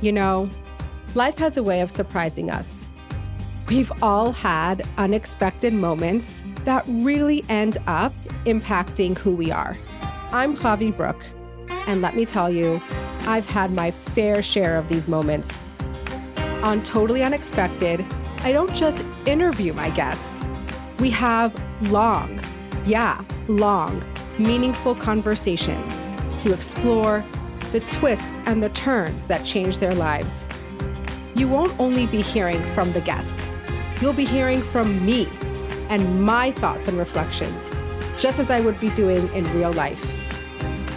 You know, life has a way of surprising us. We've all had unexpected moments that really end up impacting who we are. I'm Chavie Brooke, and let me tell you, I've had my fair share of these moments. On Totally Unexpected, I don't just interview my guests. We have long, meaningful conversations to explore the twists and the turns that change their lives. You won't only be hearing from the guest, you'll be hearing from me and my thoughts and reflections, just as I would be doing in real life.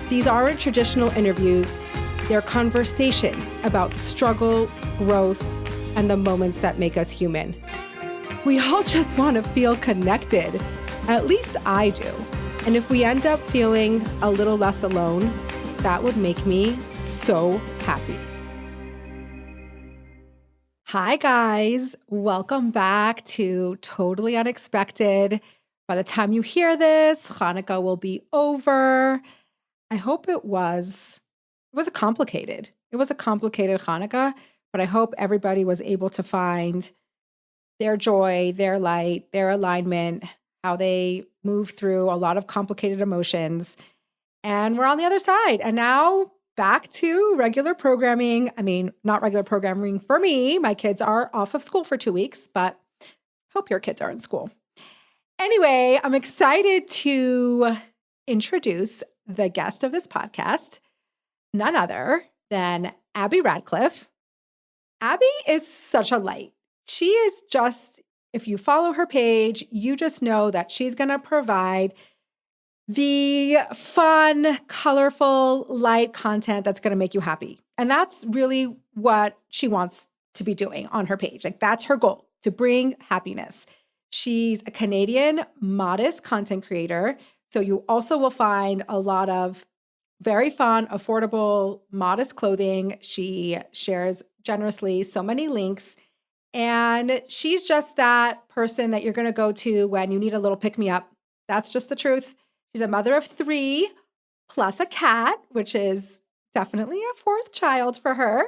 These aren't traditional interviews, they're conversations about struggle, growth, and the moments that make us human. We all just want to feel connected. At least I do. And if we end up feeling a little less alone, that would make me so happy. Hi, guys. Welcome back to Totally Unexpected. By the time you hear this, Hanukkah will be over. I hope it was a complicated Hanukkah, but I hope everybody was able to find their joy, their light, their alignment, how they move through a lot of complicated emotions. And we're on the other side. And now back to regular programming. I mean, not regular programming for me. My kids are off of school for 2 weeks, but hope your kids are in school. Anyway, I'm excited to introduce the guest of this podcast, none other than Abi Radcliffe. Abi is such a light. She is just, if you follow her page, you just know that she's going to provide the fun, colorful, light content that's going to make you happy. And that's really what she wants to be doing on her page. Like, that's her goal, to bring happiness. She's a Canadian modest content creator. So you also will find a lot of very fun, affordable, modest clothing. She shares generously so many links. And she's just that person that you're going to go to when you need a little pick-me-up. That's just the truth. She's a mother of 3 plus a cat, which is definitely a 4th child for her.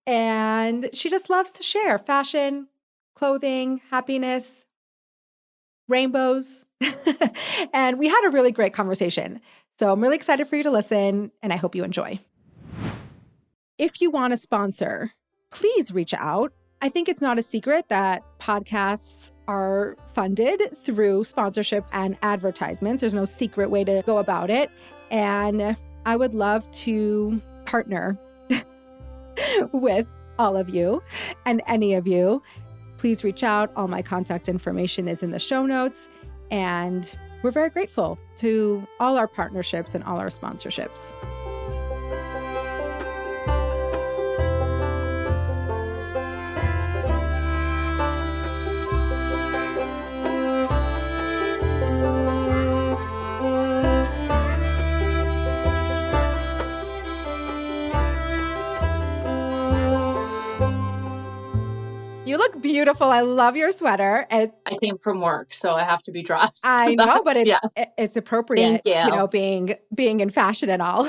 And she just loves to share fashion, clothing, happiness, rainbows. And we had a really great conversation. So I'm really excited for you to listen, and I hope you enjoy. If you want to sponsor, please reach out. I think it's not a secret that podcasts are funded through sponsorships and advertisements. There's no secret way to go about it. And I would love to partner with all of you and any of you. Please reach out. All my contact information is in the show notes. And we're very grateful to all our partnerships and all our sponsorships. You look beautiful. I love your sweater. I came from work, so I have to be dressed. I know, but yes. It's appropriate, Thank you. Being in fashion and all.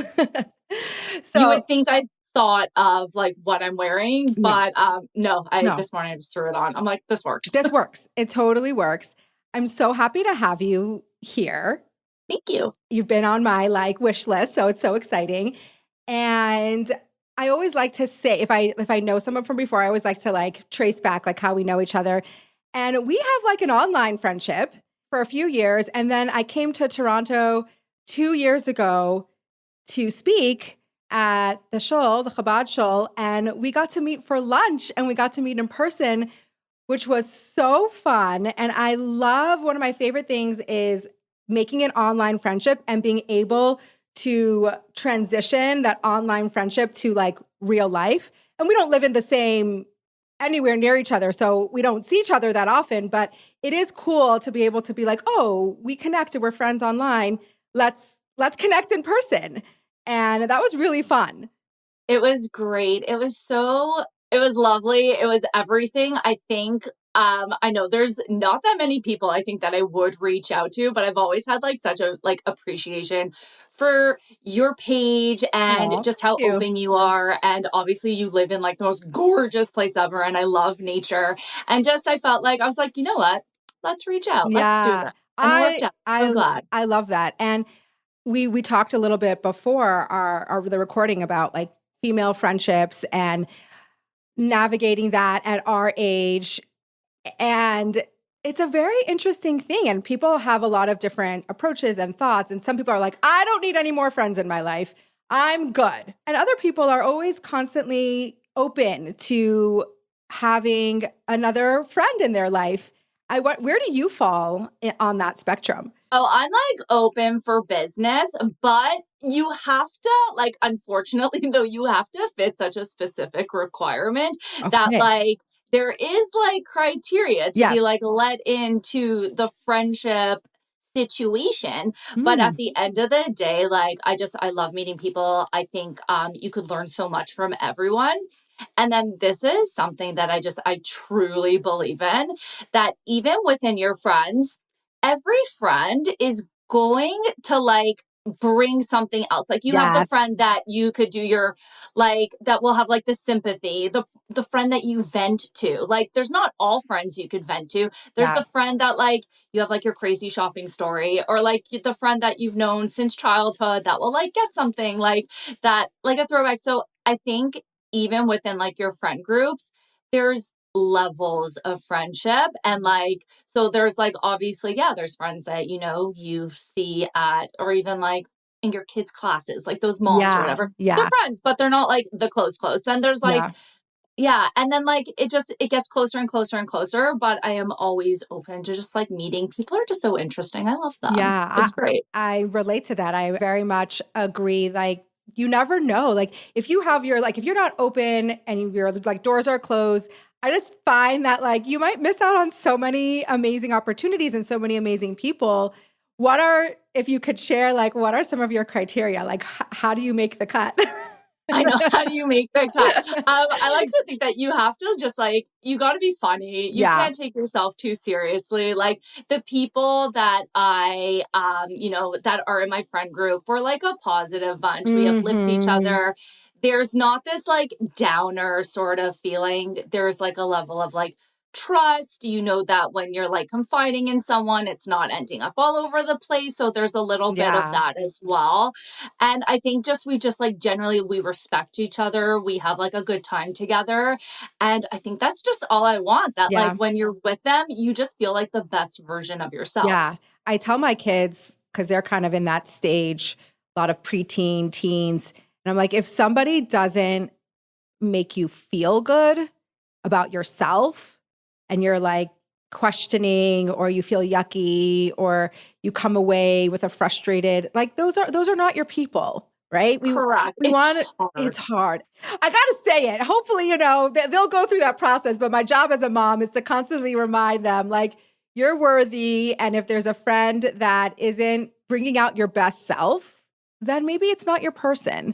So you would think I thought of like what I'm wearing, but no. This morning I just threw it on. I'm like, this works. This works. It totally works. I'm so happy to have you here. Thank you. You've been on my wish list, so it's so exciting. And I always like to say, if I know someone from before, I always like to trace back how we know each other. And we have an online friendship for a few years. And then I came to Toronto 2 years ago to speak at the shul, the Chabad shul, and we got to meet for lunch and we got to meet in person, which was so fun. And I love, one of my favorite things is making an online friendship and being able to transition that online friendship to real life. And we don't live in the same, anywhere near each other, so we don't see each other that often, but it is cool to be able to be oh, we connected, we're friends online. Let's connect in person. And that was really fun. It was great. It was lovely. It was everything I think I know there's not that many people I think that I would reach out to, but I've always had like such a like appreciation for your page and Aw, just thank how you. open you are. And obviously you live in like the most gorgeous place ever. And I love nature. And just I felt like I was like, you know what? Let's reach out. Let's do Yeah. this. And it worked out. So glad. I love that. And we talked a little bit before our the recording about like female friendships and navigating that at our age. And it's a very interesting thing. And people have a lot of different approaches and thoughts. And some people are like, I don't need any more friends in my life. I'm good. And other people are always constantly open to having another friend in their life. Where do you fall on that spectrum? Oh, I'm like open for business, but you have to, like, unfortunately, though, you have to fit such a specific requirement that, Okay. like, there is like criteria to be Yes. like let into the friendship situation. But at Mm, the end of the day, like, I love meeting people. I think you could learn so much from everyone. And then this is something that I truly believe in, that even within your friends, every friend is going to like bring something else. Like you have the yes. friend that you could do your like that will have like the sympathy, the friend that you vent to. Like there's not all friends you could vent to. There's Yeah. the friend that like you have like your crazy shopping story, or like the friend that you've known since childhood that will like get something like that, like a throwback. So I think even within like your friend groups, there's levels of friendship. And like, so there's like, obviously, yeah, there's friends that, you know, you see at, or even like in your kids' classes, like those moms or Yeah. whatever. They're Yeah. friends, but they're not like the close. Then there's like, Yeah. yeah. And then like, it gets closer and closer and closer. But I am always open to just like meeting. People are just so interesting. I love them. Yeah, It's great. I relate to that. I very much agree. Like, you never know. Like, if you have your, like, if you're not open and your like doors are closed, I just find that like you might miss out on so many amazing opportunities and so many amazing people. If you could share, like, what are some of your criteria? Like, how do you make the cut? I know. How do you make the cut? I like to think that you have to just like, you got to be funny. You Yeah. can't take yourself too seriously. Like the people that you know, that are in my friend group, we're like a positive bunch. We uplift each Hmm. other. There's not this like downer sort of feeling. There's like a level of like trust. You know that when you're like confiding in someone, it's not ending up all over the place. So there's a little bit of Yeah. that as well. And I think we just like generally we respect each other. We have like a good time together. And I think that's just all I want, that like Yeah. when you're with them, you just feel like the best version of Yeah. yourself. I tell my kids, because they're kind of in that stage, a lot of preteen, teens. And I'm like, if somebody doesn't make you feel good about yourself and you're like questioning or you feel yucky or you come away with a frustrated, like those are not your people, right? Correct. We It's want hard. it's hard. I got to say it. Hopefully, they'll go through that process, but my job as a mom is to constantly remind them like you're worthy, and if there's a friend that isn't bringing out your best self, then maybe it's not your person.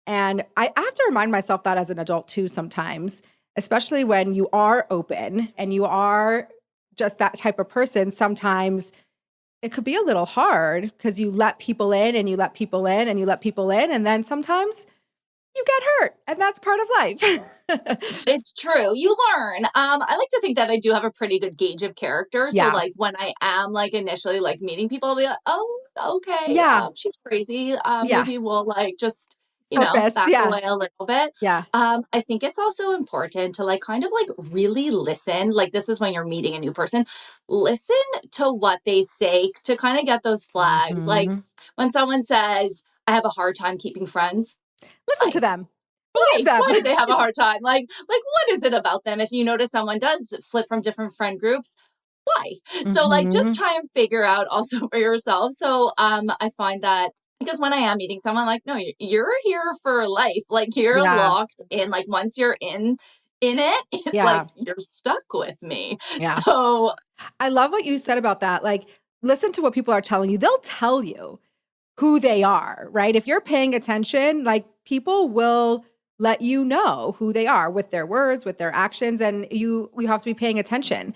And I have to remind myself that as an adult too sometimes, especially when you are open and you are just that type of person. Sometimes it could be a little hard because you let people in and you let people in and you let people in. And then sometimes you get hurt, and that's part of life. It's true. You learn. I like to think that I do have a pretty good gauge of character. So Yeah. like when I am like initially like meeting people, I'll be like, oh, okay, Yeah. she's crazy. Yeah. Maybe we'll like just, you know, Surface. back Yeah. away a little bit. Yeah. I think it's also important to like kind of like really listen. Like this is when you're meeting a new person. Listen to what they say to kind of get those flags. Like Mhm. when someone says, I have a hard time keeping friends. Listen to Why? them. Believe Why them. do they have a hard time? Like what is it about them? If you notice someone does flip from different friend groups, why? So like just Mhm. try and figure out also for yourself. So I find that because when I am meeting someone, like, no, you're here for life. Like you're Yeah. locked in. Like once you're in it, like Yeah. you're stuck with me. Yeah. So I love what you said about that. Like, listen to what people are telling you. They'll tell you who they are, right? If you're paying attention, like people will let you know who they are with their words, with their actions, and you have to be paying attention.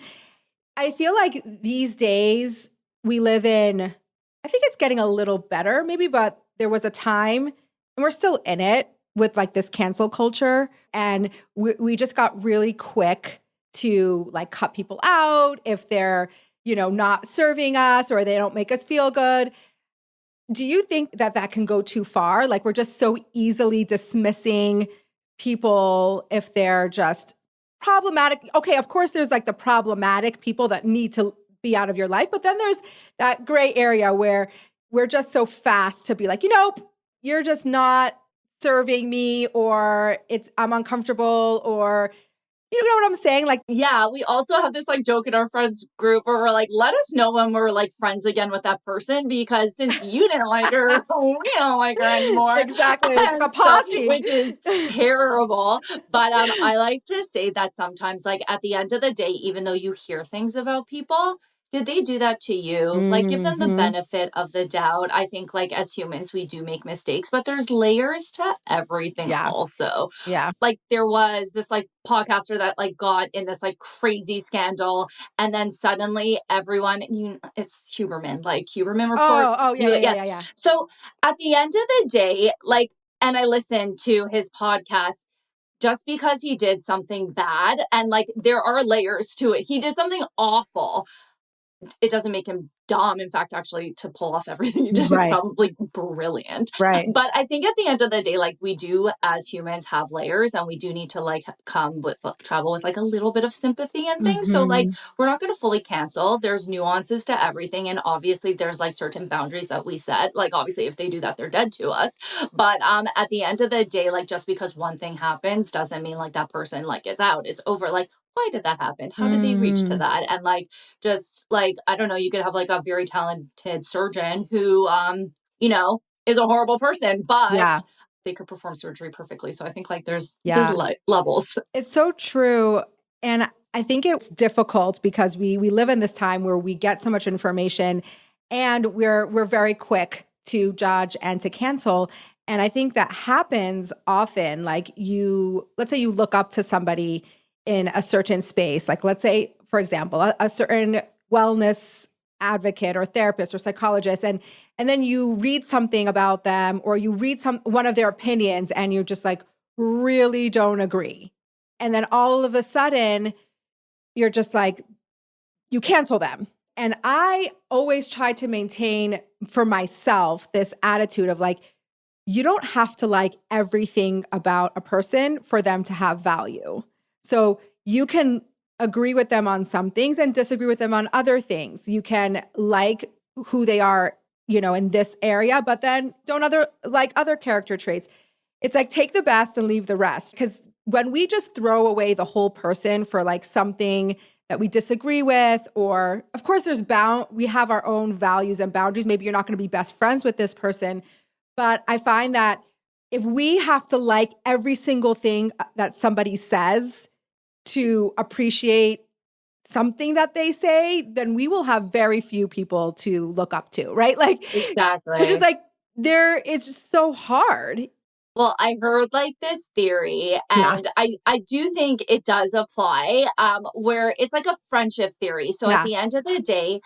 I feel like these days we live in, I think it's getting a little better maybe, but there was a time, and we're still in it with like this cancel culture. And we just got really quick to like cut people out if they're, not serving us or they don't make us feel good. Do you think that can go too far? Like we're just so easily dismissing people if they're just problematic. Okay, of course there's like the problematic people that need to be out of your life, but then there's that gray area where we're just so fast to be like, you're just not serving me, or I'm uncomfortable, or you know what I'm saying? Like, yeah, we also have this like joke in our friends group where we're like, let us know when we're like friends again with that person, because since you didn't like her, we don't like her anymore. exactly, it's like a And so, posse. which is terrible. But I like to say that sometimes, like at the end of the day, even though you hear things about people, did they do that to you? Like, give them the Mhm. benefit of the doubt. I think, like, as humans, we do make mistakes, but there's layers to everything Yeah. also. Yeah. Like, there was this like podcaster that like got in this like crazy scandal, and then suddenly everyone, it's Huberman, like Huberman report. Oh, yeah, yeah, yeah, Yes. yeah, yeah. So at the end of the day, like, and I listened to his podcast, just because he did something bad, and like there are layers to it. He did something awful, it doesn't make him dumb. In fact, actually, to pull off everything he did is Right. probably brilliant. Right. But I think at the end of the day, like we do as humans have layers, and we do need to like come with travel with like a little bit of sympathy and things. So like Mhm. we're not going to fully cancel. There's nuances to everything, and obviously there's like certain boundaries that we set. Like obviously, if they do that, they're dead to us. But at the end of the day, like just because one thing happens doesn't mean like that person like gets out. It's over. Like why did that happen? How did they reach to Mhm. that? And like just like I don't know, you could have like a very talented surgeon who is a horrible person, but Yeah. they could perform surgery perfectly. So I think like there's Yeah. levels. It's so true. And I think it's difficult because we live in this time where we get so much information and we're very quick to judge and to cancel. And I think that happens often. Like let's say you look up to somebody in a certain space. Like let's say, for example, a certain wellness advocate or therapist or psychologist, and then you read something about them or you read one of their opinions and you're just like really don't agree. And then all of a sudden, you're just like, you cancel them. And I always try to maintain for myself this attitude of like, you don't have to like everything about a person for them to have value. So you can agree with them on some things and disagree with them on other things. You can like who they are, in this area, but then don't like other character traits. It's like take the best and leave the rest. Because when we just throw away the whole person for like something that we disagree with, or of course we have our own values and boundaries. Maybe you're not going to be best friends with this person. But I find that if we have to like every single thing that somebody says to appreciate something that they say, then we will have very few people to look up to, right? Like it's just Exactly. like it's just so hard. Well, I heard like this theory, Yeah. and I do think it does apply, where it's like a friendship theory. So at Yeah. the end of the day,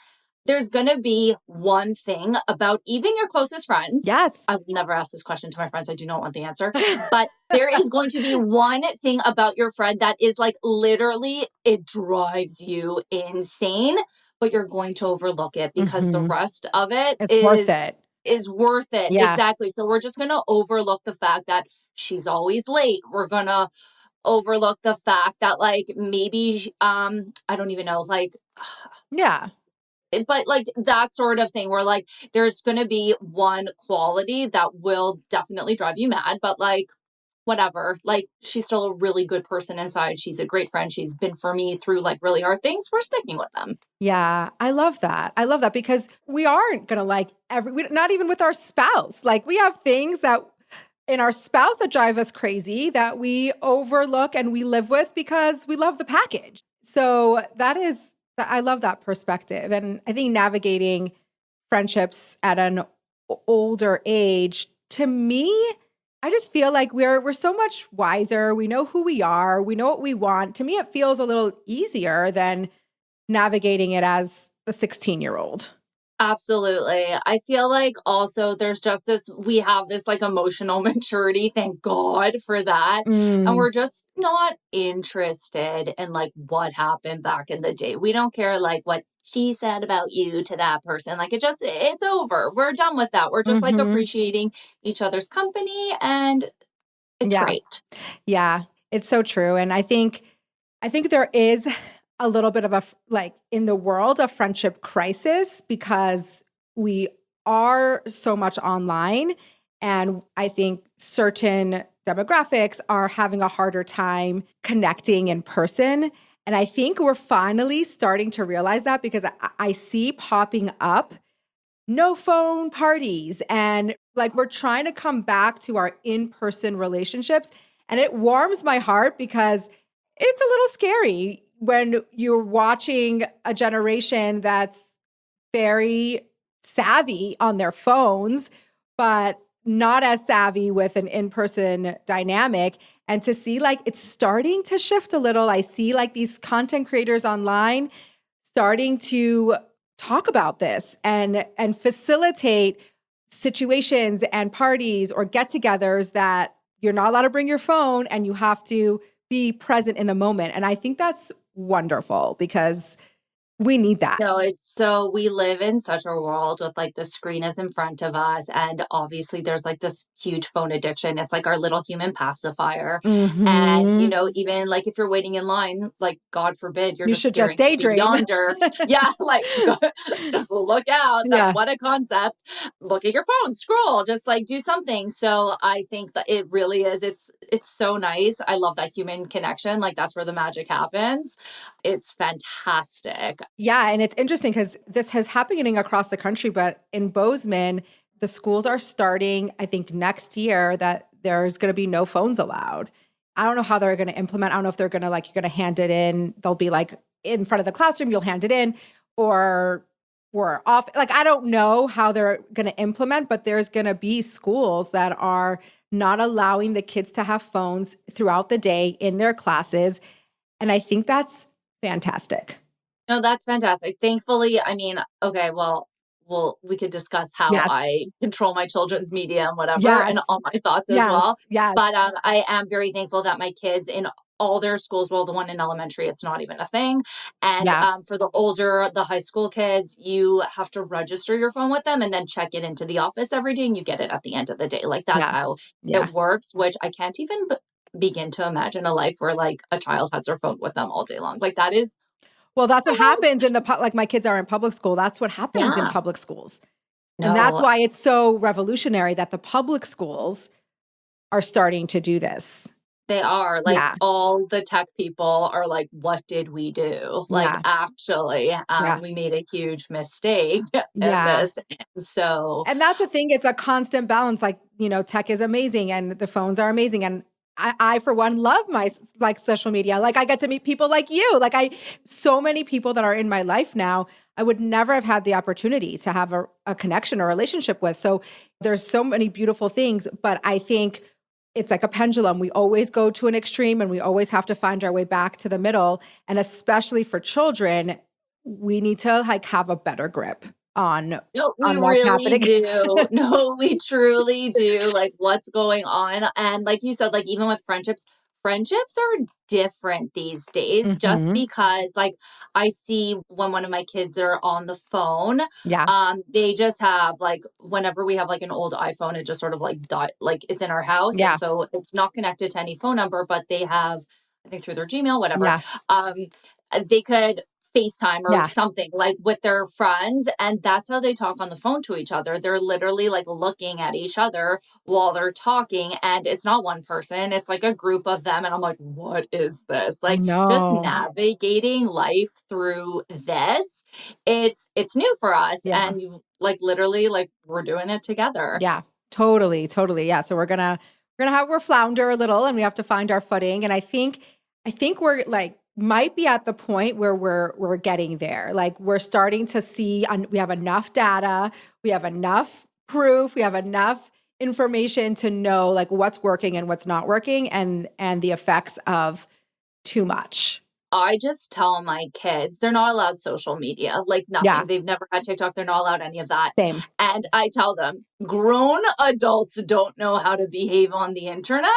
there's going to be one thing about even your closest friends. Yes. I would never ask this question to my friends. I do not want the answer. But there is going to be one thing about your friend that is like literally, it drives you insane, but you're going to overlook it because the Mhm. rest of it It's worth is it. worth it. Yeah. Exactly. So we're just going to overlook the fact that she's always late. We're going to overlook the fact that like maybe I don't even know, like Yeah. but like that sort of thing where like there's going to be one quality that will definitely drive you mad, but like whatever, like she's still a really good person inside. She's a great friend. She's been for me through like really hard things. We're sticking with them. Yeah, I love that. I love that because we aren't going to like not even with our spouse. Like we have things that in our spouse that drive us crazy that we overlook and we live with because we love the package. So I love that perspective. And I think navigating friendships at an older age, to me, I just feel like we're so much wiser. We know who we are. We know what we want. To me, it feels a little easier than navigating it as a 16-year-old. Absolutely. I feel like also there's just this, we have this like emotional maturity, thank God for that. And Mm, we're just not interested in like what happened back in the day. We don't care like what she said about you to that person. Like it's over. We're done with that. We're just like mhm. appreciating each other's company and it's Yeah. great. Yeah. It's so true. And I think there is a little bit of like in the world, a friendship crisis because we are so much online. And I think certain demographics are having a harder time connecting in person. And I think we're finally starting to realize that because I see popping up no phone parties. And like we're trying to come back to our in person relationships. And it warms my heart because it's a little scary when you're watching a generation that's very savvy on their phones, but not as savvy with an in person dynamic. And to see like it's starting to shift a little. I see like these content creators online starting to talk about this and facilitate situations and parties or get-togethers that you're not allowed to bring your phone and you have to be present in the moment. And I think that's wonderful because we need that. No, it's so we live in such a world with like the screen is in front of us. And obviously, there's like this huge phone addiction. It's like our little human pacifier. And, Mhm. even like if you're waiting in line, like God forbid, you're You just should just staring into daydream. yonder. Yeah, like just look out. That Yeah. what a concept. Look at your phone, scroll, just like do something. So I think that it really is. It's so nice. I love that human connection. Like that's where the magic happens. It's fantastic. Yeah, and it's interesting because this has happening across the country, but in Bozeman, the schools are starting, I think, next year that there's going to be no phones allowed. I don't know how they're going to implement. I don't know if they're going to like you're going to hand it in. They'll be like in front of the classroom, you'll hand it in, or we're off. Like I don't know how they're going to implement, but there's going to be schools that are not allowing the kids to have phones throughout the day in their classes, and I think that's fantastic. No, that's fantastic. Thankfully, I mean, okay, well, we could discuss how Yes. I control my children's media and whatever, and Yes. all my thoughts as Yes. well. Yes. But I am very thankful that my kids in all their schools, well, the one in elementary, it's not even a thing. And Yeah. for the high school kids, you have to register your phone with them and then check it into the office every day, and you get it at the end of the day. Like that's Yeah. how Yeah. it works, which I can't even begin to imagine a life where like a child has their phone with them all day long. Like that is Well, that's what wild. happens in like my kids are in public school. That's what happens in Yeah. public schools. And that's No, why it's so revolutionary that the public schools are starting to do this. they are. Like, Yeah. all the tech people are like, "What did we do?" Like, Yeah. actually, Yeah. we made a huge mistake in Yeah. this. And so And that's the thing, it's a constant balance. Like, tech is amazing and the phones are amazing. And I for one, love my like social media. Like I get to meet people like you. Like so many people that are in my life now, I would never have had the opportunity to have a connection or relationship with. So there's so many beautiful things, but I think it's like a pendulum. We always go to an extreme and we always have to find our way back to the middle. And especially for children, we need to like have a better grip on no, we on what's really happening. do. No, we truly do. Like, what's going on? And like you said, like, even with friendships are different these days just Mhm. because, like, I see when one of my kids are on the phone, Yeah, they just have, like, whenever we have, like, an old iPhone, it just sort of, like, like, it's in our house. And yeah, so it's not connected to any phone number, but they have, I think through their Gmail, whatever, yeah, um, they could FaceTime or yeah. something like with their friends. And that's how they talk on the phone to each other. They're literally like looking at each other while they're talking. And it's not one person, it's like a group of them. And I'm like, what is this? I Like just know. navigating life through this. It's new for us. Yeah, And you like literally like we're doing it together. yeah. Totally, totally. Yeah, so we're flounder a little and we have to find our footing, and I think we're like might be at the point where we're getting there. Like we're starting to see we have enough data, we have enough proof, we have enough information to know like what's working and what's not working and the effects of too much. I just tell my kids they're not allowed social media, like nothing. Yeah. They've never had TikTok. They're not allowed any of that. Same. And I tell them grown adults don't know how to behave on the internet.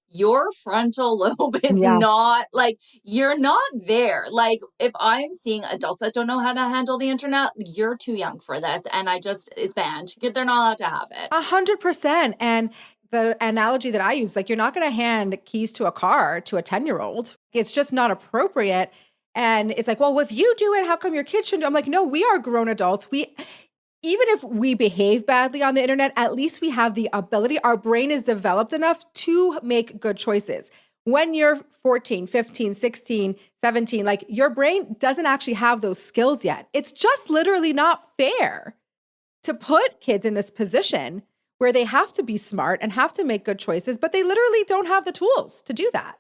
Your frontal lobe is not like, you're not there. Like, if I'm seeing adults that don't know how to handle the internet, you're too young for this. And it's banned. They're not allowed to have it. 100%. And the analogy that I use, like, you're not going to hand keys to a car to a 10-year-old. It's just not appropriate. And it's like, well, if you do it, how come your kids shouldn't? I'm like, no, we are grown adults. Even if we behave badly on the internet, at least we have the ability, our brain is developed enough to make good choices. When you're 14, 15, 16, 17, like your brain doesn't actually have those skills yet. It's just literally not fair to put kids in this position where they have to be smart and have to make good choices, but they literally don't have the tools to do that.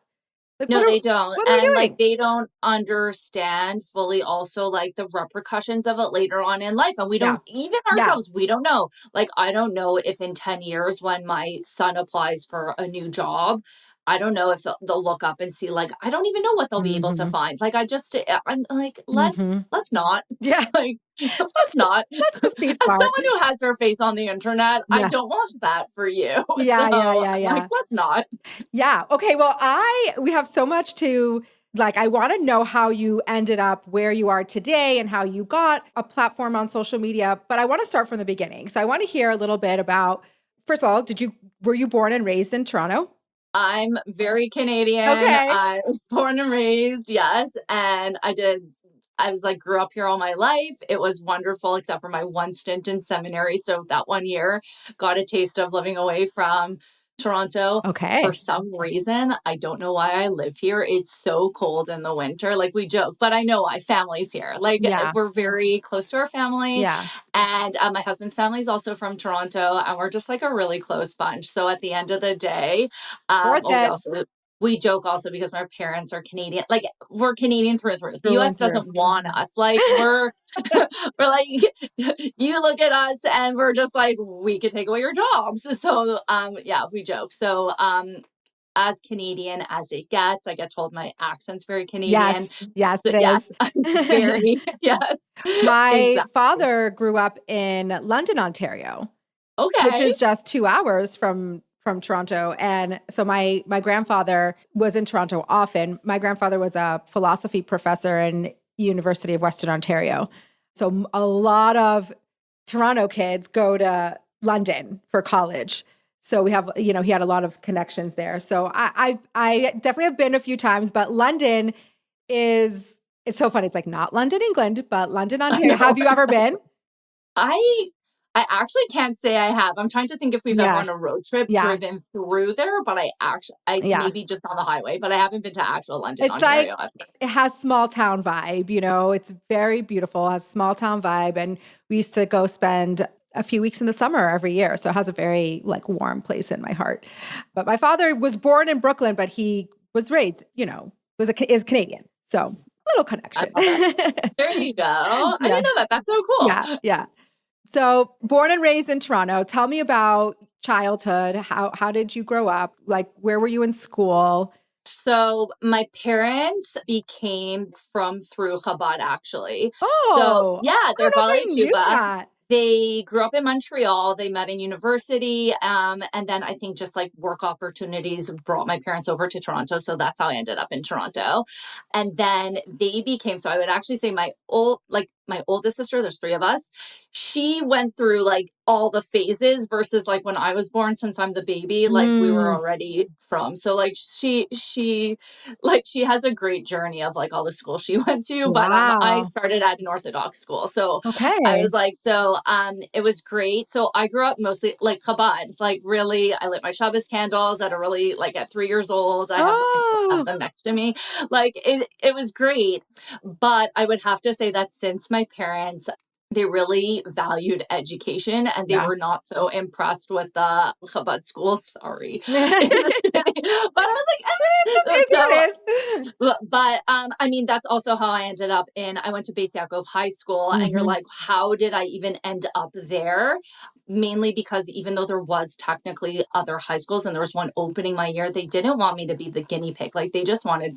Like, no, they don't. What are we And doing? like, they don't understand fully also like the repercussions of it later on in life. And we don't, even ourselves, we don't know. Like, I don't know if in 10 years when my son applies for a new job, I don't know if they'll look up and see, like, I don't even know what they'll be able to find. Like, I'm like, let's not. Yeah. Like, let's not. Let's just be As smart. someone who has her face on the internet, I don't want that for you. Yeah, so I'm like, let's not. Yeah. Okay. Well, we have so much to, like, I want to know how you ended up where you are today and how you got a platform on social media, but I want to start from the beginning. So I want to hear a little bit about, first of all, were you born and raised in Toronto? I'm very Canadian. Okay. I was born and raised, yes. And I was like, grew up here all my life. It was wonderful, except for my one stint in seminary. So that 1 year got a taste of living away from Toronto. Okay. For some reason, I don't know why I live here. It's so cold in the winter. Like, we joke, but I know why. Family's here. Like, we're very close to our family. Yeah. And my husband's family is also from Toronto, and we're just like a really close bunch. So at the end of the day, we joke also because my parents are Canadian. Like, we're Canadian through and through. The US doesn't want us. Like, we're like, you look at us and we're just like, we could take away your jobs. So we joke. So as Canadian as it gets, I get told my accent's very Canadian. Yes, it is. I'm very, yes. My father grew up in London, Ontario. Okay. Which is just 2 hours from Toronto. And so my grandfather was in Toronto often. My grandfather was a philosophy professor in University of Western Ontario. So a lot of Toronto kids go to London for college. So we have, he had a lot of connections there. So I definitely have been a few times, but London it's so funny. It's like not London, England, but London, Ontario. Have you ever been? I actually can't say I have. I'm trying to think if we've ever on a road trip driven through there, but I maybe just on the highway, but I haven't been to actual London, Ontario. Like, it has small town vibe, it's very beautiful, has small town vibe. And we used to go spend a few weeks in the summer every year. So it has a very like warm place in my heart. But my father was born in Brooklyn, but he was raised, is Canadian. So a little connection. There you go. I didn't know that. That's so cool. Yeah. So born and raised in Toronto. Tell me about childhood. How did you grow up? Like, where were you in school? So my parents became from through Chabad, actually. Oh, so yeah, they're Bali Chuba. They grew up in Montreal. They met in university. And then I think just like work opportunities brought my parents over to Toronto. So that's how I ended up in Toronto. And then they became, so I would actually say my oldest sister, there's three of us. She went through like all the phases versus like when I was born, since I'm the baby, like we were already from. So like she has a great journey of like all the school she went to, but I started at an Orthodox school. So I was like, it was great. So I grew up mostly like Chabad, like really, I lit my Shabbos candles at 3 years old. I still have them next to me. Like it was great. But I would have to say that since my parents, they really valued education and they were not so impressed with the Chabad school. Sorry. But I was like, but I mean, that's also how I ended up I went to Beis Yaakov High School, and you're like, how did I even end up there? mainly because even though there was technically other high schools and there was one opening my year, they didn't want me to be the guinea pig. Like they just wanted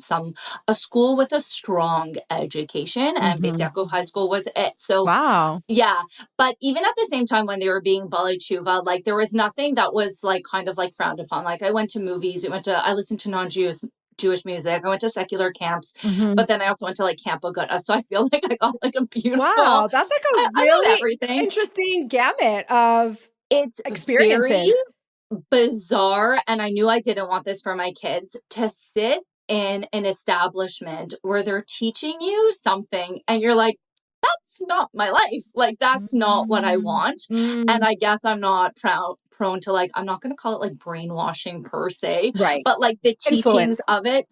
a school with a strong education, and Beis Yaakov High School was it. So Wow. yeah, but even at the same time when they were being Bali Tshuva, like there was nothing that was like kind of like frowned upon. Like I went to movies, I listened to non-Jewish music. I went to secular camps, but then I also went to like Camp Paquda. So I feel like I got like a beautiful, Wow, that's like a I love really everything. interesting gamut of It's very experiences. bizarre, and I knew I didn't want this for my kids, to sit in an establishment where they're teaching you something and you're like, that's not my life. Like, that's not what I want. And I guess I'm not prone to like, I'm not going to call it like brainwashing per se, Right. but like the Influence. teachings of it.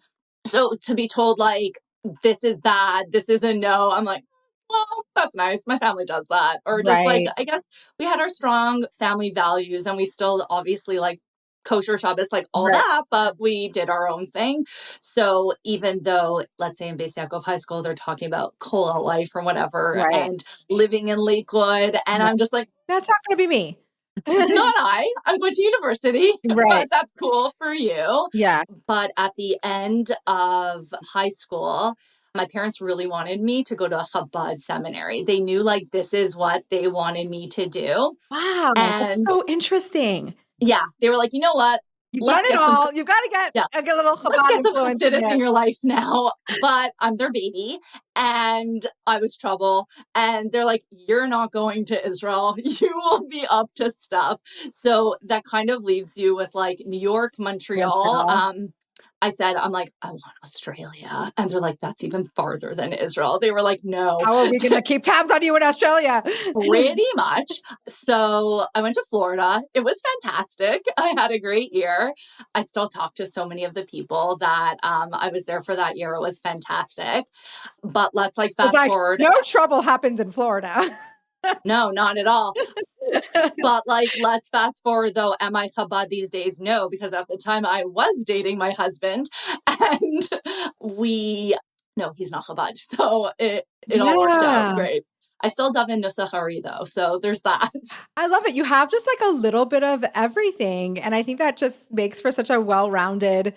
So to be told like, this is bad, this is a no, I'm like, well, that's nice. My family does that. Or just like, Right. I guess we had our strong family values and we still obviously like kosher Shabbos, like all Right. that, but we did our own thing. So even though, let's say in Beis Yaakov High School, they're talking about Kola life or whatever Right. and living in Lakewood, and Yeah. I'm just like, That's not going to be me. not I'm going to university, Right. but that's cool for you. Yeah. But at the end of high school, my parents really wanted me to go to a Chabad seminary. They knew like this is what they wanted me to do. Wow, that's And so interesting. yeah, they were like, you know what? You've done Let's it get some all. You've got to yeah, get a little let's Chabad get some influence in Hasidus there. in your life now. But I'm their baby and I was trouble. And they're like, you're not going to Israel. You will be up to stuff. So that kind of leaves you with like New York, Montreal. I said, I'm like, I want Australia. And they're like, that's even farther than Israel. They were like, no. How are we going to keep tabs on you in Australia? Pretty much. So I went to Florida. It was fantastic. I had a great year. I still talk to so many of the people that I was there for that year. It was fantastic. But let's like It's fast like forward. no trouble happens in Florida. No, not at all. But like, let's fast forward though. Am I Chabad these days? No, because at the time I was dating my husband and no, he's not Chabad. So it all worked out Yeah. great. I still dive in Nusachari though. So there's that. I love it. You have just like a little bit of everything. And I think that just makes for such a well-rounded,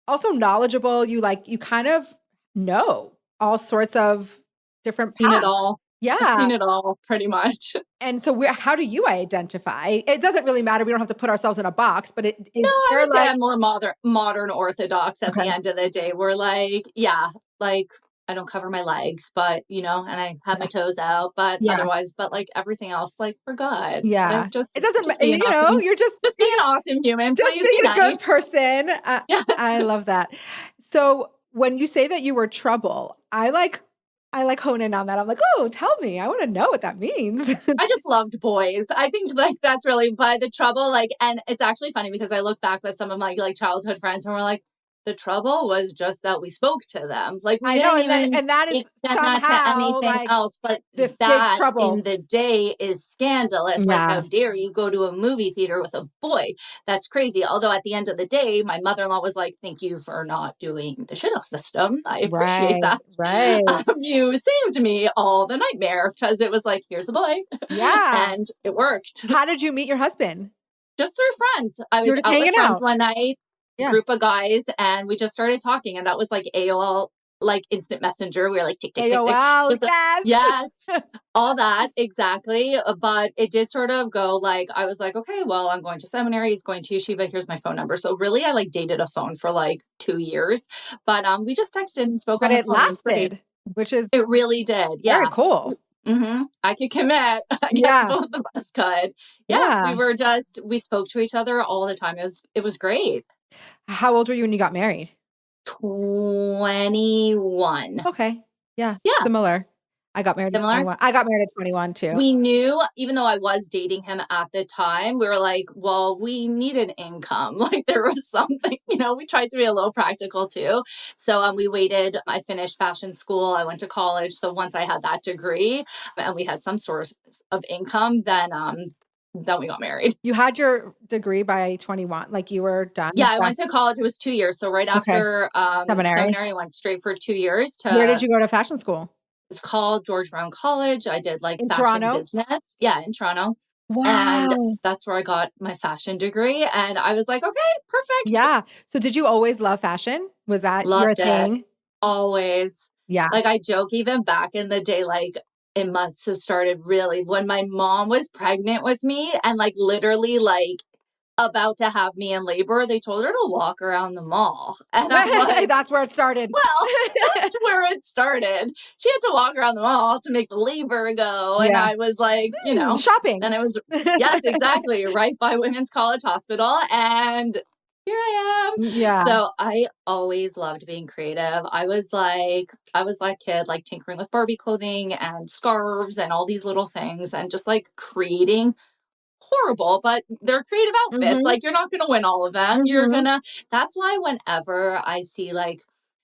also knowledgeable. You kind of know all sorts of different Seen it paths. all. Yeah. I've seen it all pretty much. And so how do you identify? It doesn't really matter. We don't have to put ourselves in a box, but No, I would say I'm more modern Orthodox at the end of the day. We're like, yeah, like I don't cover my legs, but and I have my toes out, but Yeah. otherwise, but like everything else, like we're good. Yeah. Like just It doesn't, just be an awesome, you're just be an awesome human. just Please being be a good nice. person. Yes. I love that. So when you say that you were trouble, I like hone in on that. I'm like, oh, tell me. I want to know what that means. I just loved boys. I think like that's really by the trouble. Like, and it's actually funny because I look back with some of my like childhood friends and we're like, the trouble was just that we spoke to them. Like we I know, didn't even and that is extend that to somehow anything like else. But this big that trouble. in the day is scandalous. Like, how Yeah. dare you go to a movie theater with a boy? That's crazy. Although at the end of the day, my mother-in-law was like, thank you for not doing the shidduch system. I appreciate that. Right. You saved me all the nightmare because it was like, here's a boy. Yeah. And it worked. How did you meet your husband? Just through friends. I You were was just out with hanging friends out. one night, Yeah. group of guys, and we just started talking. And that was like AOL, like instant messenger. We were like, tick, tick, tick, tick. AOL, yes. Yes. All that, exactly. But it did sort of go like, I was like, okay, well, I'm going to seminary. He's going to yeshiva. Here's my phone number. So really, I like dated a phone for like 2 years. But we just texted and spoke But on the it phone. It was great. lasted, which is It really did. Yeah. very cool. I could commit. I guess both of us could. Yeah. We spoke to each other all the time. It was great. How old were you when you got married? 21. Okay. Yeah. Yeah. Similar. I got married at 21. I got married at 21 too. We knew, even though I was dating him at the time, we were like, well, we need an income. Like there was something, we tried to be a little practical too. So we waited. I finished fashion school. I went to college. So once I had that degree and we had some source of income, then we got married. You had your degree by 21, like you were done? Yeah, I went to college. It was 2 years. So right after seminary, I went straight for 2 years. Where did you go to fashion school? It's called George Brown College. I did like in fashion Toronto? business. Yeah, in Toronto. And Wow. that's where I got my fashion degree. And I was like, okay, perfect. Yeah. So did you always love fashion? Was that your Loved it. thing? Always. Yeah. Like, I joke even back in the day, like, it must have started really when my mom was pregnant with me and, like, literally, like, about to have me in labor, they told her to walk around the mall. And I'm like, That's where it started. well, that's where it started. She had to walk around the mall to make the labor go. And Yeah. I was like, Shopping. and it was, yes, exactly, right by Women's College Hospital. And here I am. Yeah. So I always loved being creative. I was like kid, like tinkering with Barbie clothing and scarves and all these little things and just like creating horrible, but they're creative outfits. Mhm. Like, you're not going to win all of them. Mhm. That's why whenever I see like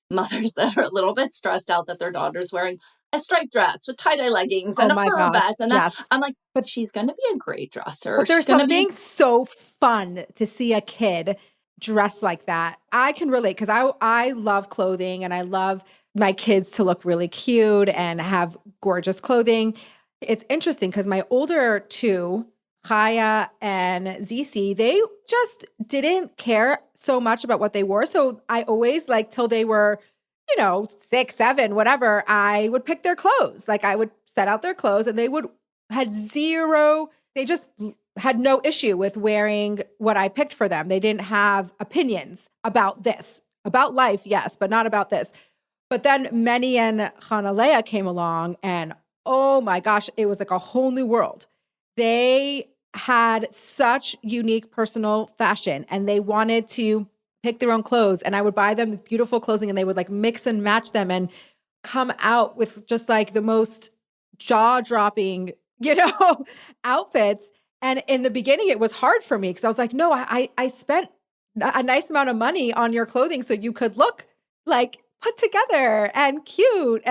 mothers that are a little bit stressed out that their daughter's wearing a striped dress with tie-dye leggings Oh and a my fur gosh. vest and that, Yes. I'm like, But she's going to be a great dresser. but She's there's going to be something so fun to see a kid dressed like that. I can relate because I love clothing and I love my kids to look really cute and have gorgeous clothing. It's interesting because my older two, Chaya and ZC, they just didn't care so much about what they wore. So I always like till they were, 6, 7, whatever, I would pick their clothes. Like I would set out their clothes and they would had zero, they just had no issue with wearing what I picked for them. They didn't have opinions about this, about life, yes, but not about this. But then Meni and Hanalea came along, and oh my gosh, it was like a whole new world. They had such unique personal fashion, and they wanted to pick their own clothes. And I would buy them this beautiful clothing, and they would like mix and match them and come out with just like the most jaw dropping, outfits. And in the beginning, it was hard for me because I was like, no, I spent a nice amount of money on your clothing so you could look like put together and cute.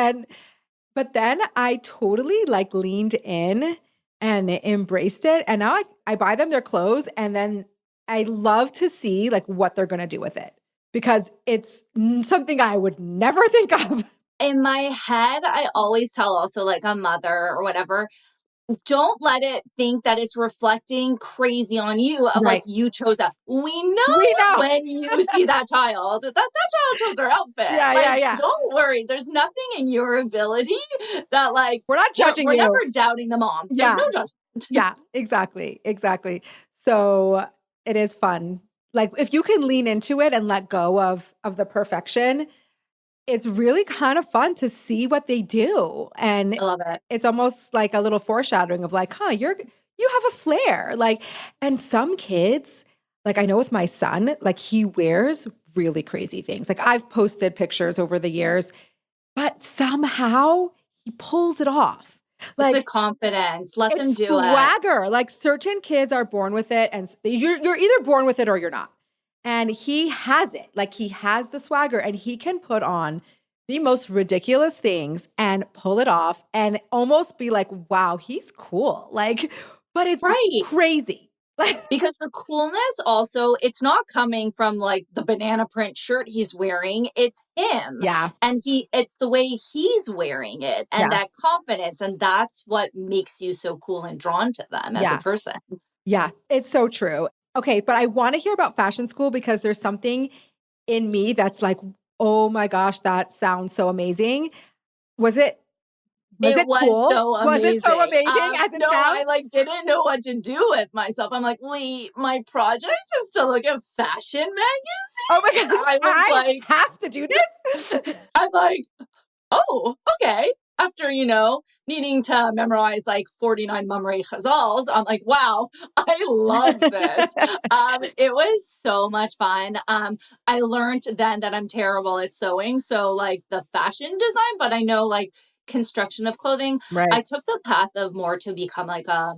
But then I totally like leaned in and embraced it. And now I buy them their clothes and then I love to see like what they're going to do with it because it's something I would never think of. in my head. I always tell also like a mother or whatever, don't let it think that it's reflecting crazy on you of like Right. you chose that. We know We know. when you see that child, that child chose their outfit. Yeah, yeah, Like, yeah. don't worry. There's nothing in your ability that like We're not judging we're you. never doubting the mom. There's Yeah. no judgment. Yeah, exactly. Exactly. So it is fun. Like if you can lean into it and let go of the perfection, it's really kind of fun to see what they do. And I love it. it's almost like a little foreshadowing of like, you have a flair. Like, and some kids, like I know with my son, like he wears really crazy things. Like I've posted pictures over the years, but somehow he pulls it off. It's a Like confidence. Let them it's do it. swagger. Like certain kids are born with it, and you're either born with it or you're not. And he has it. Like he has the swagger, and he can put on the most ridiculous things and pull it off, and almost be like, "Wow, he's cool." Like, but it's Right. crazy. Like, Because the coolness also, it's not coming from like the banana print shirt he's wearing. It's him. yeah, And it's the way he's wearing it and yeah, that confidence. And that's what makes you so cool and drawn to them as a yeah, person. yeah. It's so true. Okay, but I want to hear about fashion school because there's something in me that's like, oh my gosh, that sounds so amazing. Was it was It it was cool? so Was it so amazing. amazing as it No, sounds? I like didn't know what to do with myself. I'm like, wait, my project is to look at fashion Oh my magazines. gosh, I was I like, have to do this? I'm like, oh, okay. After, needing to memorize like 49 Mamre Chazals, I'm like, wow, I love this. It was so much fun. I learned then that I'm terrible at sewing. So like the fashion design, but I know like construction of clothing. I Right. took the path of more to become like a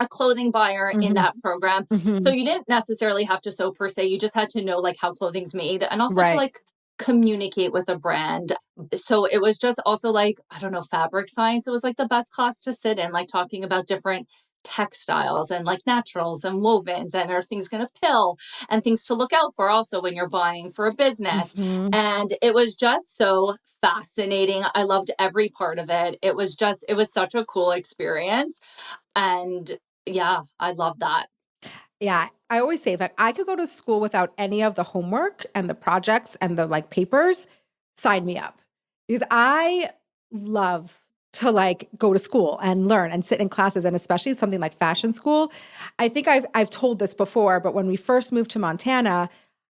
clothing buyer in Mhm, that program. So mhm. you didn't necessarily have to sew per se. You just had to know like how clothing's made and also to Right. like communicate with a brand. So it was just also like, I don't know, fabric science. It was like the best class to sit in, like talking about different textiles and like naturals and wovens and are things going to pill and things to look out for also when you're buying for a business. Mhm. And it was just so fascinating. I loved every part of it. It was such a cool experience. And Yeah, I love that. Yeah, I always say that I could go to school without any of the homework and the projects and the like papers, sign me up. Because I love to like go to school and learn and sit in classes, and especially something like fashion school. I think I've told this before, but when we first moved to Montana,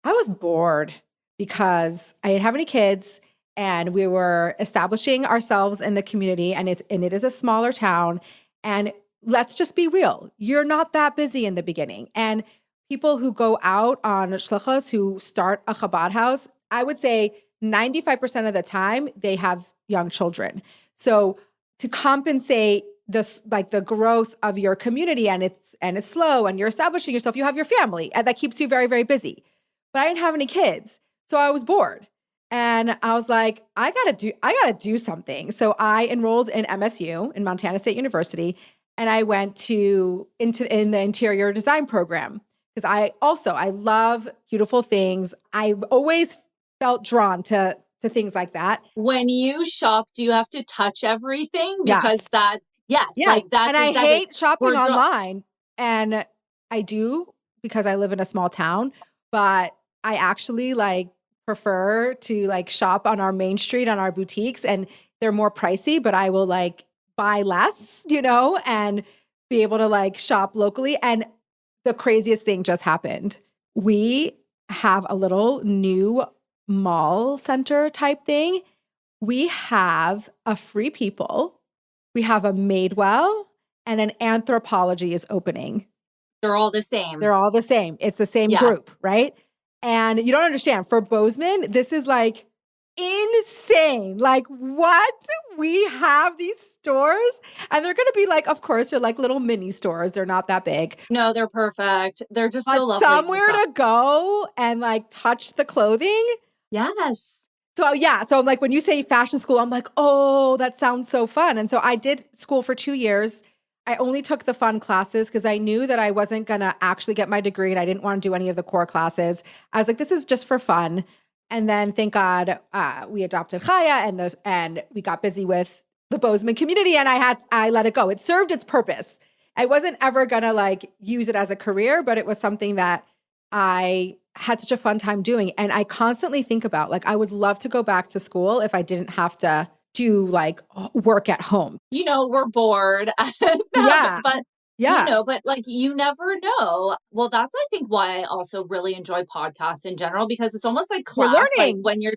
I was bored because I didn't have any kids and we were establishing ourselves in the community, and it is a smaller town. And let's just be real. You're not that busy in the beginning. And people who go out on shlichus, who start a Chabad house, I would say 95% of the time they have young children. So to compensate this, like the growth of your community, and it's slow and you're establishing yourself, you have your family and that keeps you very, very busy. But I didn't have any kids. So I was bored. And I was like, I gotta do something. So I enrolled in MSU, in Montana State University, and I went in the interior design program because I love beautiful things. I've always felt drawn to things like that. When you shop, do you have to touch everything? Yes. Because yes, Yes. like that's And I exactly. hate shopping We're online. And I do because I live in a small town, but I actually like prefer to like shop on our main street on our boutiques, and they're more pricey, but I will like buy less, and be able to like shop locally. And the craziest thing just happened. We have a little new mall center type thing. We have a Free People, we have a Madewell, and an Anthropology is opening. They're all the same. They're all the same. It's the same Yes. group, right? And you don't understand. For Bozeman, this is like insane. Like, what? We have these stores, and they're going to be like, of course, they're like little mini stores. They're not that big. No, they're perfect. They're just so But lovely. somewhere to go and like touch the clothing. Yes. So yeah, so I'm like, when you say fashion school, I'm like, oh, that sounds so fun. And so I did school for 2 years. I only took the fun classes because I knew that I wasn't gonna actually get my degree, and I didn't want to do any of the core classes. I was like, this is just for fun. And then thank God we adopted Chaya, and we got busy with the Bozeman community, and I let it go. It served its purpose. I wasn't ever gonna like use it as a career, but it was something that I had such a fun time doing. And I constantly think about, like, I would love to go back to school if I didn't have to do like work at home. We're bored. Yeah. But Yeah. but like you never know. Well, that's I think why I also really enjoy podcasts in general, because it's almost like You're class, like learning. when you're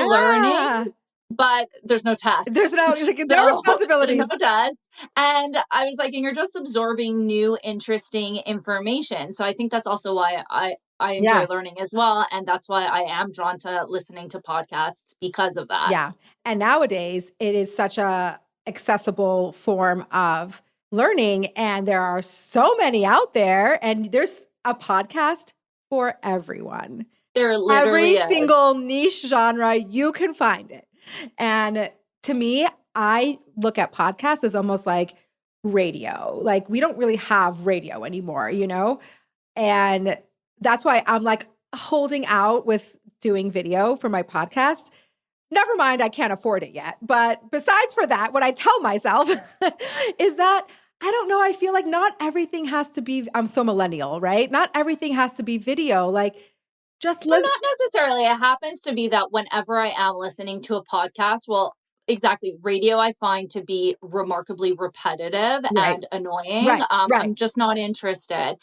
learning, Yeah. but there's no test. There's no So there's no responsibilities. test. And I was like, and you're just absorbing new interesting information. So I think that's also why I enjoy Yeah. learning as well. And that's why I am drawn to listening to podcasts because of that. Yeah. And nowadays it is such a accessible form of learning, and there are so many out there, and there's a podcast for everyone. There Every literally is. single niche genre, you can find it. And to me, I look at podcasts as almost like radio. Like, we don't really have radio anymore, And that's why I'm like holding out with doing video for my podcast. Never mind, I can't afford it yet. But besides for that, what I tell myself is that I don't know, I feel like not everything has to be, I'm so millennial, right? Not everything has to be video. Like, just Well, listen. not necessarily. It happens to be that whenever I am listening to a podcast, well, exactly, radio I find to be remarkably repetitive Right, and annoying. right, right, I'm just not interested.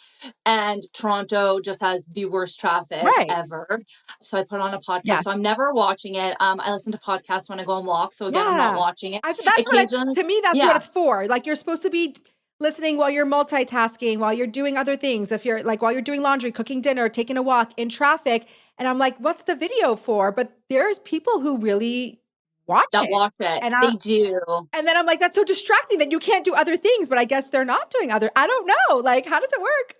And Toronto just has the worst traffic right. ever. So I put on a podcast. So Yes. I'm never watching it. I listen to podcasts when I go on walks. So again, I'm not Yeah. watching it. That's Occasionally, to me, that's what yeah. it's for. Like, you're supposed to be listening while you're multitasking, while you're doing other things. If you're like, while you're doing laundry, cooking dinner, taking a walk in traffic. And I'm like, what's the video for? But there's people who really watch That it. watch it. And They do. then I'm like, that's so distracting that you can't do other things. But I guess they're not doing I don't know. Like, how does it work?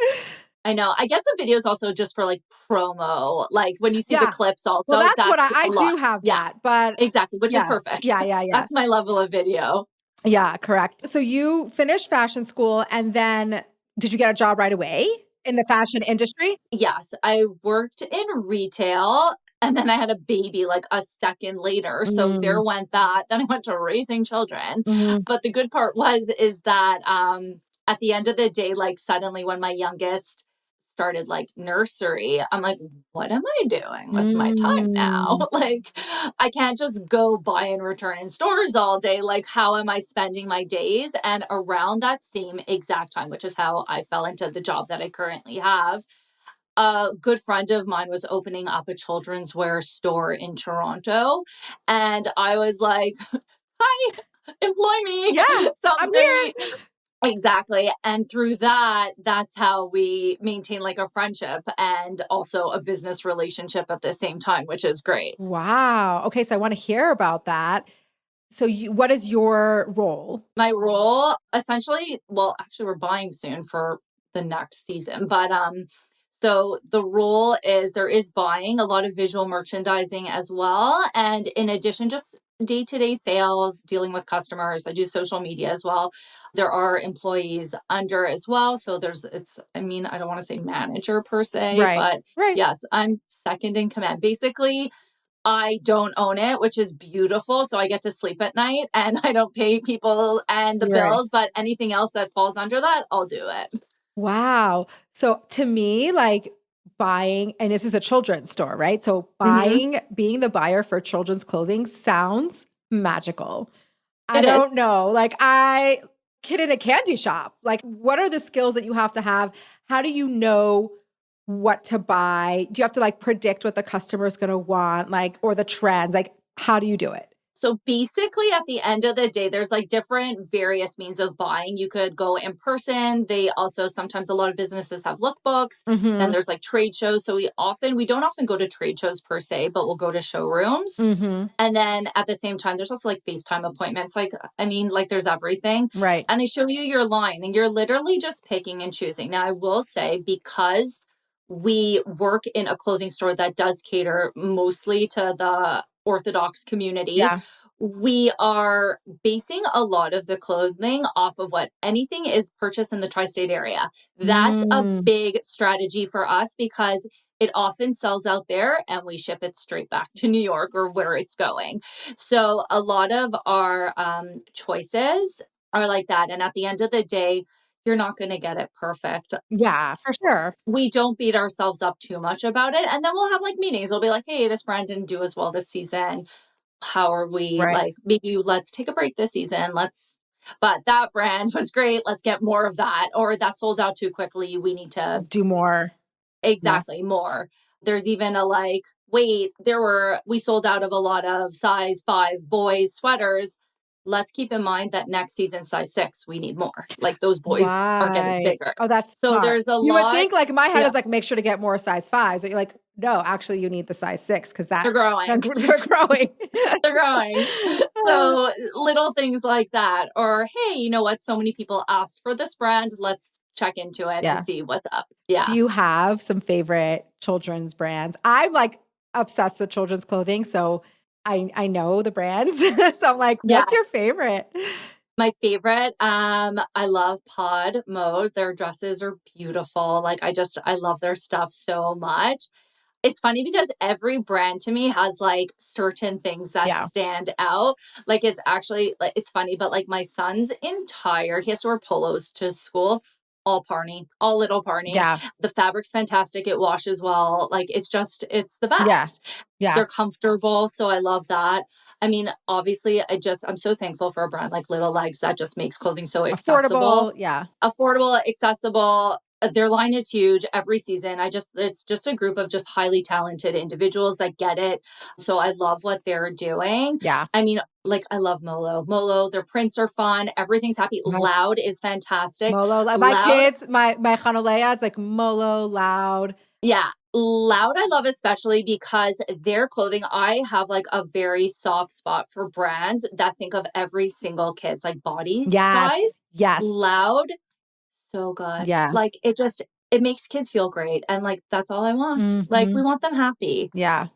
I know. I guess the video is also just for like promo. Like when you see the Yeah. clips Well, also, that's what that's I a lot. do have Yeah, that. But exactly. Which is yeah, perfect. yeah. That's my level of video. Yeah, correct. So you finished fashion school, and then did you get a job right away in the fashion industry? Yes, I worked in retail and then I had a baby like a second later. So there Mm, went that. Then I went to raising children. mhm. But the good part is that at the end of the day, like suddenly when my youngest started like nursery, I'm like, what am I doing with my time now? Mm. Like, I can't just go buy and return in stores all day. Like, how am I spending my days? And around that same exact time, which is how I fell into the job that I currently have, a good friend of mine was opening up a children's wear store in Toronto. And I was like, hi, employ me. Yeah, Sounds I'm here. great. Exactly. And through that, that's how we maintain like a friendship and also a business relationship at the same time, which is great. Wow. Okay, so I want to hear about that. So what is your role? My role essentially, well, actually we're buying soon for the next season, but so the role is there is buying, a lot of visual merchandising as well, and in addition just day-to-day sales, dealing with customers. I do social media as well. There are employees under as well, so it's I mean, I don't want to say manager per se, Right. but Right. yes, I'm second in command. Basically, I don't own it, which is beautiful. So I get to sleep at night and I don't pay people and the Right. bills, but anything else that falls under that, I'll do it. Wow. So to me, like buying, and this is a children's store, right? So Hmm. being the buyer for children's clothing sounds magical. I It is. don't know. Like I kid in a candy shop. Like what are the skills that you have to have? How do you know what to buy? Do you have to like predict what the customer is going to want, like, or the trends? Like, how do you do it? So basically, at the end of the day, there's like different various means of buying. You could go in person. They also sometimes a lot of businesses have lookbooks. Then Mhm. there's like trade shows. So we don't often go to trade shows per se, but we'll go to showrooms. Mhm. And then at the same time, there's also like FaceTime appointments. Like, I mean, like there's everything. Right. And they show you your line and you're literally just picking and choosing. Now, I will say, because we work in a clothing store that does cater mostly to the Orthodox community, Yeah. we are basing a lot of the clothing off of what anything is purchased in the tri state area. That's a Mm. big strategy for us because it often sells out there and we ship it straight back to New York or where it's going. So a lot of our choices are like that. And at the end of the day, you're not going to get it perfect. Yeah, for sure. We don't beat ourselves up too much about it. And then we'll have like meetings. We'll be like, hey, this brand didn't do as well this season. How are we Right. like, maybe let's take a break this season. But that brand was great. Let's get more of that. Or that sold out too quickly. We need to Do more. Yeah. exactly more. There's even a like, wait, we sold out of a lot of size 5 boys sweaters. Let's keep in mind that next season, size 6, we need more. Like those boys are getting Right. bigger. Oh, that's So smart. there's a You would lot. think like my head Yeah, is like, make sure to get more size 5s, but you're like, no, actually you need the size 6 because they're growing. they're growing. They're growing. So little things like that. Or, hey, you know what? So many people asked for this brand. Let's check into it and Yeah. see what's up. Do Yeah. you have some favorite children's brands? I'm like obsessed with children's clothing, so I know the brands. So I'm like, what's your Yes. favorite? My favorite, I love Pod Mode. Their dresses are beautiful. Like I love their stuff so much. It's funny because every brand to me has like certain things that Yeah. stand out. Like it's actually like it's funny, but like my son's entire he has to wear polos to school, all Parney, all little Parney. Yeah. The fabric's fantastic. It washes well. Like it's the Yeah. best. Yeah. They're comfortable, so I love that. I mean, obviously, I'm so thankful for a brand like Little Legs that just makes clothing so accessible, Affordable. Yeah. affordable, accessible. Their line is huge every season. It's just a group of just highly talented individuals that get it. So I love what they're doing. Yeah. I mean, like, I love Molo. Molo, their prints are fun. Everything's happy. Loud is fantastic. Molo, like my Loud, kids, my Hanalea, it's like Molo, loud. yeah. Loud, I love especially because their clothing, I have like a very soft spot for brands that think of every single kid's like body Yes. size. Yes. Loud, so good. Yeah. Like it makes kids feel great. And like that's all I want. Like we Mhm. want them happy. Yeah.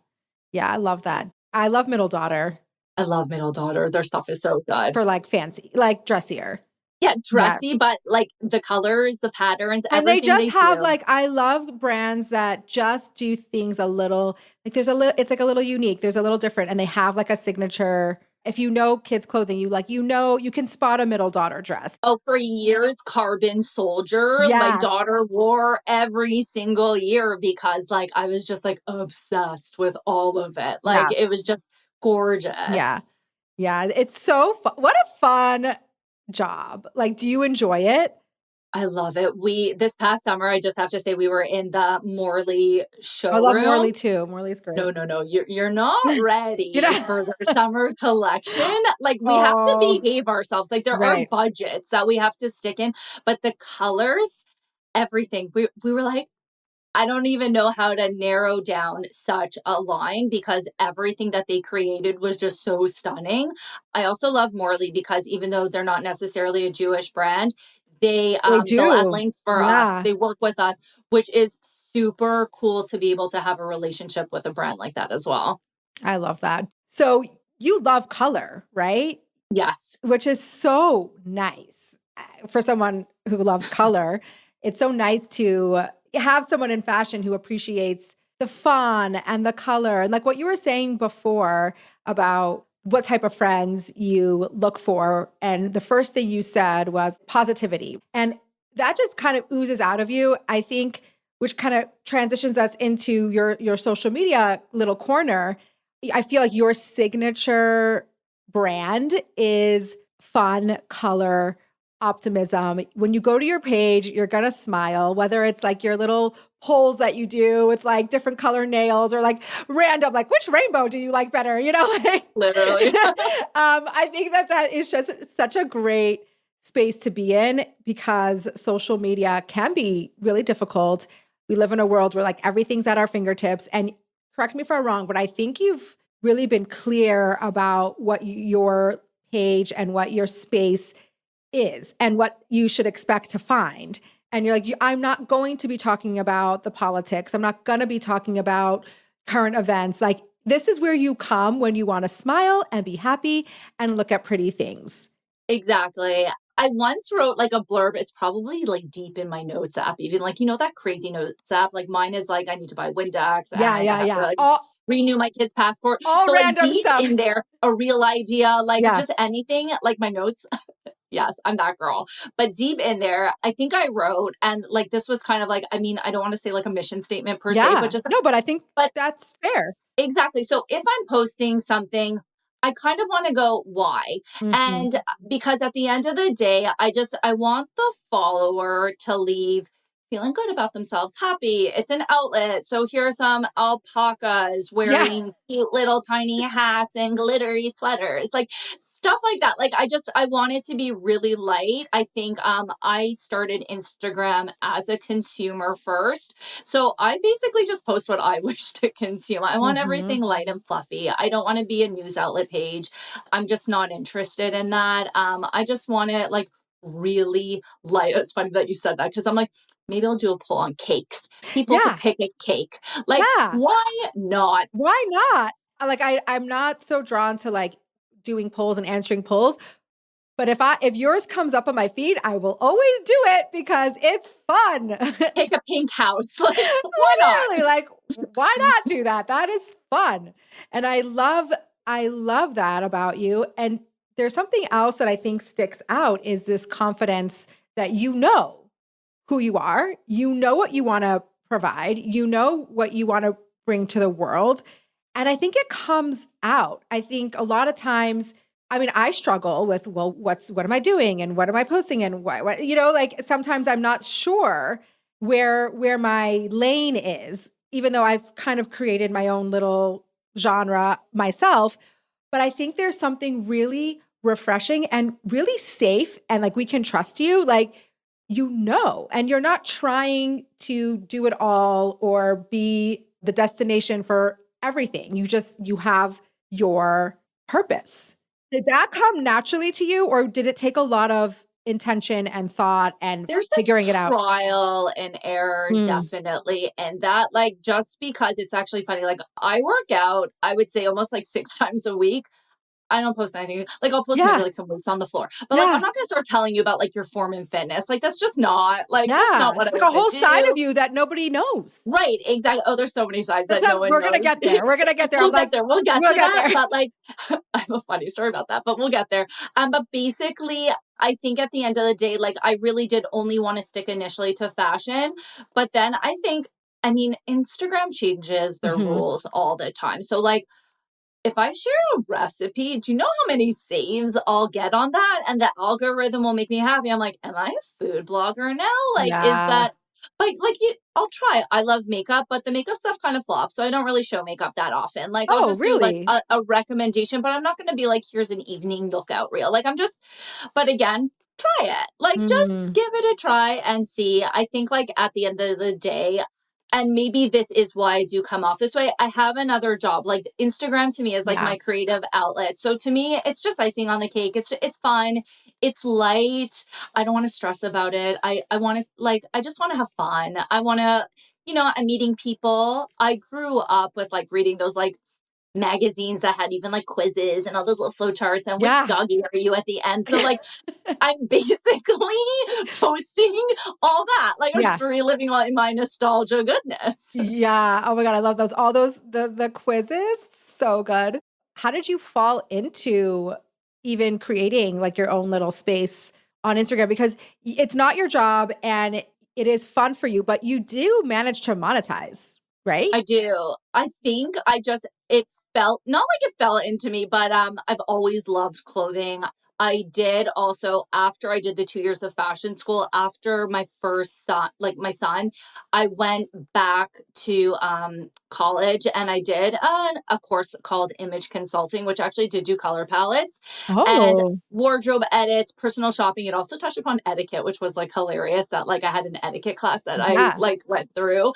Yeah, I love that. I love middle daughter I love middle daughter. Their stuff is so good. for like fancy, like dressier. Yeah, Yeah. dressy, but like the colors, the patterns, And they everything just they have do. like I love brands that just do things a little like there's a little it's like a little unique. There's a little different and they have like a signature. If you know kids' clothing, you can spot a middle daughter dress. Oh, for years, Carbon Soldier, my Yeah. daughter wore every single year because like I was just like obsessed with all of it. Like Yeah. it was just Yeah. gorgeous. Yeah. It's so fun. What a fun job. Like, do you enjoy it? I love it. This past summer, I just have to say we were in the Morley I love showroom. Morley too. Morley's great. No, you're not You ready know? for their summer collection. Like we have to Oh, behave ourselves. Like there are right. budgets that we have to stick in, but the colors, everything. We were like, I don't even know how to narrow down such a line because everything that they created was just so stunning. I also love Morley because even though they're not necessarily a Jewish brand, They they'll add do. links for us. Yeah. They work with us, which is super cool to be able to have a relationship with a brand like that as well. I love that. So you love color, right? Yes. Which is so nice for someone who loves color. It's so nice to have someone in fashion who appreciates the fun and the color. And like what you were saying before about what type of friends you look for. And the first thing you said was positivity. And that just kind of oozes out of you, I think, which kind of transitions us into your social media little corner. I feel like your signature brand is fun, color, optimism. When you go to your page, you're going to smile, whether it's like your little polls that you do with like different color nails or like random, like which rainbow do you like better? Like, Literally. I think that is just such a great space to be in because social media can be really difficult. We live in a world where like everything's at our fingertips. And correct me if I'm wrong, but I think you've really been clear about what your page and what your space is and what you should expect to find. And you're like, I'm not going to be talking about the politics. I'm not going to be talking about current events. Like, this is where you come when you want to smile and be happy and look at pretty things. Exactly. I once wrote like a blurb. It's probably like deep in my notes app, even like, that crazy notes app. Like mine is like, I need to buy Windex Yeah, and I yeah, have to yeah. like renew my kid's passport. All So like random deep stuff. in there, a real idea, like Yeah. just anything, like my notes. Yes, I'm that girl. But deep in there, I think I wrote, and like this was kind of like, I mean, I don't want to say like a mission statement per se, but Yeah. just, No, but I think but that's fair. exactly. So if I'm posting something, I kind of want to go, why? Mhm. And because at the end of the day, I want the follower to leave feeling good about themselves, happy. It's an outlet. So here are some alpacas Yeah. wearing cute little tiny hats and glittery sweaters. Like stuff like that. Like I want it to be really light. I think I started Instagram as a consumer first. So I basically just post what I wish to consume. I want Mhm. everything light and fluffy. I don't want to be a news outlet page. I'm just not interested in that. I just want it like really light. It's funny that you said that because I'm like, maybe I'll do a poll on cakes. People could Yeah. pick a cake. Like, Yeah. why not? Why not? Like I'm not so drawn to like doing polls and answering polls, but if yours comes up on my feed, I will always do it because it's fun. Pick a pink house. Like, why not? Literally, like why not do that? That is fun. And I love that about you. And there's something else that I think sticks out is this confidence that you know who you are, you know what you want to provide, you know what you want to bring to the world. And I think it comes out. I think a lot of times, I mean, I struggle with, well, what am I doing and what am I posting and what like sometimes I'm not sure where my lane is, even though I've kind of created my own little genre myself. But I think there's something really refreshing and really safe and like we can trust you. Like and you're not trying to do it all or be the destination for everything. You have your purpose. Did that come naturally to you or did it take a lot of intention and thought and There's figuring a it out? trial and error, Mm. definitely. And that, like, just because it's actually funny, like, I work out, I would say almost like 6 times a week. I don't post anything. Like, I'll post maybe Yeah. like some weights on the floor. But like, I'm Yeah. not going to start telling you about like your form and fitness. Like, that's just not like, that's Yeah. not what I Like a want to whole side of do. you that nobody knows. Right, exactly. Oh, there's so many sides that no Sometimes one we're gonna knows. get there. We're gonna get there. I'm We'll get like, there. We'll get we'll to get that. there. But like, I have a funny story about that, but we'll get there. But basically, I think at the end of the day, like, I really did only want to stick initially to fashion. But then I think, I mean, Instagram changes their Mhm. rules all the time. So like, if I share a recipe, do you know how many saves I'll get on that? And the algorithm will make me happy. I'm like, am I a food blogger now? Like, is Yeah. that like you, I'll try. I love makeup, but the makeup stuff kind of flops. So I don't really show makeup that often. Like, I'll Oh, just do like really? a recommendation, but I'm not going to be like, here's an evening lookout reel. Like, I'm just, but again, try it. Like, just Mm. give it a try and see. I think like at the end of the day, and maybe this is why I do come off this way. I have another job. Like, Instagram to me is like Yeah. my creative outlet. So to me, it's just icing on the cake. It's fun. It's light. I don't want to stress about it. I want to like, I just want to have fun. I want to, I'm meeting people. I grew up with like reading those like magazines that had even like quizzes and all those little flow charts and which Yeah. doggy are you at the end. So like, I'm basically posting all that. Like, I'm just Yeah. reliving all my nostalgia goodness. Yeah. Oh my God, I love those. All those the quizzes, so good. How did you fall into even creating like your own little space on Instagram? Because it's not your job and it is fun for you, but you do manage to monetize, right? I do. I think it felt not like it fell into me, but I've always loved clothing. I did also, after I did the 2 years of fashion school, after my first son, like my son, I went back to college and I did a course called image consulting, which actually did do color palettes and Oh, wardrobe edits, personal shopping. It also touched upon etiquette, which was like hilarious that like I had an etiquette class that I yeah. like went through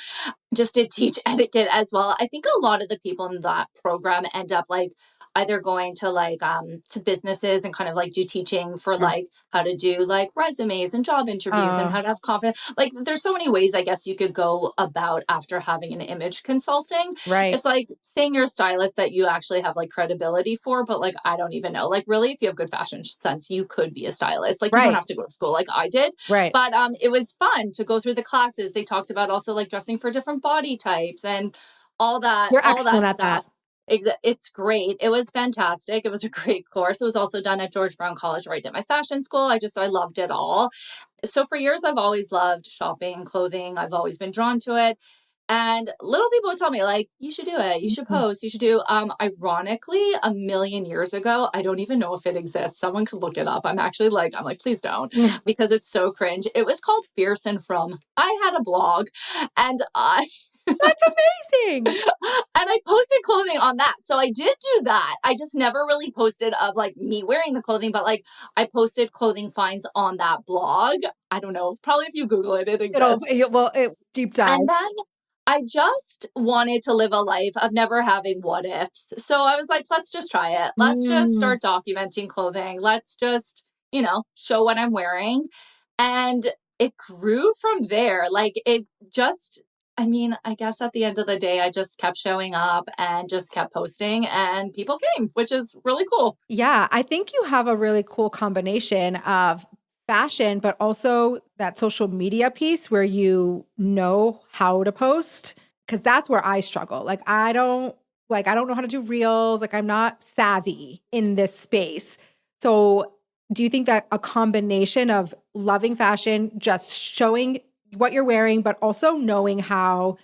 just to teach etiquette as well. I think a lot of the people in that program end up like either going to like to businesses and kind of like do teaching for Uh, like how to do like resumes and job interviews and uh, how to have confidence. Like, there's so many ways I guess you could go about after having an image consulting. right, It's like saying you're a stylist that you actually have like credibility for, but like I don't even know. Like, really, if you have good fashion sense, you could be a stylist. Like, you don't right, have to go to school like I did. right. But it was fun to go through the classes. They talked about also like dressing for different body types and You're all excellent that at that. stuff. It's great. It was fantastic. It was a great course. It was also done at George Brown College where I did my fashion school. I loved it all. So for years, I've always loved shopping, clothing. I've always been drawn to it. And little people would tell me, like, you should do it. You should Mm, post. You should do, ironically, a million years ago, I don't even know if it exists. Someone could look it up. I'm like, please don't, mm. because it's so cringe. It was called Fierce and Frum. I had a blog and That's amazing. I posted clothing on that. So I did do that. I just never really posted of like me wearing the clothing, but like I posted clothing finds on that blog. I don't know. Probably if you Google it, it exists. Deep dive. And then I just wanted to live a life of never having what ifs. So I was like, let's just try it. Let's just Mm. start documenting clothing. Let's just, show what I'm wearing. And it grew from there. Like, it just, I mean, I guess at the end of the day, I just kept showing up and just kept posting, and people came, which is really cool. Yeah, I think you have a really cool combination of fashion, but also that social media piece where you know how to post. Cause that's where I struggle. I don't know how to do reels. Like I'm not savvy in this space. So do you think that a combination of loving fashion, just showing what you're wearing, but also knowing how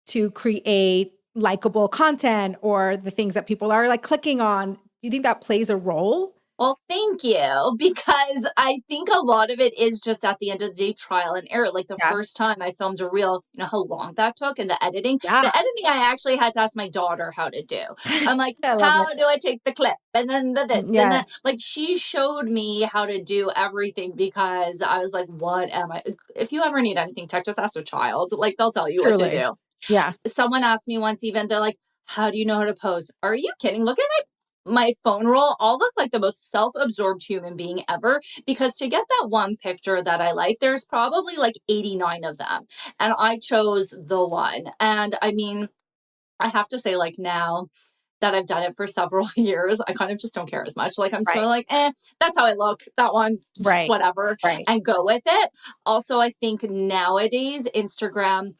to create likable content or the things that people are like clicking on, do you think that plays a role? Well, thank you, because I think a lot of it is just at the end of the day trial and error. Like, the Yeah. first time I filmed a reel, you know how long that took, and the editing. Yeah. The editing I actually had to ask my daughter how to do. I'm like, I love how it. do I take the clip and then the this and Yeah, then like she showed me how to do everything, because I was like, what am I? If you ever need anything tech, just ask a child. Like, they'll tell you what to truly. do. Yeah. Someone asked me once, even, they're like, how do you know how to pose? Are you kidding? Look at my phone roll. I'll look like the most self-absorbed human being ever, because to get that one picture that I like, there's probably like 89 of them, and I chose the one. And I mean, I have to say, like, now that I've done it for several years, I kind of just don't care as much. Like I'm sort Right. of like, that's how I look. That one, just Right. whatever, Right. and go with it. Also, I think nowadays Instagram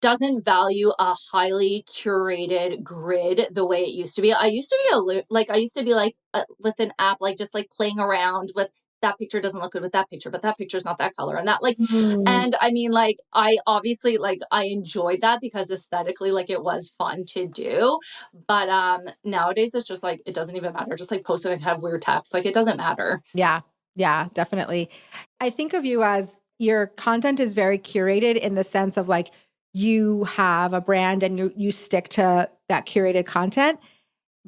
doesn't value a highly curated grid the way it used to be. I used to be with an app, like just like playing around with that picture doesn't look good with that picture, but that picture's not that color and that like, Mm, and I mean, like, I obviously like I enjoyed that because aesthetically, like it was fun to do. But nowadays it's just like it doesn't even matter. Just like post it and have weird text. Like it doesn't matter. yeah. Yeah, definitely. I think of you as your content is very curated in the sense of like you have a brand and you stick to that curated content,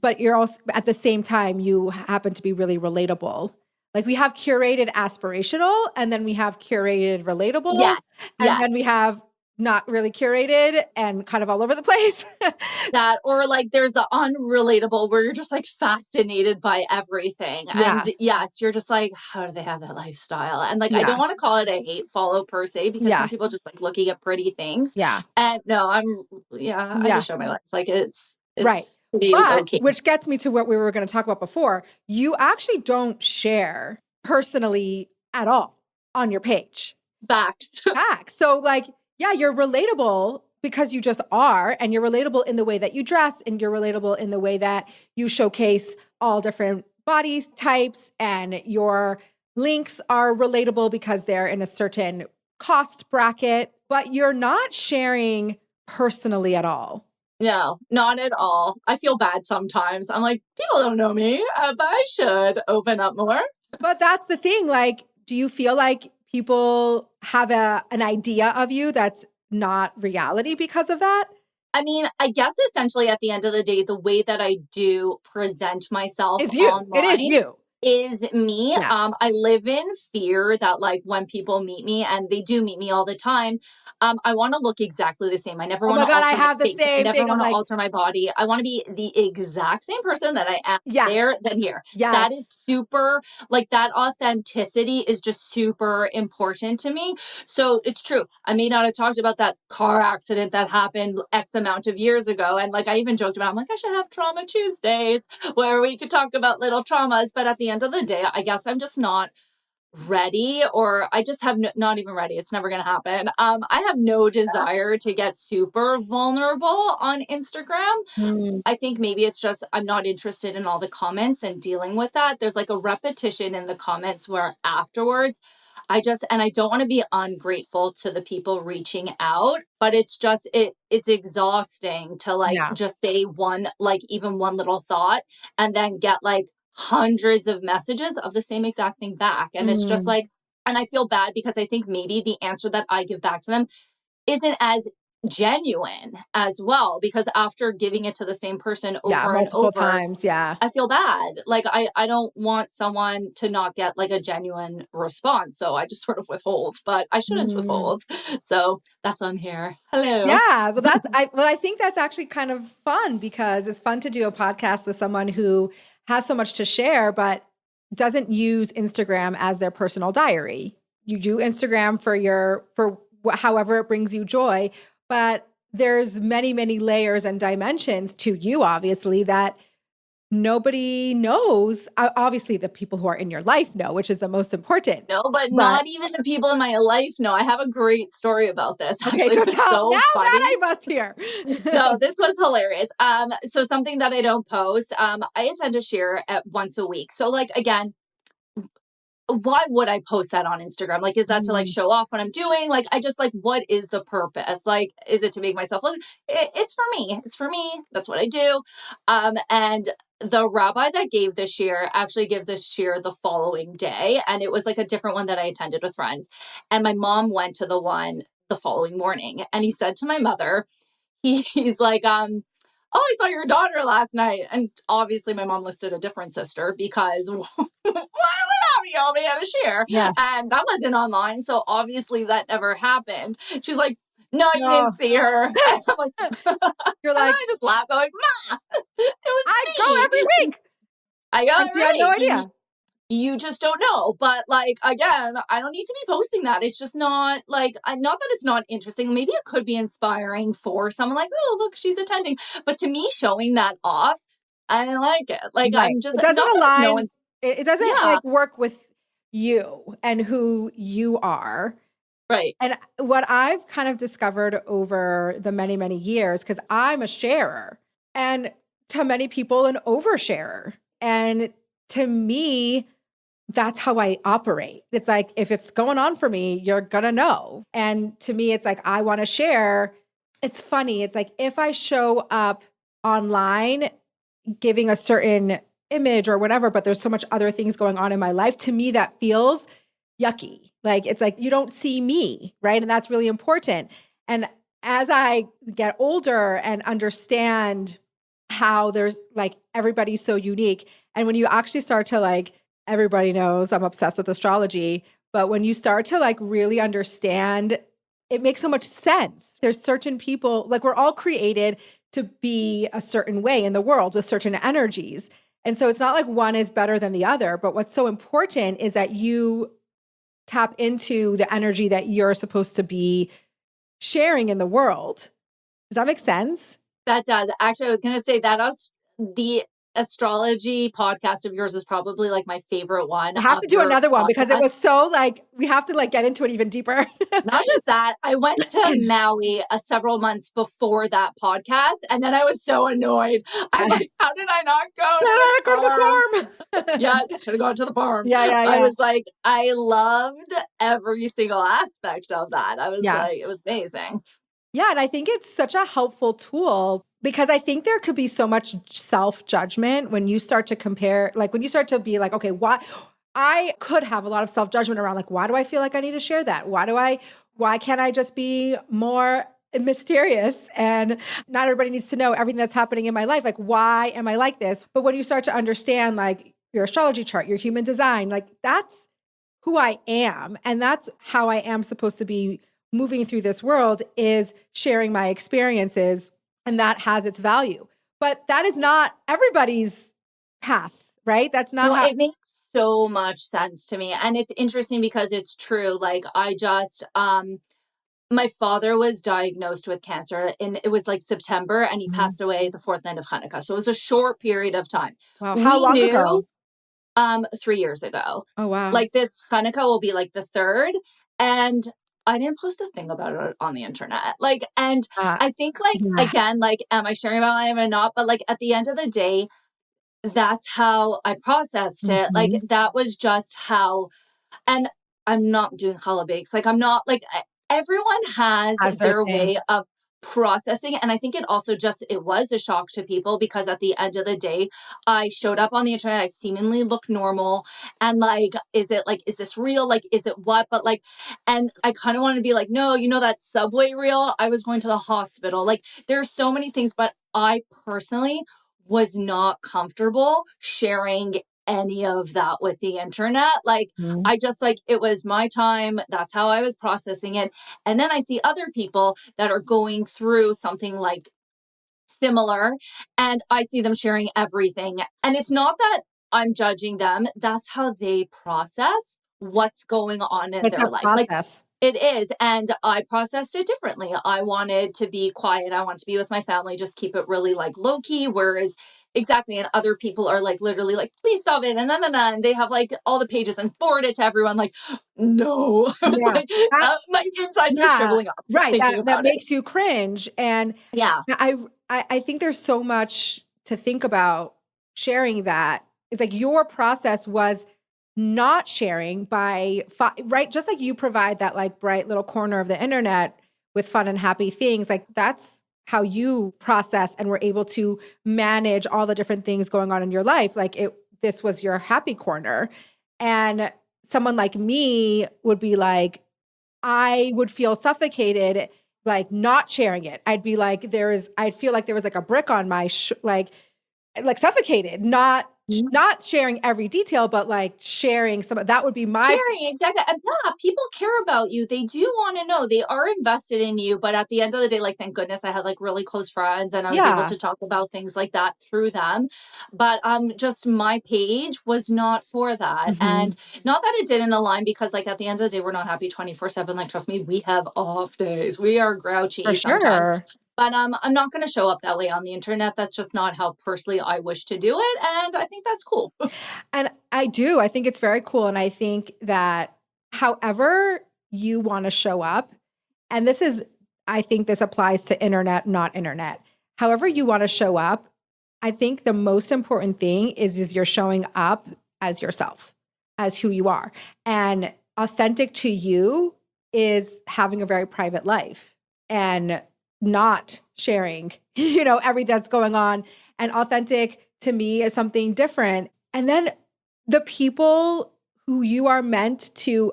but you're also at the same time you happen to be really relatable. Like we have curated aspirational and then we have curated relatable Yes. and then we Yes. have not really curated and kind of all over the place. That or like there's the unrelatable where you're just like fascinated by everything. And Yeah. yes, you're just like, how do they have that lifestyle? And like I don't Yeah. want to call it a hate follow per se because some Yeah. people just like looking at pretty things. Yeah. And no, I Yeah. just show my life. Like it's Right. it's pretty low But key. which gets me to what we were going to talk about before. You actually don't share personally at all on your page. Facts. Facts. So, like, yeah, you're relatable because you just are, and you're relatable in the way that you dress, and you're relatable in the way that you showcase all different body types, and your links are relatable because they're in a certain cost bracket, but you're not sharing personally at all. No, not at all. I feel bad sometimes. I'm like, people don't know me, but I should open up more. But that's the thing, like, do you feel like people have an idea of you that's not reality because of that? I mean, I guess essentially at the end of the day, the way that I do present myself It's you. It is online you. is me. Yeah. I live in fear that like when people meet me and they do meet me all the time, I want to look exactly the same. I never Oh want my to God, I alter my have the face. I same never thing. I'm want to like, alter my body. I want to be the exact same person that I am yeah, there than here. That yes. is super, like that authenticity is just super important to me. So it's true. I may not have talked about that car accident that happened X amount of years ago. And like I even joked about, I'm like, I should have trauma Tuesdays where we could talk about little traumas. But at the end of the day, I guess I'm just not ready, or I just have not even ready. It's never going to happen. I have no desire to get super vulnerable on Instagram. Mm, I think maybe it's just I'm not interested in all the comments and dealing with that. There's like a repetition in the comments where afterwards and I don't want to be ungrateful to the people reaching out, but it's exhausting to like yeah. just say one, like even one little thought and then get like hundreds of messages of the same exact thing back. And it's just Mm, like, and I feel bad because I think maybe the answer that I give back to them isn't as genuine as well because after giving it to the same person yeah, over and multiple over, times. Yeah. I feel bad. Like I don't want someone to not get like a genuine response. So I just sort of withhold, but I shouldn't Mm. withhold. So that's why I'm here. Hello. Yeah, I think that's actually kind of fun because it's fun to do a podcast with someone who has so much to share, but doesn't use Instagram as their personal diary. You do Instagram for however it brings you joy, but there's many layers and dimensions to you, obviously, that nobody knows. Obviously, the people who are in your life know, which is the most important. No, but But not even the people in my life know. I have a great story about this. okay, Actually, so it was tell now so that funny. I must hear. No, this was hilarious. So something that I don't post, I attend a share at once a week. So like again, why would I post that on Instagram? Like, is that to like Mm, show off what I'm doing? Like, I just like, what is the purpose? Like, is it to make myself look? It's for me. It's for me. That's what I do. And the rabbi that gave this year actually gives this year the following day. And it was like a different one that I attended with friends. And my mom went to the one the following morning. And he said to my mother, he's like, oh, I saw your daughter last night. And obviously my mom listed a different sister because why would Abby all be at a share? yeah. And that wasn't online. So obviously that never happened. She's like, no, you didn't No. see her. And I'm like, and You're like, I just laughed. I'm like, Ma, it was I go every me. week. I got And it she had no right. idea. You just don't know. But like again, I don't need to be posting that. It's just not like not that it's not interesting. Maybe it could be inspiring for someone like, oh, look, she's attending. But to me, showing that off I like it. Like, Right. I'm just It not doesn't that like no align. one's It doesn't yeah, like work with you and who you are. right. And what I've kind of discovered over the many, many years, because I'm a sharer and to many people, an oversharer. And to me, that's how I operate. It's like, if it's going on for me, you're going to know. And to me, it's like, I want to share. It's funny. It's like, if I show up online giving a certain image or whatever, but there's so much other things going on in my life, to me, that feels yucky. Like, it's like, you don't see me, right? And that's really important. And as I get older and understand how there's like, everybody's so unique. And when you actually start to like, everybody knows I'm obsessed with astrology, but when you start to like really understand, it makes so much sense. There's certain people, like we're all created to be a certain way in the world with certain energies. And so it's not like one is better than the other, but what's so important is that you tap into the energy that you're supposed to be sharing in the world. Does that make sense? That does. Actually, I was going to say that the astrology podcast of yours is probably like my favorite one We'll have of to do your another one because it podcast. was so like, we have to like get into it even deeper. Not just that, I went to Maui several months before that podcast, and then I was so annoyed. I'm like, how did I not go to the Go to farm? the Yeah, farm. I should have gone to the farm. Yeah, yeah, I yeah. was like, I loved every single aspect of that. I was Yeah. like, it was amazing. Yeah. And I think it's such a helpful tool because I think there could be so much self-judgment when you start to compare, like when you start to be like, okay, why I could have a lot of self-judgment around like, why do I feel like I need to share that? Why can't I just be more mysterious and not everybody needs to know everything that's happening in my life? Like, why am I like this? But when you start to understand like your astrology chart, your human design, like that's who I am. And that's how I am supposed to be moving through this world is sharing my experiences. And that has its value. But that is not everybody's path, right? That's not No, how. it makes so much sense to me. And it's interesting because it's true. Like I just my father was diagnosed with cancer and it was like September and he Mhm. passed away the fourth night of Hanukkah. So it was a short period of time. Wow. How We long knew ago? 3 years ago. Oh, wow. Like this Hanukkah will be like the third. And I didn't post a thing about it on the internet. Like, and Uh, I think like yeah. again, like, am I sharing about my life or not? But like at the end of the day, that's how I processed it. Like Mhm. that was just how, and I'm not doing challah bakes. Like I'm not like everyone has Has their their thing. way of processing. And I think it also just it was a shock to people because at the end of the day, I showed up on the internet, I seemingly look normal. And like, is it like, is this real? Like, is it what? But like, and I kind of want to be like, no, you know that subway reel? I was going to the hospital. Like there's so many things, but I personally was not comfortable sharing any of that with the internet. Like Mhm. I just like it was my time. That's how I was processing it. And then I see other people that are going through something like similar and I see them sharing everything. And it's not that I'm judging them. That's how they process what's going on in It's their a life. Like process. it is. And I processed it differently. I wanted to be quiet. I want to be with my family, just keep it really like low key. Whereas, exactly. And other people are like literally like, please stop it. And they have like all the pages and forward it to everyone. Like, no. I was Yeah. like, That my insides are yeah. shriveling up Right. thinking That about it. makes you cringe. And Yeah. I think there's so much to think about sharing that. It's like your process was not sharing by right, just like you provide that like bright little corner of the internet with fun and happy things, like that's how you process and were able to manage all the different things going on in your life. Like this was your happy corner. And someone like me would be like, I would feel suffocated, like not sharing it. I'd be like, I'd feel like there was like a brick on my, like suffocated, not sharing every detail, but like sharing that would be my, Sharing, exactly. And yeah, people care about you. They do want to know. They are invested in you. But at the end of the day, like, thank goodness I had like really close friends and I was able yeah. to talk about things like that through them. But just my page was not for that. And Mhm. not that it didn't align because like at the end of the day, we're not happy 24/7. Like, trust me, we have off days. We are For grouchy sometimes. sure. But I'm not going to show up that way on the internet. That's just not how personally I wish to do it. And I think that's cool. And I do. I think it's very cool. And I think that however you want to show up, and I think this applies to internet, not internet. However you want to show up, I think the most important thing is you're showing up as yourself, as who you are. And authentic to you is having a very private life and not sharing, everything that's going on. And authentic to me is something different. And then the people who you are meant to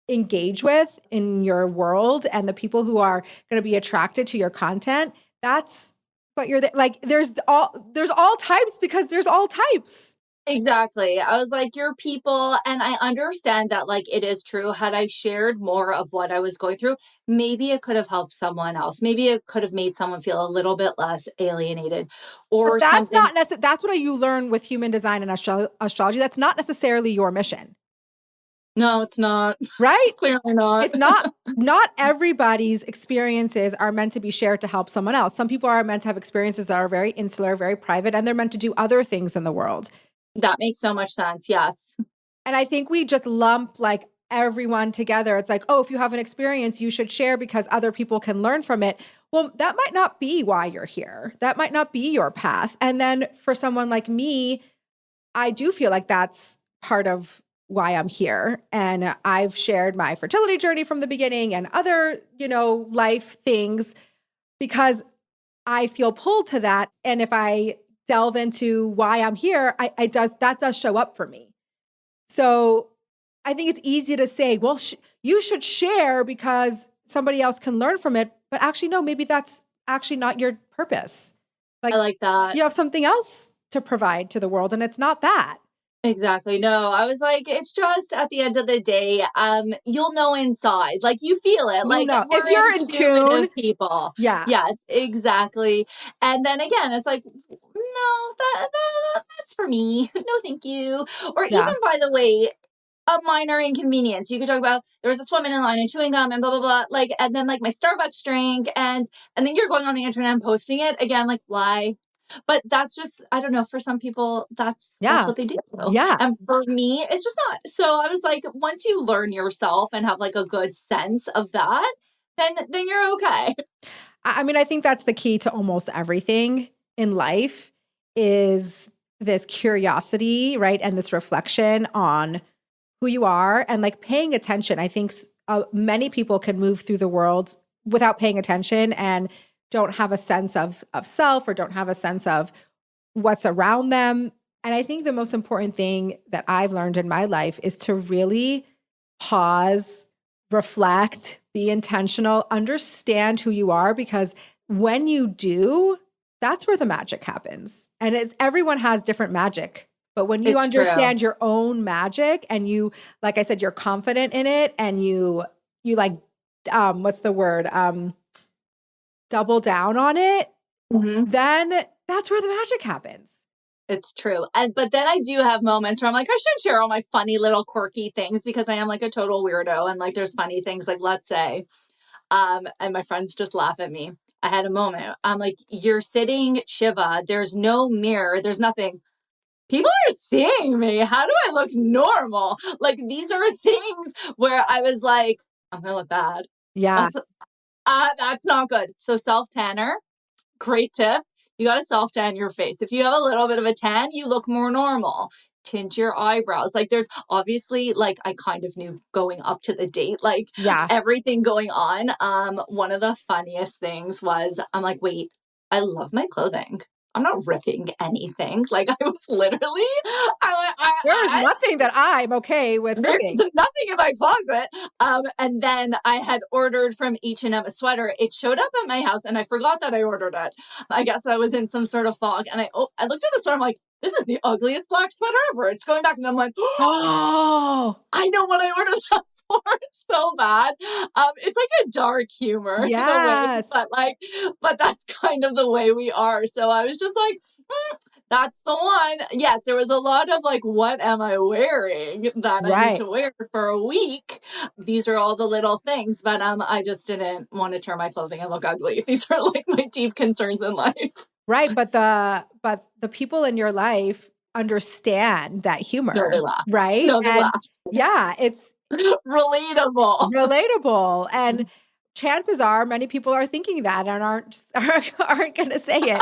engage with in your world and the people who are going to be attracted to your content, that's what you're like. There's all types because there's all types. Exactly. I was like, you're people. And I understand that, like, it is true. Had I shared more of what I was going through, maybe it could have helped someone else. Maybe it could have made someone feel a little bit less alienated But or that's something. not necessarily, that's what you learn with human design and astrology. That's not necessarily your mission. No, it's not. Right? It's clearly not. It's not everybody's experiences are meant to be shared to help someone else. Some people are meant to have experiences that are very insular, very private, and they're meant to do other things in the world. That makes so much sense. Yes. And I think we just lump like everyone together. It's like, oh, if you have an experience, you should share because other people can learn from it. Well, that might not be why you're here. That might not be your path. And then for someone like me, I do feel like that's part of why I'm here. And I've shared my fertility journey from the beginning and other, life things because I feel pulled to that. And if I delve into why I'm here, that does show up for me. So I think it's easy to say, well, you should share because somebody else can learn from it. But actually, no, maybe that's actually not your purpose. I like that. You have something else to provide to the world, and it's not that. Exactly. No, I was like, it's just at the end of the day, you'll know inside, like you feel it, like If we're you're in tune, intuitive people. yeah. Yes, exactly. And then again, it's like, no, that's for me. No, thank you. Or Yeah. even, by the way, a minor inconvenience. You could talk about there was this woman in line and chewing gum and blah blah blah. Like, and then like my Starbucks drink, and then you're going on the internet and posting it again. Like, why? But that's just, I don't know, for some people that's what they do. Yeah. And for me, it's just not. So I was like, once you learn yourself and have like a good sense of that, then you're okay. I mean, I think that's the key to almost everything in life is this curiosity, right? And this reflection on who you are and like paying attention. I think many people can move through the world without paying attention and don't have a sense of self or don't have a sense of what's around them. And I think the most important thing that I've learned in my life is to really pause, reflect, be intentional, understand who you are, because when you do, that's where the magic happens. And everyone has different magic. But when you understand your own magic and you, like I said, you're confident in it and you like, what's the word? Double down on it, then that's where the magic happens. It's true. But then I do have moments where I'm like, I should share all my funny little quirky things because I am like a total weirdo. And like, there's funny things like, let's say, and my friends just laugh at me. I had a moment. I'm like, you're sitting Shiva. There's no mirror. There's nothing. People are seeing me. How do I look normal? Like, these are things where I was like, I'm going to look bad. Yeah. That's not good. So self-tanner, great tip. You got to self-tan your face. If you have a little bit of a tan, you look more normal. Tint your eyebrows. Like there's obviously like I kind of knew going up to the date, like everything going on. One of the funniest things was I'm like, wait, I love my clothing. I'm not ripping anything. Like I was literally, there's nothing that I'm okay with ripping. There's nothing in my closet. And then I had ordered from H&M a sweater. It showed up at my house and I forgot that I ordered it. I guess I was in some sort of fog. And I looked at the sweater. I'm like, this is the ugliest black sweater ever. It's going back. And I'm like, oh, I know what I ordered. so bad. It's like a dark humor in a way, Yes. but that's kind of the way we are. So I was just like, that's the one. Yes, there was a lot of like, what am I wearing that I need Right. to wear for a week? These are all the little things, but I just didn't want to tear my clothing and look ugly. These are like my deep concerns in life. Right. But the people in your life understand that No, they humor, laughed. right? No, they And laughed. yeah, it's Relatable. relatable. And chances are many people are thinking that and aren't going to say it.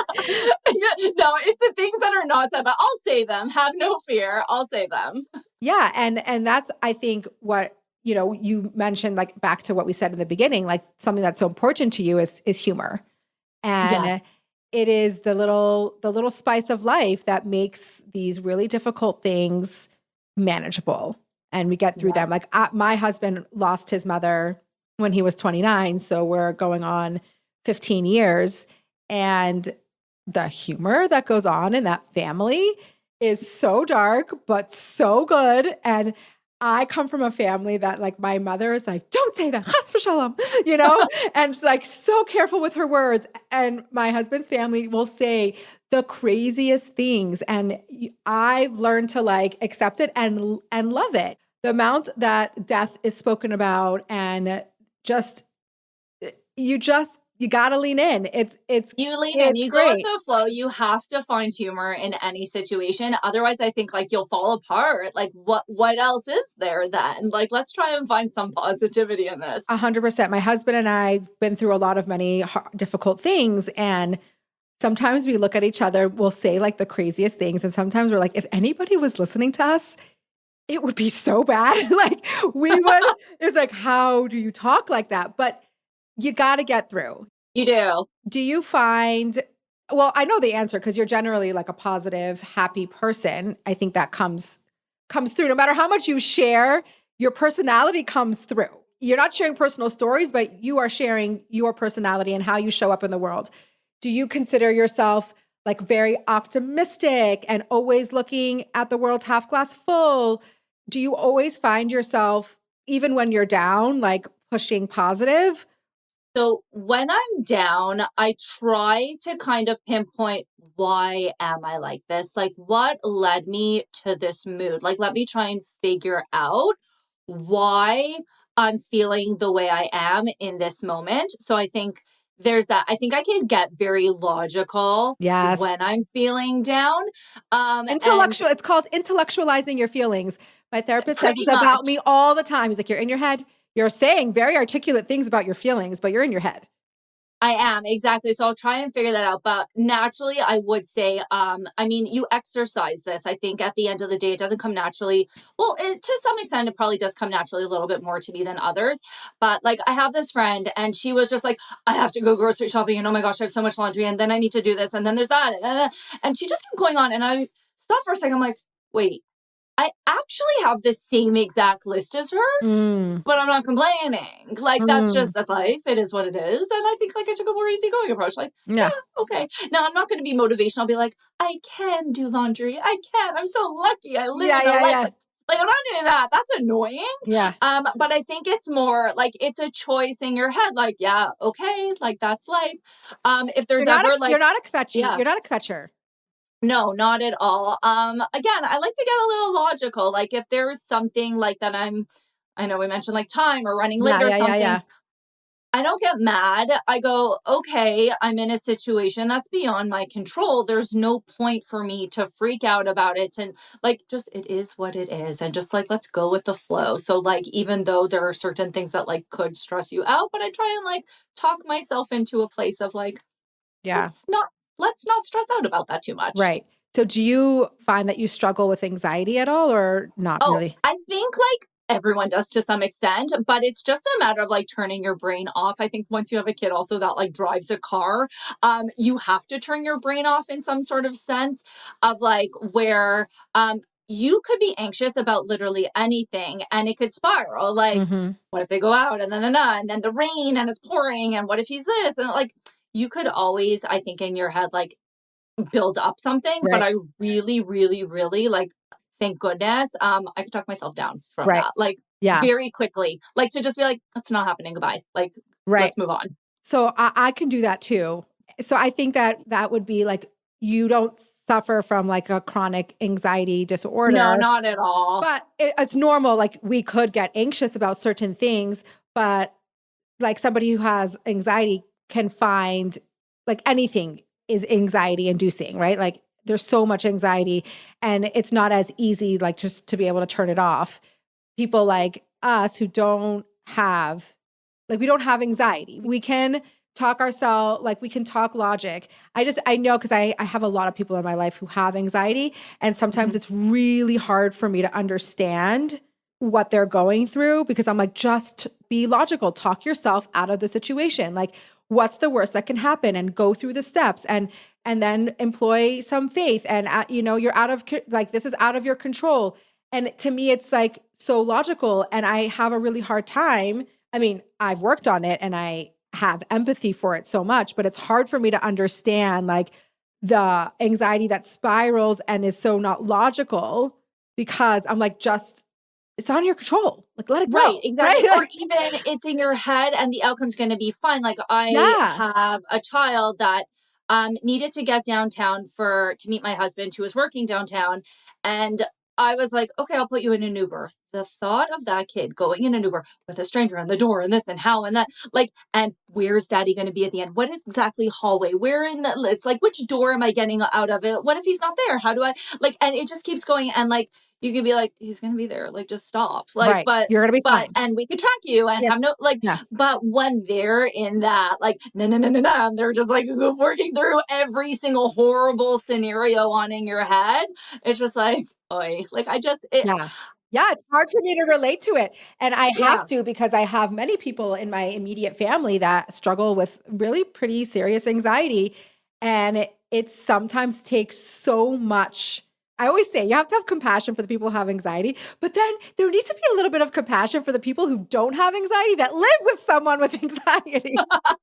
No, it's the things that are not said, but I'll say them. Have no fear. I'll say them. Yeah, and that's I think what you mentioned, like back to what we said in the beginning, like something that's so important to you is humor. And Yes. it is the little spice of life that makes these really difficult things manageable and we get through them. Like Yes. my husband lost his mother when he was 29, so we're going on 15 years, and the humor that goes on in that family is so dark but so good. And I come from a family that, like, my mother is like, don't say that, chas v'shalom, and she's like so careful with her words. And my husband's family will say the craziest things. And I've learned to like accept it and love it. The amount that death is spoken about and just, you gotta lean in. You lean in, It's you go with great. the flow. You have to find humor in any situation. Otherwise, I think like you'll fall apart. Like what else is there then? Like let's try and find some positivity in this. 100%. My husband and I've been through a lot of many difficult things, and sometimes we look at each other, we'll say like the craziest things, and sometimes we're like, if anybody was listening to us, it would be so bad. Like we would. It's like, how do you talk like that? But you got to get through. You do. Do you find? Well, I know the answer because you're generally like a positive, happy person. I think that comes through. No matter how much you share, your personality comes through. You're not sharing personal stories, but you are sharing your personality and how you show up in the world. Do you consider yourself like very optimistic and always looking at the world's half glass full? Do you always find yourself, even when you're down, like pushing positive? So when I'm down, I try to kind of pinpoint why am I like this? Like what led me to this mood? Like let me try and figure out why I'm feeling the way I am in this moment. So I think there's that. I think I can get very logical Yes. when I'm feeling down. And Intellectual. It's called intellectualizing your feelings. My therapist says this pretty about me much all the time. He's like, you're in your head. You're saying very articulate things about your feelings, but you're in your head. I am, exactly. So I'll try and figure that out. But naturally, I would say, I mean, you exercise this. I think at the end of the day, it doesn't come naturally. Well, to some extent, it probably does come naturally a little bit more to me than others. But like, I have this friend, and she was just like, I have to go grocery shopping, and oh my gosh, I have so much laundry, and then I need to do this, and then there's that, and she just kept going on. And I stopped for a second. I'm like, wait, I actually have the same exact list as her, Mm, but I'm not complaining. Like mm, that's life. It is what it is. And I think like I took a more easygoing approach. Like, yeah. yeah, okay. Now I'm not going to be motivational. I'll be like, I can do laundry. I can. I'm so lucky. I live Yeah, in a yeah, life yeah. like I'm not doing that. That's annoying. Yeah. But I think it's more like it's a choice in your head. Like, yeah, okay, like that's life. If there's ever You're like, not a kvetchy. yeah, You're not a kvetcher. no, not at all. Again, I like to get a little logical. Like if there's something like that I know we mentioned like time or running Yeah, late or yeah, yeah, something. yeah. I don't get mad. I go, okay, I'm in a situation that's beyond my control. There's no point for me to freak out about it. And like, just it is what it is. And just like, let's go with the flow. So, like, even though there are certain things that like could stress you out, but I try and like talk myself into a place of like, Yeah. let's not. Let's not stress out about that too much. Right. So do you find that you struggle with anxiety at all or not Oh, really? I think like everyone does to some extent, but it's just a matter of like turning your brain off. I think once you have a kid also that like drives a car, you have to turn your brain off in some sort of sense of like where you could be anxious about literally anything and it could spiral. Like, Mm-hmm. what if they go out and then the rain and it's pouring and what if he's this? And like you could always, I think, in your head, like build up something, but Right. I really, really, really like thank goodness, I could talk myself down from Right. that, like, Yeah. very quickly. Like, to just be like, "That's not happening, goodbye." Like, Right. let's move on. So I can do that too. So I think that that would be like, you don't suffer from like a chronic anxiety No, disorder, not at all. but it's normal. Like we could get anxious about certain things, but like somebody who has anxiety can find like anything is anxiety inducing, right? Like there's so much anxiety and it's not as easy like just to be able to turn it off. People like us who don't have like we don't have anxiety. We can talk ourselves, like we can talk logic. I know because I have a lot of people in my life who have anxiety. And sometimes Mhm. it's really hard for me to understand what they're going through because I'm like, just be logical, talk yourself out of the situation. Like, what's the worst that can happen and go through the steps and then employ some faith and you're out of like this is out of your control. And to me it's like so logical and I have a really hard time. I mean, I've worked on it and I have empathy for it so much, but it's hard for me to understand like the anxiety that spirals and is so not logical because I'm like, just it's not in your control. Like, let it Right, go. exactly. Right? Or Like, even it's in your head and the outcome's going to be fine. Like I yeah. have a child that needed to get downtown for to meet my husband who was working downtown, and I was like, okay, I'll put you in an Uber. The thought of that kid going in an Uber with a stranger on the door and this and how and that, like, and where's daddy going to be at the end? What is exactly hallway? Where in the list? Like, which door am I getting out of it? What if he's not there? How do I like? And it just keeps going. And like, you can be like, he's going to be there. Like, just stop. Like, Right. You're gonna be but, fine. and we could track you and Yep. have no, like, Yeah. but when they're in that, like, no, no, no, no, no, they're just like working through every single horrible scenario on in your head. It's just like, oi, like, I just, it, Yeah. Yeah, it's hard for me to relate to it, and I have yeah. to because I have many people in my immediate family that struggle with really pretty serious anxiety, and it sometimes takes so much. I always say you have to have compassion for the people who have anxiety, but then there needs to be a little bit of compassion for the people who don't have anxiety that live with someone with anxiety.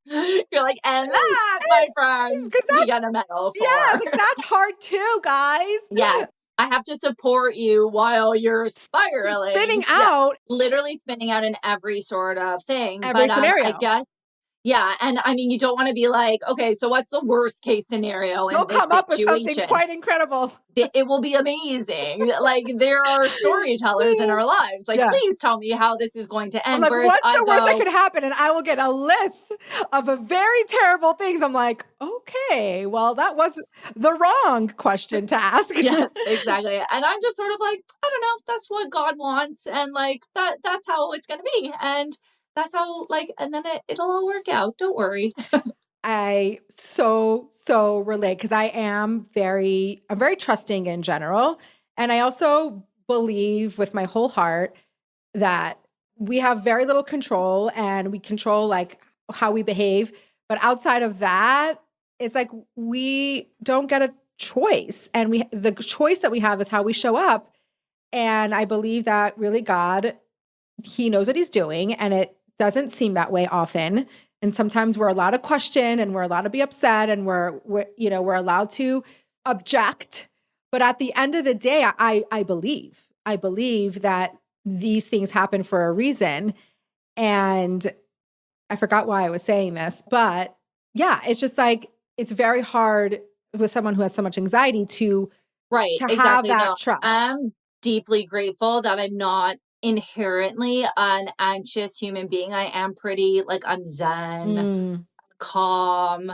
You're like, and that, my friends, 'Cause you that's get a medal yeah, for. like, that's hard too, guys. Yes. I have to support you while you're Spinning spiraling. Yeah. out Literally spinning out in every sort of thing. every But I scenario. guess yeah, and I mean you don't want to be like, okay, so what's the worst case scenario You'll in this come up with something situation? quite incredible. It will be amazing. Like there are storytellers in our lives. Like Yeah. please tell me how this is going to I'm end. like, Whereas what's I the worst that go, could happen? And I will get a list of a very terrible things. I'm like, okay, well, that was the wrong question to ask. yes, exactly. And I'm just sort of like, I don't know, that's what God wants. And like that's how it's gonna be. And that's how like and then it'll all work out. Don't worry. I so relate because I'm very trusting in general. And I also believe with my whole heart that we have very little control and we control like how we behave. But outside of that, it's like we don't get a choice. And the choice that we have is how we show up. And I believe that really God, he knows what he's doing. And it doesn't seem that way often. And sometimes we're allowed to question and we're allowed to be upset and we're allowed to object. But at the end of the day, I believe that these things happen for a reason. And I forgot why I was saying this, but yeah, it's just like it's very hard with someone who has so much anxiety Right, to have exactly. that No, trust. I'm deeply grateful that I'm not inherently an anxious human being. I am pretty like I'm zen, Mm, calm.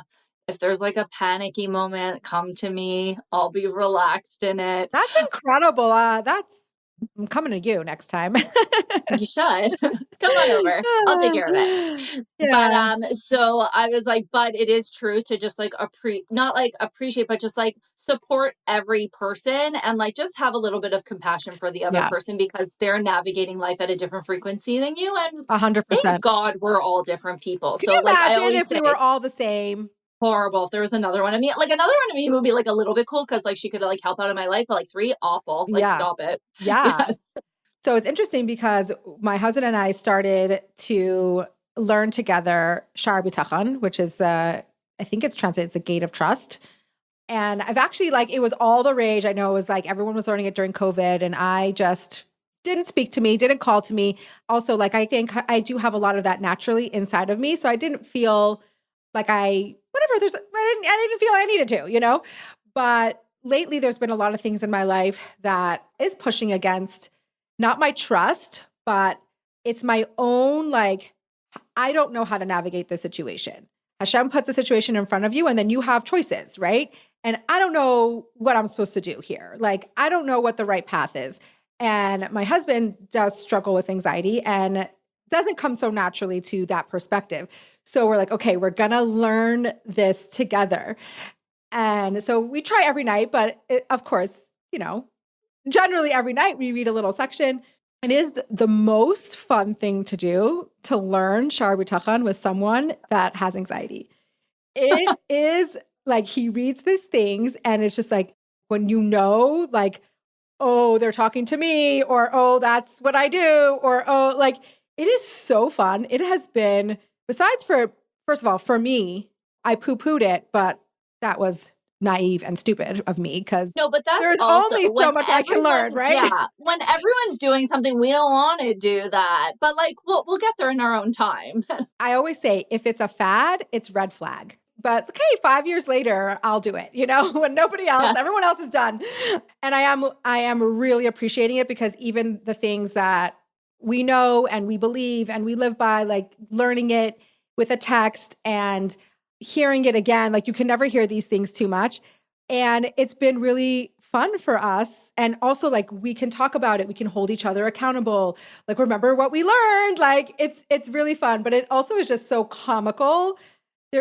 If there's like a panicky moment, come to me. I'll be relaxed in it. that's incredible. I'm coming to you next time. You should. Come on over. I'll take care of it. But Yeah, so I was like, but it is true to just like not like appreciate, but just like support every person and like just have a little bit of compassion for the other yeah, person because they're navigating life at a different frequency than you. And thank 100%. God we're all different people. Can So you like I imagine always if we say, were all the same? horrible. If there was another one of me, like another one of me would be like a little bit cool because like she could like help out in my life, but like three, awful. Like Yeah, stop it. yeah. Yes. So it's interesting because my husband and I started to learn together Sha'ar Habitachon, which is I think it's translated as the gate of trust. And I've actually like, it was all the rage. I know it was like everyone was learning it during COVID, and I just didn't speak to me, didn't call to me. Also, like, I think I do have a lot of that naturally inside of me. So I didn't feel like I didn't feel I needed to, you know? But lately there's been a lot of things in my life that is pushing against not my trust, but it's my own, like, I don't know how to navigate this situation. Hashem puts a situation in front of you and then you have choices, right? And I don't know what I'm supposed to do here. Like, I don't know what the right path is. And my husband does struggle with anxiety and doesn't come so naturally to that perspective. So we're like, okay, we're going to learn this together. And so we try every night, but of course, generally every night we read a little section. It is the most fun thing to do, to learn Sha'ar Habitachon with someone that has anxiety. It is like, he reads these things and it's just like, when like, oh, they're talking to me, or, oh, that's what I do, or, oh, like, it is so fun. It has been, first of all, for me, I poo-pooed it, but that was naive and stupid of me, because no, but that's there's also only so much I can learn, right? Yeah, when everyone's doing something, we don't want to do that, but like we'll get there in our own time. I always say, if it's a fad, it's red flag. But okay, 5 years later, I'll do it, when nobody else, everyone else is done. And I am really appreciating it, because even the things that we know and we believe and we live by, like learning it with a text and hearing it again, like, you can never hear these things too much. And it's been really fun for us. And also, like, we can talk about it. We can hold each other accountable. Like, remember what we learned. Like, it's really fun, but it also is just so comical.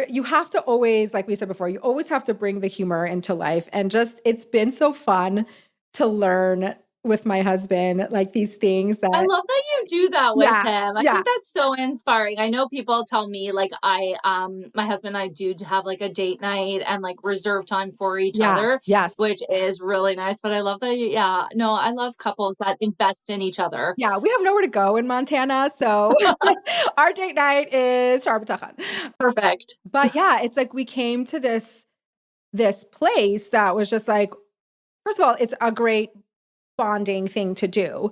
You have to always, like we said before, you always have to bring the humor into life. And just, it's been so fun to learn with my husband, like, these things that I love that you do that with him. I yeah. think that's so inspiring. I know people tell me, like, my husband and I do have like a date night and like reserve time for each other, yes, which is really nice. But I love that. I love couples that invest in each other. yeah. We have nowhere to go in Montana, so our date night is Sha'ar Habitachon. Perfect. But yeah, it's like, we came to this place that was just like, first of all, it's a great bonding thing to do.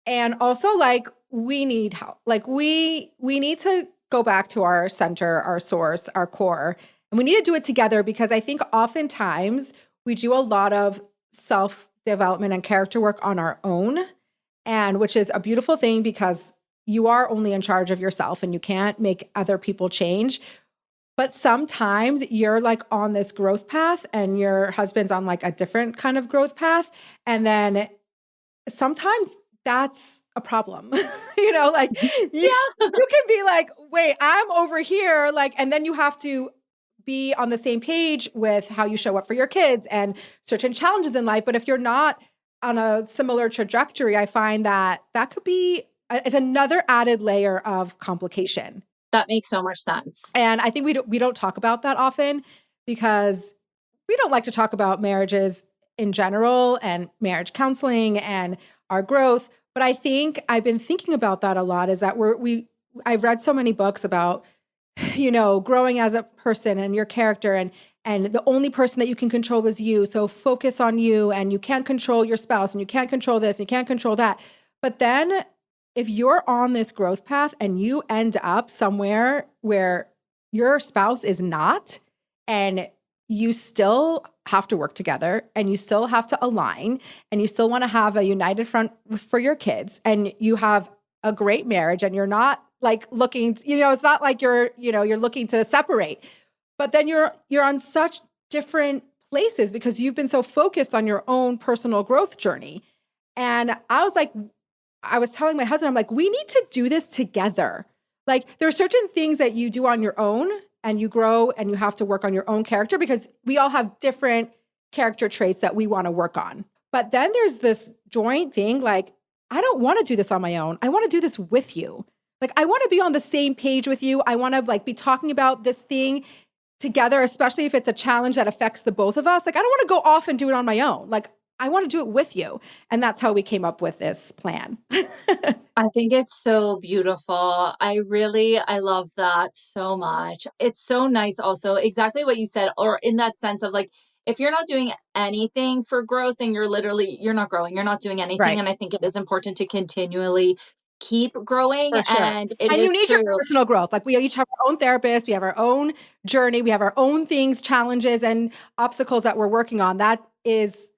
And also, like, we need help. Like, we need to go back to our center, our source, our core. And we need to do it together, because I think oftentimes we do a lot of self-development and character work on our own, and which is a beautiful thing, because you are only in charge of yourself and you can't make other people change. But sometimes you're like on this growth path and your husband's on like a different kind of growth path. And then sometimes that's a problem, like, you can be like, wait, I'm over here. Like, and then you have to be on the same page with how you show up for your kids and certain challenges in life. But if you're not on a similar trajectory, I find that could be, it's another added layer of complication. That makes so much sense. And I think we don't talk about that often, because we don't like to talk about marriages in general and marriage counseling and our growth. But I think I've been thinking about that a lot, is that I've read so many books about, growing as a person and your character, and the only person that you can control is you. So focus on you, and you can't control your spouse, and you can't control this, and you can't control that. But then if you're on this growth path and you end up somewhere where your spouse is not, and you still have to work together, and you still have to align, and you still want to have a united front for your kids, and you have a great marriage, and you're not like looking, it's not like you're looking to separate, but then you're on such different places because you've been so focused on your own personal growth journey. And I was telling my husband, I'm like, we need to do this together. Like, there are certain things that you do on your own and you grow and you have to work on your own character, because we all have different character traits that we want to work on. But then there's this joint thing. Like, I don't want to do this on my own. I want to do this with you. Like, I want to be on the same page with you. I want to like be talking about this thing together, especially if it's a challenge that affects the both of us. Like, I don't want to go off and do it on my own. Like, I want to do it with you. And that's how we came up with this plan. I think it's so beautiful. I love that so much. It's so nice also, exactly what you said, or in that sense of like, if you're not doing anything for growth, then you're not growing. You're not doing anything. Right. And I think it is important to continually keep growing. For sure. And it And you is need your true. personal growth. Like we each have our own therapist, we have our own journey, we have our own things, challenges, and obstacles that we're working on. That is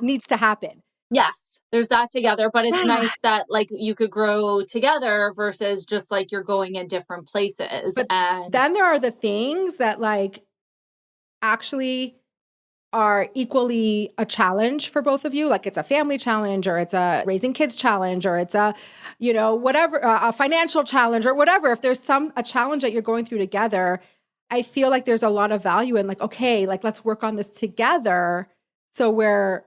needs to happen. Yes, there's that together, but it's Yeah. nice that like you could grow together versus just like you're going in different places. But And then there are the things that like actually are equally a challenge for both of you. Like it's a family challenge or it's a raising kids challenge or it's a, whatever, a financial challenge or whatever. If there's a challenge that you're going through together, I feel like there's a lot of value in like, okay, like let's work on this together. So we're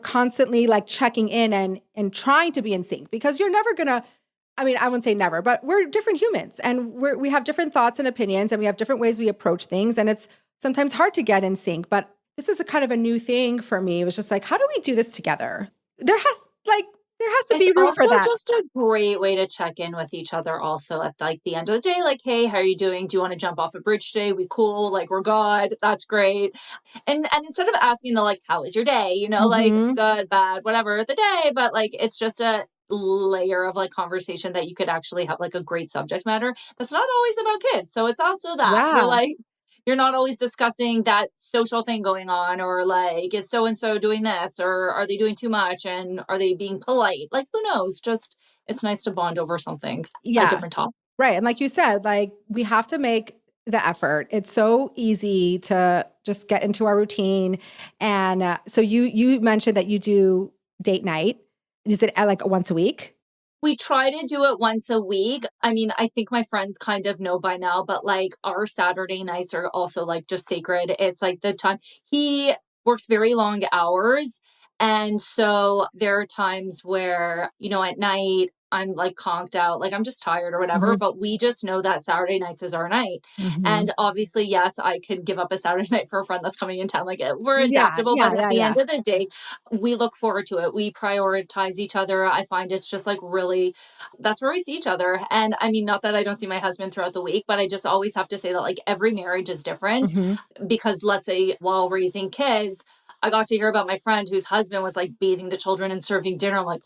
constantly like checking in and trying to be in sync because you're never gonna, I mean, I wouldn't say never, but we're different humans and we have different thoughts and opinions and we have different ways we approach things. And it's sometimes hard to get in sync, but this is a kind of a new thing for me. It was just like, how do we do this together? There has to it's be room for also that. just a great way to check in with each other also at like the end of the day. Like, hey, how are you doing? Do you want to jump off a bridge today? We cool? Like we're good. That's great. And instead of asking the like, how was your day? Like Mm-hmm. good, bad, whatever the day, but like it's just a layer of like conversation that you could actually have like a great subject matter that's not always about kids. So it's also that Yeah. you're not always discussing that social thing going on or like is so and so doing this or are they doing too much and are they being polite? Like who knows? Just it's nice to bond over something, a Yeah. different topic. Right. And like you said, like we have to make the effort. It's so easy to just get into our routine. And so you mentioned that you do date night. Is it like once a week? We try to do it once a week. I mean, I think my friends kind of know by now, but like our Saturday nights are also like just sacred. It's like the time he works very long hours. And so there are times where, at night I'm like conked out, like I'm just tired or whatever, Hmm. but we just know that Saturday nights is our night. Hmm. And obviously, yes, I could give up a Saturday night for a friend that's coming in town. Like we're Yeah. adaptable, Yeah. but at Yeah. the Yeah. end of the day, we look forward to it. We prioritize each other. I find it's just like really, that's where we see each other. And I mean, not that I don't see my husband throughout the week, but I just always have to say that like every marriage is different Hmm. because let's say while raising kids, I got to hear about my friend whose husband was like bathing the children and serving dinner. I'm like,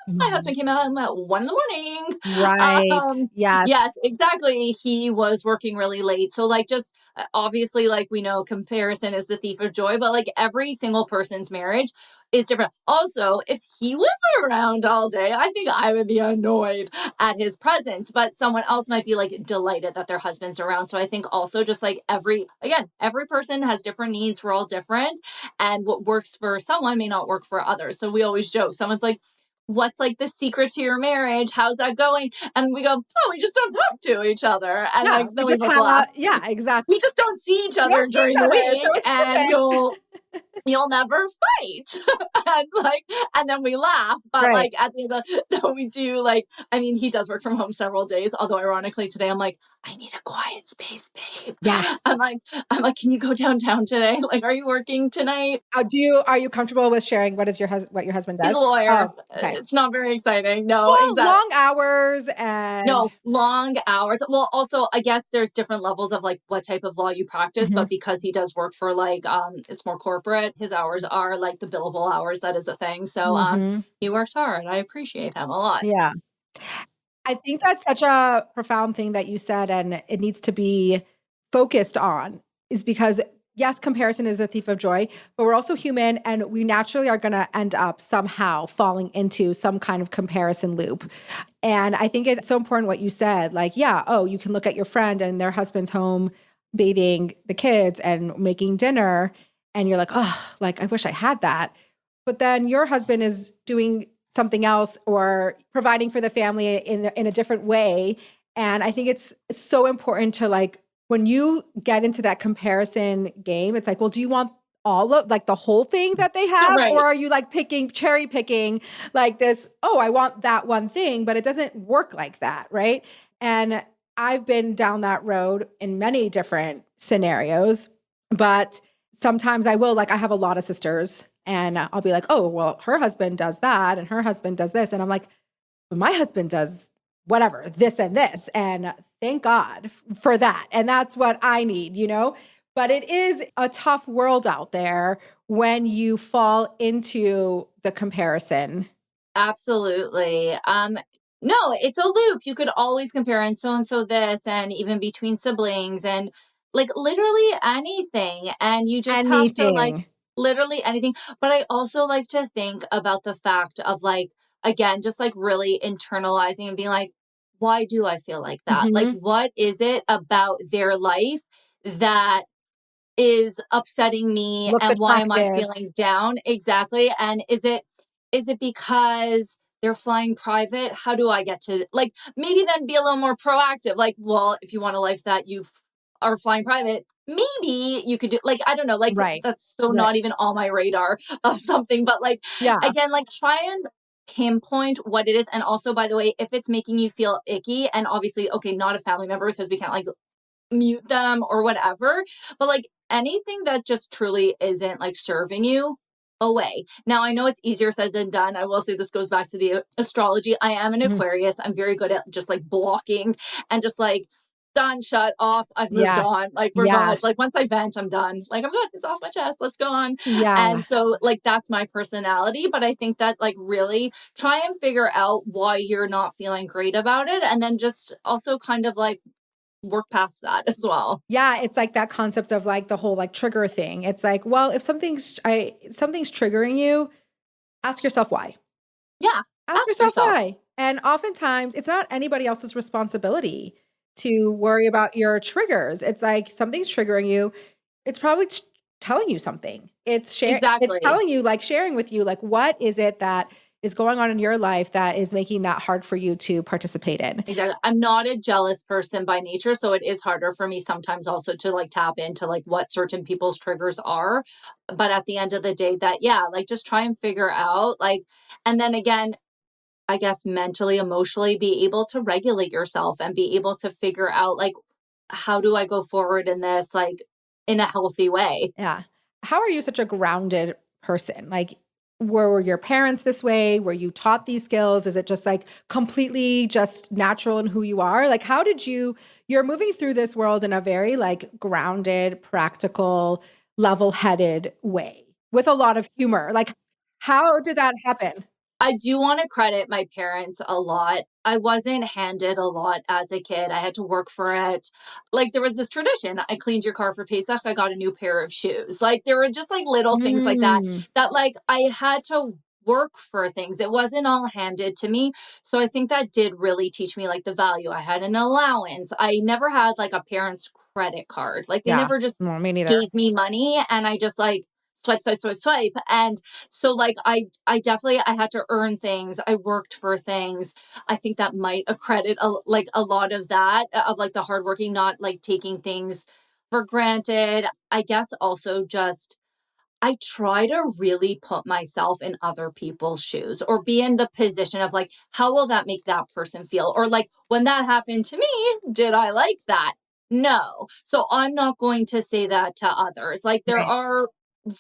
my Hmm. husband came home at 1 in the morning. Right. Yes. Yes, exactly. He was working really late. So, like, just obviously, like, we know comparison is the thief of joy, but like every single person's marriage is different. Also, if he was around all day, I think I would be annoyed at his presence, but someone else might be like delighted that their husband's around. So, I think also just like every person has different needs. We're all different. And what works for someone may not work for others. So, we always joke, someone's like, what's like the secret to your marriage? How's that going? And we go, oh, we just don't talk to each other. And Yeah. like, We then we just both have laugh. yeah, exactly. We just don't see each We other don't see during each the other. So week it's and perfect. you'll never fight. And like, and then we laugh. But Right. like at the end of no, we do like, I mean, he does work from home several days, although ironically today I'm like, I need a quiet space, babe. Yeah. I'm like, can you go downtown today? Like, are you working tonight? Are you comfortable with sharing what your husband He's does? a lawyer. Oh, okay. It's not very exciting. No, Well, exactly. long hours and No, long hours. Well, also, I guess there's different levels of like what type of law you practice, Mhm, but because he does work for like it's more corporate, his hours are like the billable hours, that is a thing. So mhm. he works hard. I appreciate him a lot. Yeah. I think that's such a profound thing that you said, and it needs to be focused on, is because yes, comparison is a thief of joy, but we're also human and we naturally are going to end up somehow falling into some kind of comparison loop. And I think it's so important what you said. Like, yeah, oh, you can look at your friend and their husband's home bathing the kids and making dinner. And you're like, oh, like, I wish I had that. But then your husband is doing something else or providing for the family in a different way. And I think it's so important to like, when you get into that comparison game, it's like, well, do you want all of like the whole thing that they have? Or Right. are you like cherry picking like this, oh, I want that one thing, but it doesn't work like that. Right. And I've been down that road in many different scenarios, but sometimes I will, like, I have a lot of sisters and I'll be like, oh, well, her husband does that and her husband does this. And I'm like, but my husband does whatever, this and this. And thank God for that. And that's what I need, But it is a tough world out there when you fall into the comparison. Absolutely. No, it's a loop. You could always compare and so this, and even between siblings, and like literally anything. And you just have to like Anything. literally anything. But I also like to think about the fact of like, again, just like really internalizing and being like, why do I feel like that? Like, Mhm. what is it about their life that is upsetting me, Looks and why am I attractive. feeling down? Exactly. And is it because they're flying private? How do I get to, like, maybe then be a little more proactive? Like, well, if you want a life that you are flying private, maybe you could do, like, I don't know, like Right. that's so Right. not even on my radar of something, but like Yeah. again, like try and pinpoint what it is. And also, by the way, if it's making you feel icky, and obviously, okay, not a family member because we can't like mute them or whatever. But like anything that just truly isn't like serving you, away. Now, I know it's easier said than done. I will say this goes back to the astrology. I am an Mhm. Aquarius. I'm very good at just like blocking and just like done, shut off. I've moved Yeah. on. Like we're Yeah. good. Like once I vent, I'm done. Like I'm good. It's off my chest. Let's go on. Yeah. And so like that's my personality. But I think that like really try and figure out why you're not feeling great about it. And then just also kind of like work past that as well. Yeah, it's like that concept of like the whole like trigger thing. It's like, well, if something's triggering you, ask yourself why. Yeah. Ask Ask yourself yourself. why. And oftentimes, it's not anybody else's responsibility to worry about your triggers. It's like something's triggering you. It's probably telling you something. It's Exactly. telling you, like sharing with you, like what is it that is going on in your life that is making that hard for you to participate in. Exactly. I'm not a jealous person by nature, so it is harder for me sometimes also to like tap into like what certain people's triggers are. But at the end of the day, that yeah, like just try and figure out like, and then again, I guess mentally, emotionally, be able to regulate yourself and be able to figure out like, how do I go forward in this like in a healthy way? Yeah. How are you such a grounded person? Like, were your parents this way? Were you taught these skills? Is it just like completely just natural in who you are? Like, how did you're moving through this world in a very like grounded, practical, level headed way with a lot of humor. Like, how did that happen? I do want to credit my parents a lot. I wasn't handed a lot as a kid. I had to work for it. Like there was this tradition. I cleaned your car for Pesach. I got a new pair of shoes. Like there were just like little things like that Mm, that like I had to work for things. It wasn't all handed to me. So I think that did really teach me like the value. I had an allowance. I never had like a parent's credit card. Like they yeah. never just No, me neither. gave me money and I just like swipe, swipe, swipe, swipe. And so like I definitely I had to earn things. I worked for things. I think that might accredit like a lot of that of like the hardworking, not like taking things for granted. I guess also just I try to really put myself in other people's shoes or be in the position of like, how will that make that person feel? Or like, when that happened to me, did I like that? No. So I'm not going to say that to others. Like, there Right. are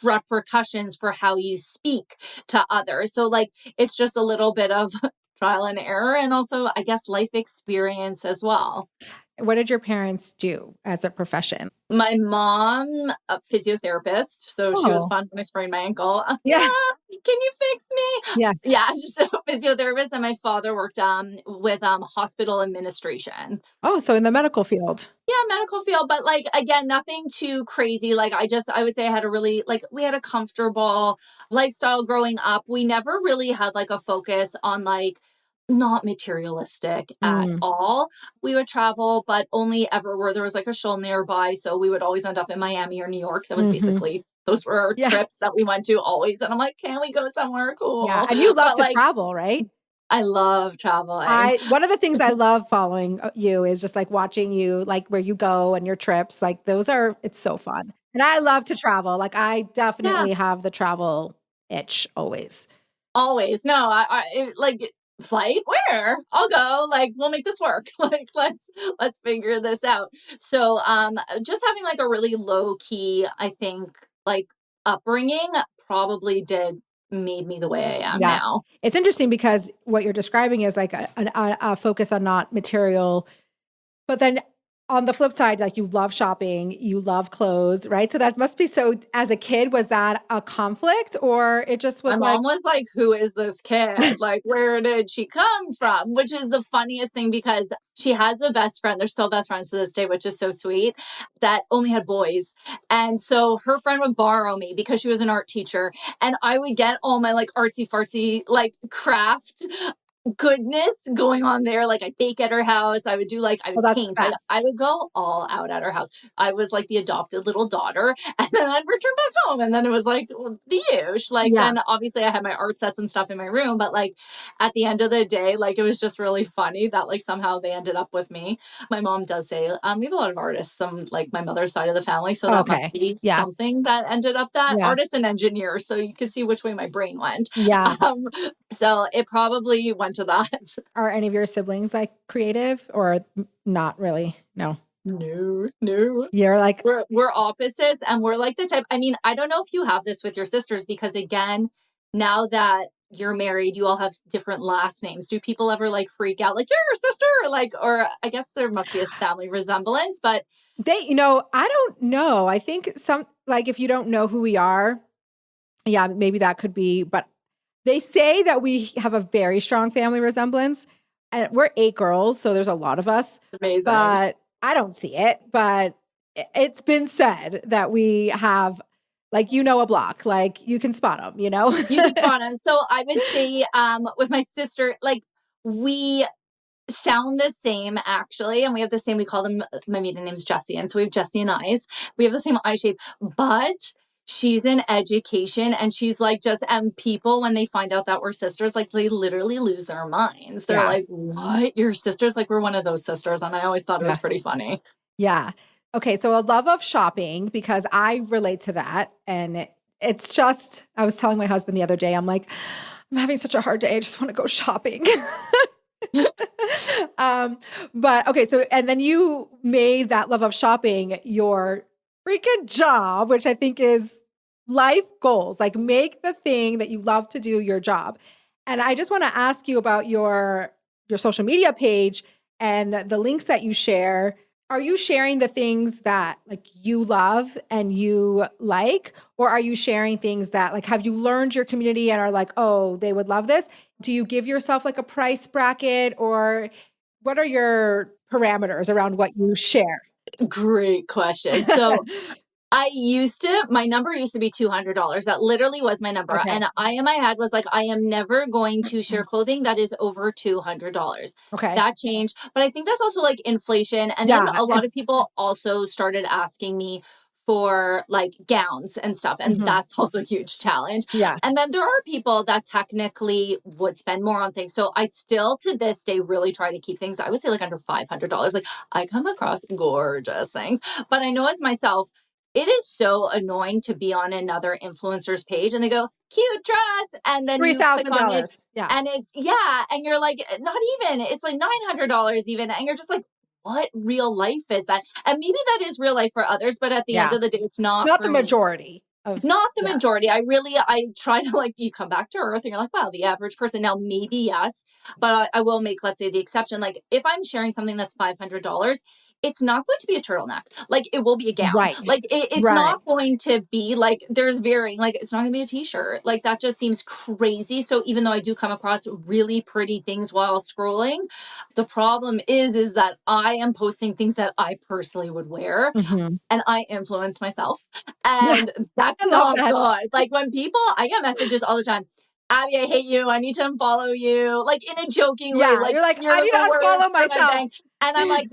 repercussions for how you speak to others. So, like, it's just a little bit of trial and error and also, I guess, life experience as well. What did your parents do as a profession? My mom, a physiotherapist, so she was Oh, fun when I sprained my ankle. yeah. Can you fix me? Yeah. Yeah, just a physiotherapist, and my father worked with hospital administration. Oh, so in the medical field. Yeah, medical field, but like again, nothing too crazy. Like I would say I had a really like we had a comfortable lifestyle growing up. We never really had like a focus on like not materialistic at Mm, all. We would travel, but only ever where there was like a show nearby. So we would always end up in Miami or New York. That was mhm. basically those were our Yeah. trips that we went to always. And I'm like, can we go somewhere Yeah, cool? and you love But to like travel, right? I love traveling. I One of the things I love following, you is just, like, watching you, like, where you go and your trips, like, it's so fun, and I love to travel, like, I Yeah. definitely have the travel itch always. Always. No, like flight where? I'll go. Like we'll make this work. Like let's figure this out. So just having like a really low key, I think like upbringing probably did made me the way I am Yeah. now. It's interesting because what you're describing is, like, a focus on not material, but then on the flip side, like you love shopping, you love clothes, right? So that must be so, as a kid, was that a conflict or it just My was like, mom was like, who is this kid? Like, where did she come from? Which is the funniest thing because she has a best friend. They're still best friends to this day, which is so sweet, that only had boys. And so her friend would borrow me because she was an art teacher. And I would get all my like artsy fartsy, like craft goodness going on there. Like I bake at her house. I would do like, I well, would that's the paint. best. I would go all out at her house. I was like the adopted little daughter. And then I'd return back home. And then it was like well, the usual. Like Yeah. then obviously I had my art sets and stuff in my room. But like at the end of the day, like it was just really funny that like somehow they ended up with me. My mom does say, we have a lot of artists, some like my mother's side of the family. So that must Okay. be Yeah. something that ended up that Yeah. artist and engineer. So you could see which way my brain went. Yeah. Um, so it probably went to that. Are any of your siblings like creative or not really? No. No. You're like, We're opposites and we're like the type I mean, I don't know if you have this with your sisters because again, now that you're married, you all have different last names. Do people ever like freak out like you're your sister? Like or I guess there must be a family resemblance, but I don't know. I think some, like, if you don't know who we are, yeah, maybe that could be, but they say that we have a very strong family resemblance. And we're 8 girls, so there's a lot of us, amazing. but I don't see it. But it's been said that we have, like, a block, like you can spot them, You could spot on. So I would say with my sister, like we sound the same actually, and we have the same. We call them. My maiden name's Jessie, and so we have Jessie and eyes. We have the same eye shape, but she's in education, and she's like just. And people when they find out that we're sisters, like they literally lose their minds. They're Yeah. like, "What? You're sisters?" Like we're one of those sisters, and I always thought it was Yeah. pretty funny. Yeah. Okay. So a love of shopping, because I relate to that. And it's just, I was telling my husband the other day, I'm like, I'm having such a hard day. I just want to go shopping. um, but okay. So, and then you made that love of shopping your freaking job, which I think is life goals. Like, make the thing that you love to do your job. And I just want to ask you about your social media page and the links that you share. Are you sharing the things that like you love and you like, or are you sharing things that like, have you learned your community and are like, oh, they would love this? Do you give yourself like a price bracket, or what are your parameters around what you share? Great question. So my number used to be $200. That literally was my number. Okay. And I, in my head, was like, I am never going to share clothing that is over $200. Okay. That changed. But I think that's also like inflation. And then Yeah. a lot of people also started asking me for like gowns and stuff. And Mhm. that's also a huge challenge. Yeah. And then there are people that technically would spend more on things. So I still to this day really try to keep things, I would say like under $500. Like I come across gorgeous things. But I know as myself, it is so annoying to be on another influencer's page and they go, cute dress. And then you click on it $3,000. Yeah. and it's, yeah. And you're like, not even, it's like $900 even. And you're just like, what real life is that? And maybe that is real life for others, but at the end Yeah. of the day, it's not Not the for me. majority of, Not the yeah. majority. I try to like, you come back to earth and you're like, wow, the average person. Now, maybe yes, but I will make, let's say, the exception. Like, if I'm sharing something that's $500, it's not going to be a turtleneck. Like, it will be a gown. Right. Like, it's Right. not going to be like, there's varying, like, it's not going to be a t shirt. Like, that just seems crazy. So, even though I do come across really pretty things while scrolling, the problem is that I am posting things that I personally would wear Mhm. and I influence myself. Yeah. And that's I love not that. good. Like when people, I get messages all the time, Abby, I hate you. I need to unfollow you. Like in a joking way, Yeah. like You're like, you're I the need to unfollow worst for my myself. bank. And I'm like,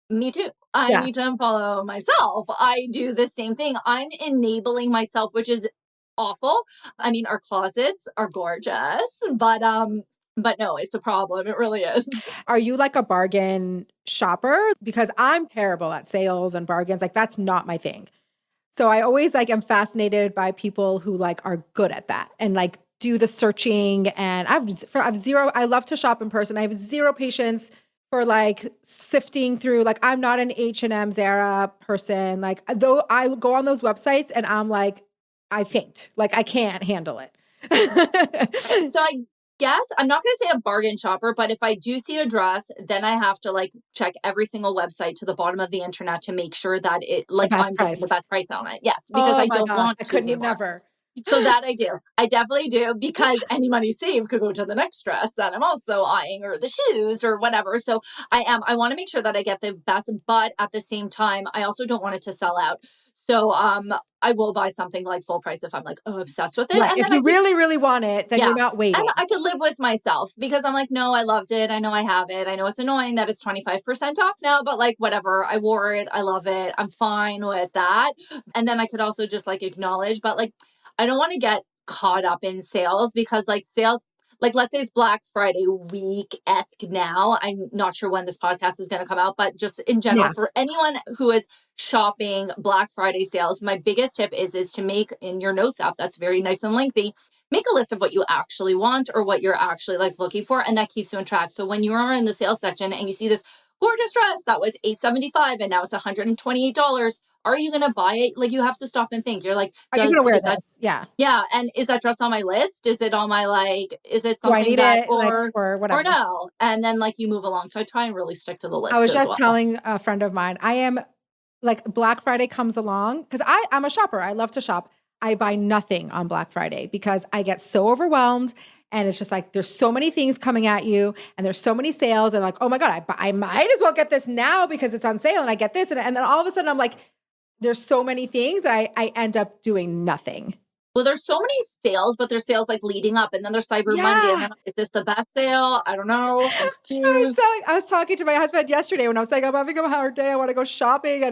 me too. I Yeah. need to unfollow myself. I do the same thing. I'm enabling myself, which is awful. I mean, our closets are gorgeous, but no, it's a problem. It really is. Are you like a bargain shopper? Because I'm terrible at sales and bargains. Like, that's not my thing. So I always like am fascinated by people who like are good at that and like do the searching. And I've zero, I love to shop in person. I have zero patience for like sifting through, like I'm not an H&M Zara person. Like, though I go on those websites and I'm like, I faint, like I can't handle it. So guess I'm not going to say a bargain shopper, but if I do see a dress, then I have to like check every single website to the bottom of the internet to make sure that it The like best I'm getting the price. best price on it. Yes, because Oh I my don't God. want I to could pay more. never. So that I do. I definitely do, because any money saved could go to the next dress that I'm also eyeing, or the shoes or whatever. So I want to make sure that I get the best, but at the same time, I also don't want it to sell out. So I will buy something like full price if I'm like, oh, obsessed with it. Right. And If then I you could, really, really want it, then you're yeah. not And waiting. I could live with myself, because I'm like, no, I loved it. I know I have it. I know it's annoying that it's 25% off now, but like, whatever. I wore it. I love it. I'm fine with that. And then I could also just like acknowledge, but like, I don't want to get caught up in sales, because like sales, like let's say it's Black Friday week-esque now. I'm not sure when this podcast is going to come out, but just in general, Yeah. for anyone who is shopping Black Friday sales, my biggest tip is to make in your notes app that's very nice and lengthy, make a list of what you actually want or what you're actually like looking for, and that keeps you on track. So when you are in the sales section and you see this gorgeous dress that was $875 and now it's $128, are you going to buy it? Like, you have to stop and think. You're like, Are you going to wear is that, this? Yeah. yeah, and is that dress on my list? Is it on my, like, is it Do I something need that, it? Like, or or whatever. no? And then like you move along. So I try and really stick to the I list was as just well. telling a friend of mine, I am like Black Friday comes along because I'm a shopper. I love to shop. I buy nothing on Black Friday because I get so overwhelmed. And it's just like, there's so many things coming at you and there's so many sales and like, oh my God, I might as well get this now because it's on sale and I get this. And then all of a sudden I'm like, there's so many things that I end up doing nothing. Well, there's so many sales, but there's sales like leading up, and then there's Cyber Monday, and Yeah. then is this the best sale? I don't know. I'm I was confused. telling, I was talking to my husband yesterday when I was like, I'm having a hard day. I want to go shopping.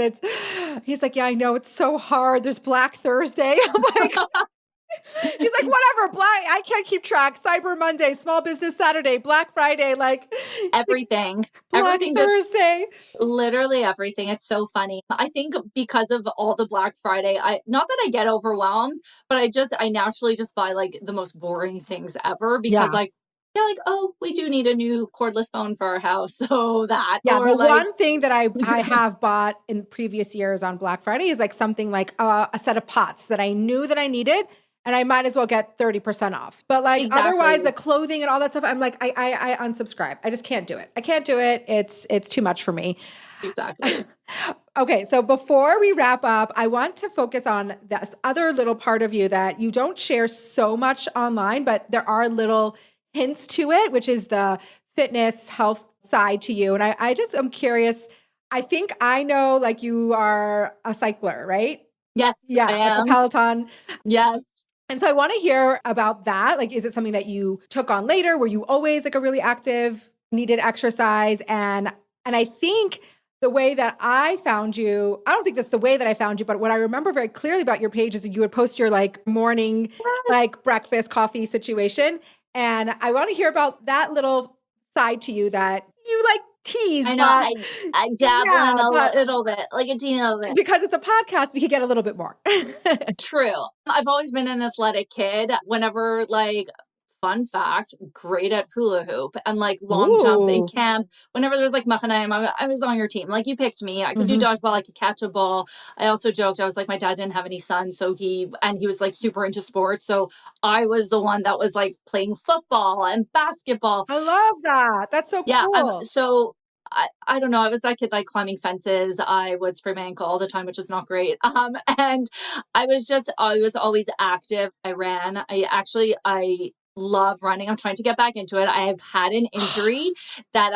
He's like, yeah, I know. It's so hard. There's Black Thursday. I'm like, he's like, whatever, I can't keep track. Cyber Monday, Small Business Saturday, Black Friday, like Everything, Black just Thursday. literally everything. It's so funny. I think because of all the Black Friday, I not that I get overwhelmed, but I naturally just buy like the most boring things ever, because Yeah. like, yeah, like, oh, we do need a new cordless phone for our house. So that, Yeah. or The like, one thing that I have bought in previous years on Black Friday is like something like a set of pots that I knew that I needed. And I might as well get 30% off. But like otherwise exactly, the clothing and all that stuff, I'm like, I unsubscribe. I just can't do it. I can't do it. It's too much for me. exactly. Okay, so before we wrap up, I want to focus on this other little part of you that you don't share so much online, but there are little hints to it, which is the fitness health side to you. And I just am curious. I think I know like you are a cycler, right? Yes, I Yeah, like a am. Peloton. Yes. And so I want to hear about that. Like, is it something that you took on later? Were you always like a really active, needed exercise? And I think the way that I found you, I don't think that's the way that I found you, but what I remember very clearly about your page is that you would post your like morning, Yes. like breakfast, coffee situation. And I want to hear about that little side to you that you like tease, I know. but I dabble in yeah, a but little bit, like a teeny little bit. because it's a podcast, we could get a little bit more. True. I've always been an athletic kid. Whenever, like, fun fact, great at hula hoop and like long jump in Ooh. camp. Whenever there was like Machanaim, I was on your team. Like, you picked me. I could do Mhm. dodgeball. I could catch a ball. I also joked, I was like, my dad didn't have any sons. So he was like super into sports. So I was the one that was like playing football and basketball. I love that. That's so Yeah, cool. so I don't know. I was that kid like climbing fences. I would sprain my ankle all the time, which is not great. And I was always active. I ran. I love running. I'm trying to get back into it. I have had an injury that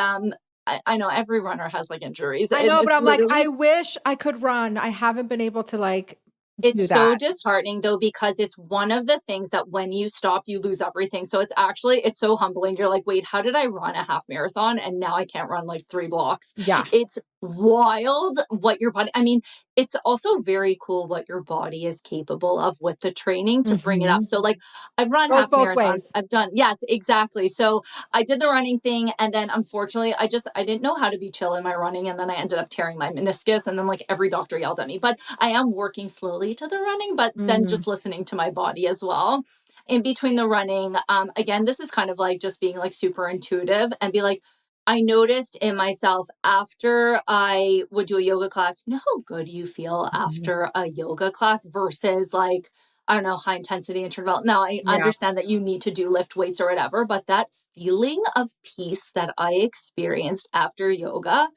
I know every runner has like injuries, I and know, but it's I'm like, literally, I wish I could run. I haven't been able to like it's do so that. disheartening though, because it's one of the things that when you stop, you lose everything. So it's so humbling. You're like, wait, how did I run a half marathon and now I can't run like 3 blocks? Yeah. It's wild what your body, I mean, it's also very cool what your body is capable of with the training to bring it up. Mhm. So like, I've run Goes half both marathons. ways. I've done, yes, exactly. So I did the running thing, and then unfortunately I didn't know how to be chill in my running, and then I ended up tearing my meniscus, and then like every doctor yelled at me. But I am working slowly to the running, but then Mm. just listening to my body as well. In between the running, again, this is kind of like just being like super intuitive and be like, I noticed in myself after I would do a yoga class, you know how good you feel Mhm. after a yoga class versus like I don't know, high intensity interval. Now I Yeah. understand that you need to do lift weights or whatever, but that feeling of peace that I experienced after yoga,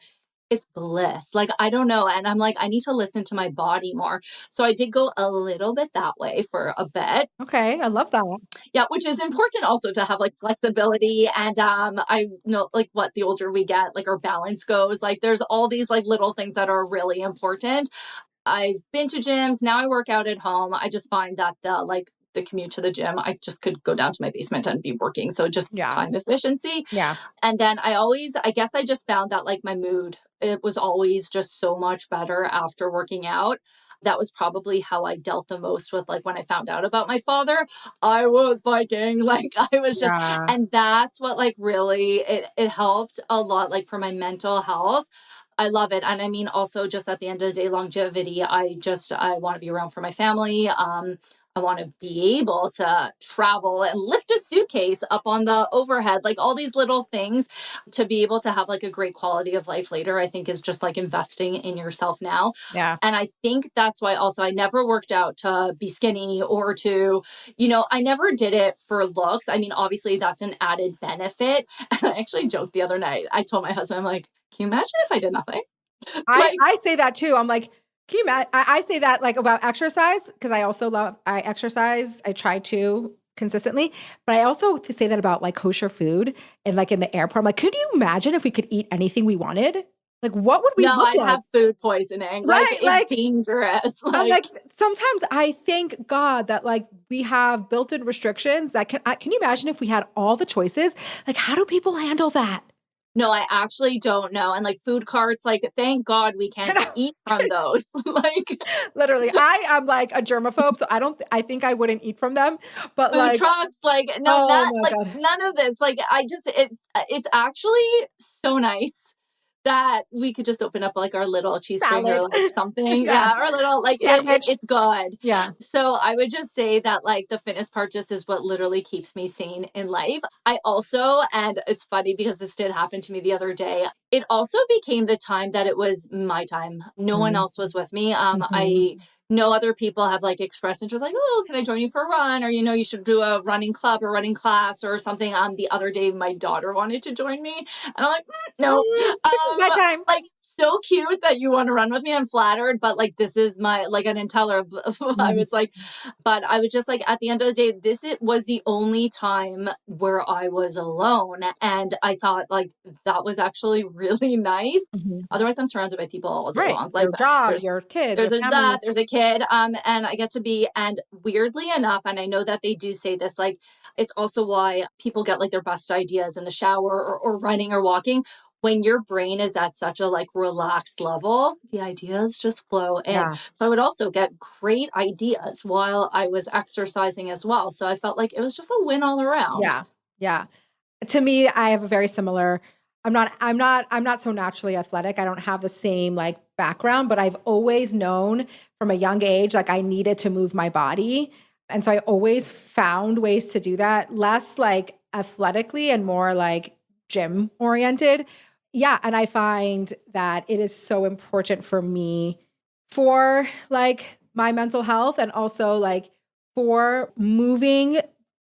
it's bliss. Like, I don't know. And I'm like, I need to listen to my body more. So I did go a little bit that way for a bit. Okay. I love that. Yeah, which is important also to have like flexibility. And I know like what the older we get, like our balance goes. Like there's all these like little things that are really important. I've been to gyms. Now I work out at home. I just find that the commute to the gym, I just could go down to my basement and be working. So just Yeah. time efficiency. Yeah. And then I guess I just found that like my mood, it was always just so much better after working out. That was probably how I dealt the most with like when I found out about my father. I was biking, like I was just, Yeah. and that's what like really it helped a lot, like for my mental health. I love it. And I mean, also just at the end of the day, longevity, I want to be around for my family. I want to be able to travel and lift a suitcase up on the overhead, like all these little things to be able to have like a great quality of life later, I think is just like investing in yourself now. Yeah. And I think that's why also I never worked out to be skinny or to, I never did it for looks. I mean, obviously that's an added benefit. And I actually joked the other night. I told my husband, I'm like, can you imagine if I did nothing? Like, I say that too. I'm like, can you imagine? I say that like about exercise because I exercise. I try to consistently, but I also say that about like kosher food and like in the airport. I'm like, could you imagine if we could eat anything we wanted? Like, what would we no, look I'd like? have food poisoning. Like, Right. it's Like, dangerous. I'm Like, like, sometimes I thank God that like we have built-in restrictions that can you imagine if we had all the choices? Like, how do people handle that? no, I actually don't know. And like food carts, like, thank God we can't eat from those. Like, Literally, I am like a germaphobe, so I think I wouldn't eat from them. But food like, trucks, like, no, oh not my like God. none of this. Like, it's actually so nice that we could just open up like our little cheese string or Salad. like something. Yeah. Yeah. Our little, like, Sandwich. it's good. Yeah. So I would just say that like the fitness part just is what literally keeps me sane in life. I also, and it's funny because this did happen to me the other day, it also became the time that it was my time. No one Mhm. else was with me. Mhm. I know other people have like expressed interest, like, oh, can I join you for a run? Or, you should do a running club or running class or something. The other day, my daughter wanted to join me. And I'm like, no. This is my time. Like, so cute that you want to run with me. I'm flattered, but like, this is my, like, I didn't tell her. I Mhm. was like, but I was just like, at the end of the day, it was the only time where I was alone. And I thought like that was actually really nice. Mhm. Otherwise, I'm surrounded by people all day Right. long. Like, Your job, there's your kids, your family. there's a kid, and I get to be, and weirdly enough, and I know that they do say this, like, it's also why people get like their best ideas in the shower or running or walking. When your brain is at such a like relaxed level, the ideas just flow in. Yeah. So I would also get great ideas while I was exercising as well. So I felt like it was just a win all around. Yeah. Yeah. To me, I have a very similar I'm not so naturally athletic. I don't have the same like background, but I've always known from a young age like I needed to move my body. And so I always found ways to do that, less like athletically and more like gym oriented. Yeah, and I find that it is so important for me for like my mental health and also like for moving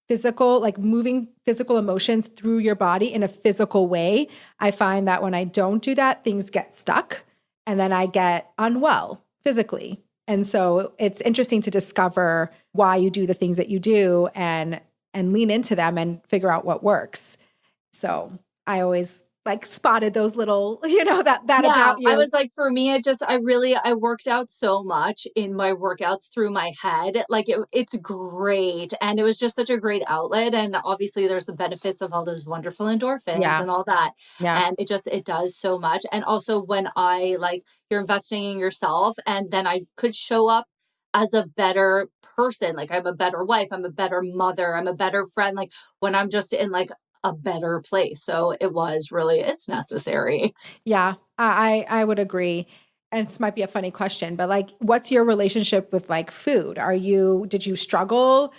physical emotions through your body in a physical way. I find that when I don't do that, things get stuck and then I get unwell physically. And so it's interesting to discover why you do the things that you do and lean into them and figure out what works. So I always like spotted those little, that Yeah, about I you. was like, for me, I worked out so much in my workouts through my head. Like, it's great. And it was just such a great outlet. And obviously, there's the benefits of all those wonderful endorphins Yeah. and all that. Yeah. And it does so much. And also, when you're investing in yourself, and then I could show up as a better person. Like, I'm a better wife, I'm a better mother, I'm a better friend. Like, when I'm just in like a better place. So it's necessary. Yeah, I would agree. And this might be a funny question, but like, what's your relationship with like food? Did you struggle?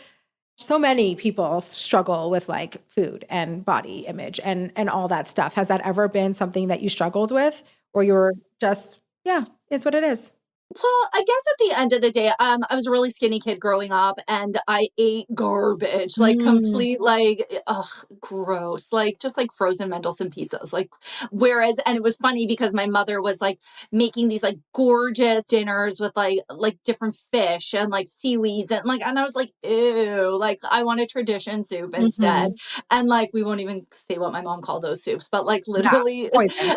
So many people struggle with like food and body image and all that stuff. Has that ever been something that you struggled with or you were just, yeah, it's what it is? Well, I guess at the end of the day, I was a really skinny kid growing up and I ate garbage, like Mm, complete, like, ugh, gross, like just like frozen Mendelssohn pizzas. Like, whereas, and it was funny because my mother was like making these like gorgeous dinners with like different fish and like seaweeds and I was like, ew, like I want a tradition soup instead. mhm. And like, we won't even say what my mom called those soups, but like Yeah, literally poison.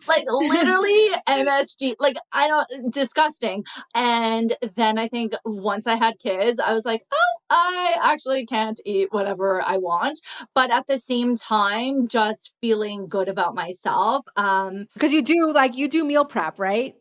like literally MSG, like I don't, disgusting. And then I think once I had kids, I was like, oh, I actually can't eat whatever I want. But at the same time, just feeling good about myself. Because you do meal prep, right?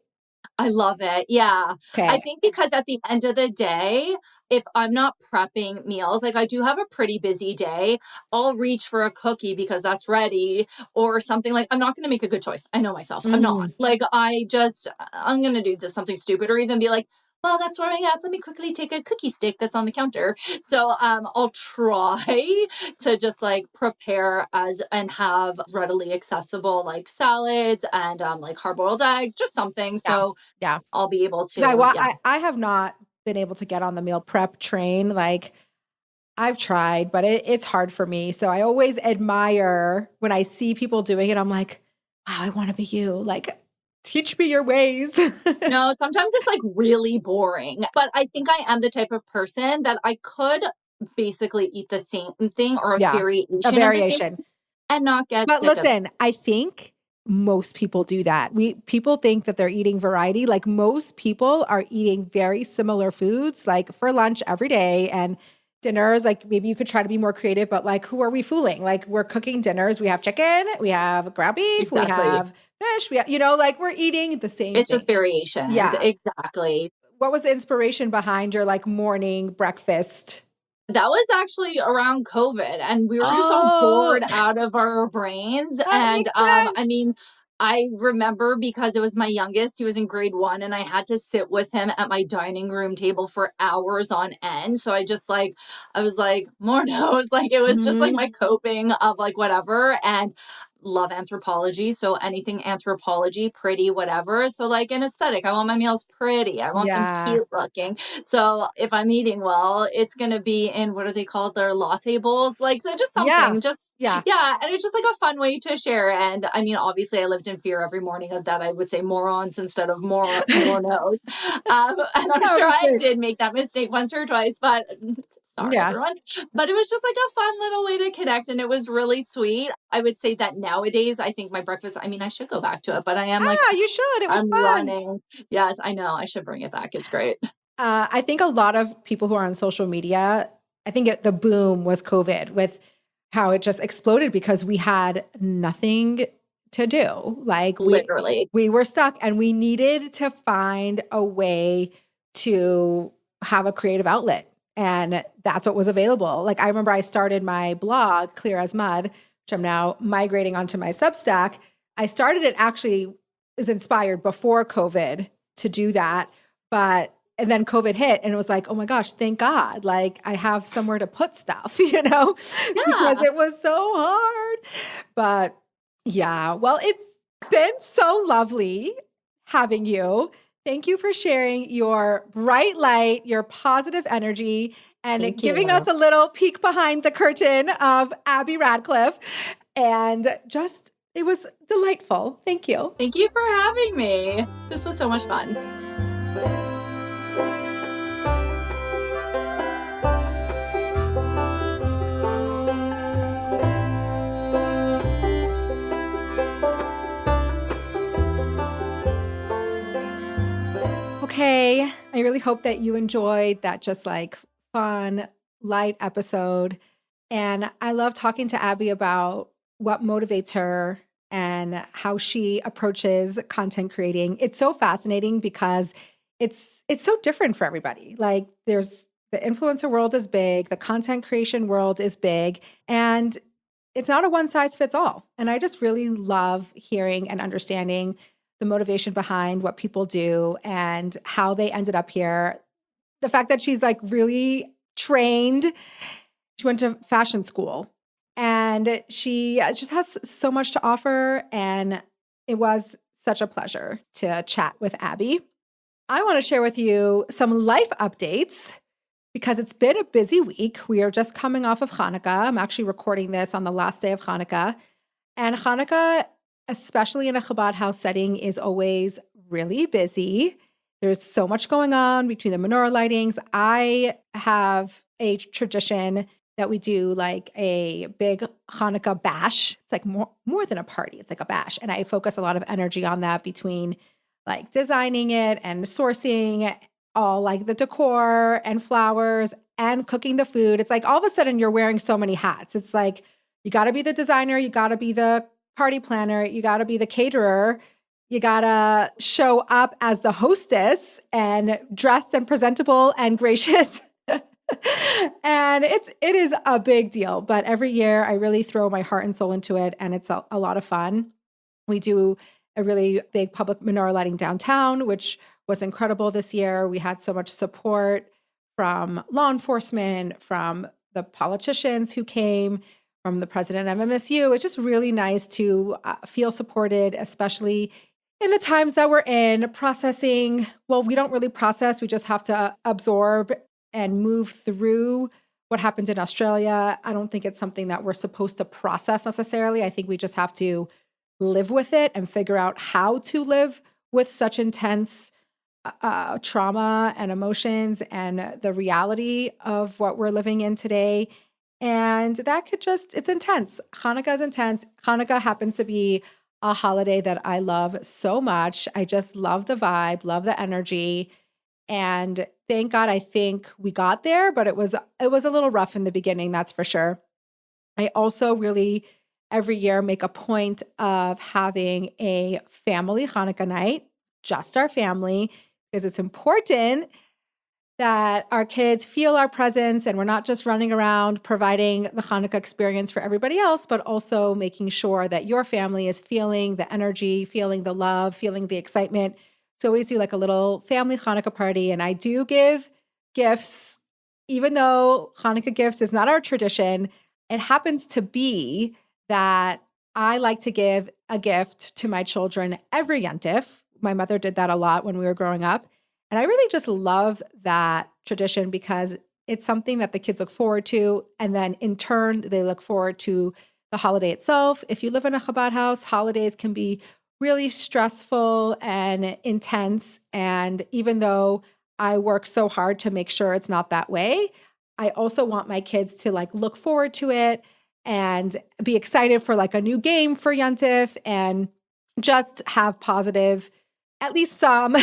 I love it. Yeah. I Okay. think because at the end of the day, if I'm not prepping meals, like I do have a pretty busy day, I'll reach for a cookie because that's ready or something. Like I'm not going to make a good choice. I know myself. I'm not. Mm, Like I'm going to do just something stupid or even be like, well, that's warming up. Let me quickly take a cookie stick that's on the counter. So I'll try to just like prepare as and have readily accessible like salads and like hard boiled eggs, just something. yeah, So yeah. I'll be able 'Cause to, yeah, I have not been able to get on the meal prep train, like, I've tried, but it's hard for me, so I always admire when I see people doing it, I'm like, "Wow, I wanna be you," like, "Teach me your ways." no, sometimes it's like really boring, but I think I am the type of person that I could basically eat the same thing or a Yeah, a variation of the same variation. thing and not get But sick of it. listen, I think most people do that. People think that they're eating variety, like, most people are eating very similar foods, like, for lunch every day and dinners, like, maybe you could try to be more creative, but, like, who are we fooling? Like, we're cooking dinners, we have chicken, we have ground beef, we Exactly. have fish, like, we're eating the same It's just thing. variations. Yeah. Exactly. What was the inspiration behind your, like, morning breakfast? That was actually around COVID, and we were just so Oh, bored out of our brains, that and, makes sense. I mean, I remember because it was my youngest, he was in grade 1, and I had to sit with him at my dining room table for hours on end, so I was like, "More no's," like, it was just, like, Mhm. my coping of, like, whatever, and love anthropology, so anything anthropology, pretty, whatever, so, like, an aesthetic, I want my meals pretty, I want them Yeah. cute looking, so if I'm eating well, it's gonna be in what are they called? Their latte bowls. Like, so just Yeah. something, just Yeah. yeah. And it's just like a fun way to share. And I mean, obviously I lived in fear every morning of that. I would say morons instead of more knows. And I'm That sure was I great. did make that mistake once or twice, but sorry Yeah. everyone. But it was just like a fun little way to connect and it was really sweet. I would say that nowadays I think my breakfast, I mean, I should go back to it, but I am like, You should, it was I'm fun. running. Yes, I know. I should bring it back. It's great. I think a lot of people who are on social media, I think the boom was COVID with how it just exploded because we had nothing to do. Like Literally. we were stuck and we needed to find a way to have a creative outlet. And that's what was available. Like I remember I started my blog, Clear as Mud, which I'm now migrating onto my Substack. I started it actually is inspired before COVID to do that. But and then COVID hit and it was like, "Oh my gosh, thank God. Like I have somewhere to put stuff," because Yeah. it was so hard. But yeah, well, it's been so lovely having you. Thank you for sharing your bright light, your positive energy, and Thank giving us you. a little peek behind the curtain of Abi Radcliffe. And just, it was delightful. Thank you. Thank you for having me. This was so much fun. Okay. I really hope that you enjoyed that just like fun, light episode. And I love talking to Abby about what motivates her and how she approaches content creating. It's so fascinating because it's so different for everybody. Like there's the influencer world is big, the content creation world is big, and it's not a one size fits all. And I just really love hearing and understanding the motivation behind what people do and how they ended up here. The fact that she's like really trained, she went to fashion school and she just has so much to offer. And it was such a pleasure to chat with Abby. I want to share with you some life updates because it's been a busy week. We are just coming off of Hanukkah. I'm actually recording this on the last day of Hanukkah. And Hanukkah, especially in a Chabad house setting, is always really busy. There's so much going on between the menorah lightings. I have a tradition that we do like a big Hanukkah bash. It's like more than a party. It's like a bash. And I focus a lot of energy on that between like designing it and sourcing all like the decor and flowers and cooking the food. It's like all of a sudden you're wearing so many hats. It's like you got to be the designer, you got to be the party planner, you got to be the caterer, you got to show up as the hostess and dressed and presentable and gracious. And it is a big deal, but every year I really throw my heart and soul into it, and it's a lot of fun. We do a really big public menorah lighting downtown, which was incredible this year. We had so much support from law enforcement, from the politicians who came, from the president of MMSU. It's just really nice to feel supported, especially in the times that we're in processing. Well, we don't really process. We just have to absorb and move through what happened in Australia. I don't think it's something that we're supposed to process necessarily. I think we just have to live with it and figure out how to live with such intense trauma and emotions and the reality of what we're living in today. And that it's intense. Hanukkah is intense. Hanukkah happens to be a holiday that I love so much. I just love the vibe, love the energy. And thank God, I think we got there, but it was a little rough in the beginning, that's for sure. I also really every year make a point of having a family Hanukkah night, just our family, because it's important that our kids feel our presence and we're not just running around providing the Hanukkah experience for everybody else, but also making sure that your family is feeling the energy, feeling the love, feeling the excitement. So we always do like a little family Hanukkah party, and I do give gifts, even though Hanukkah gifts is not our tradition. It happens to be that I like to give a gift to my children every Yontif. My mother did that a lot when we were growing up. And I really just love that tradition because it's something that the kids look forward to. And then in turn, they look forward to the holiday itself. If you live in a Chabad house, holidays can be really stressful and intense. And even though I work so hard to make sure it's not that way, I also want my kids to like look forward to it and be excited for like a new game for Yontif and just have positive, at least some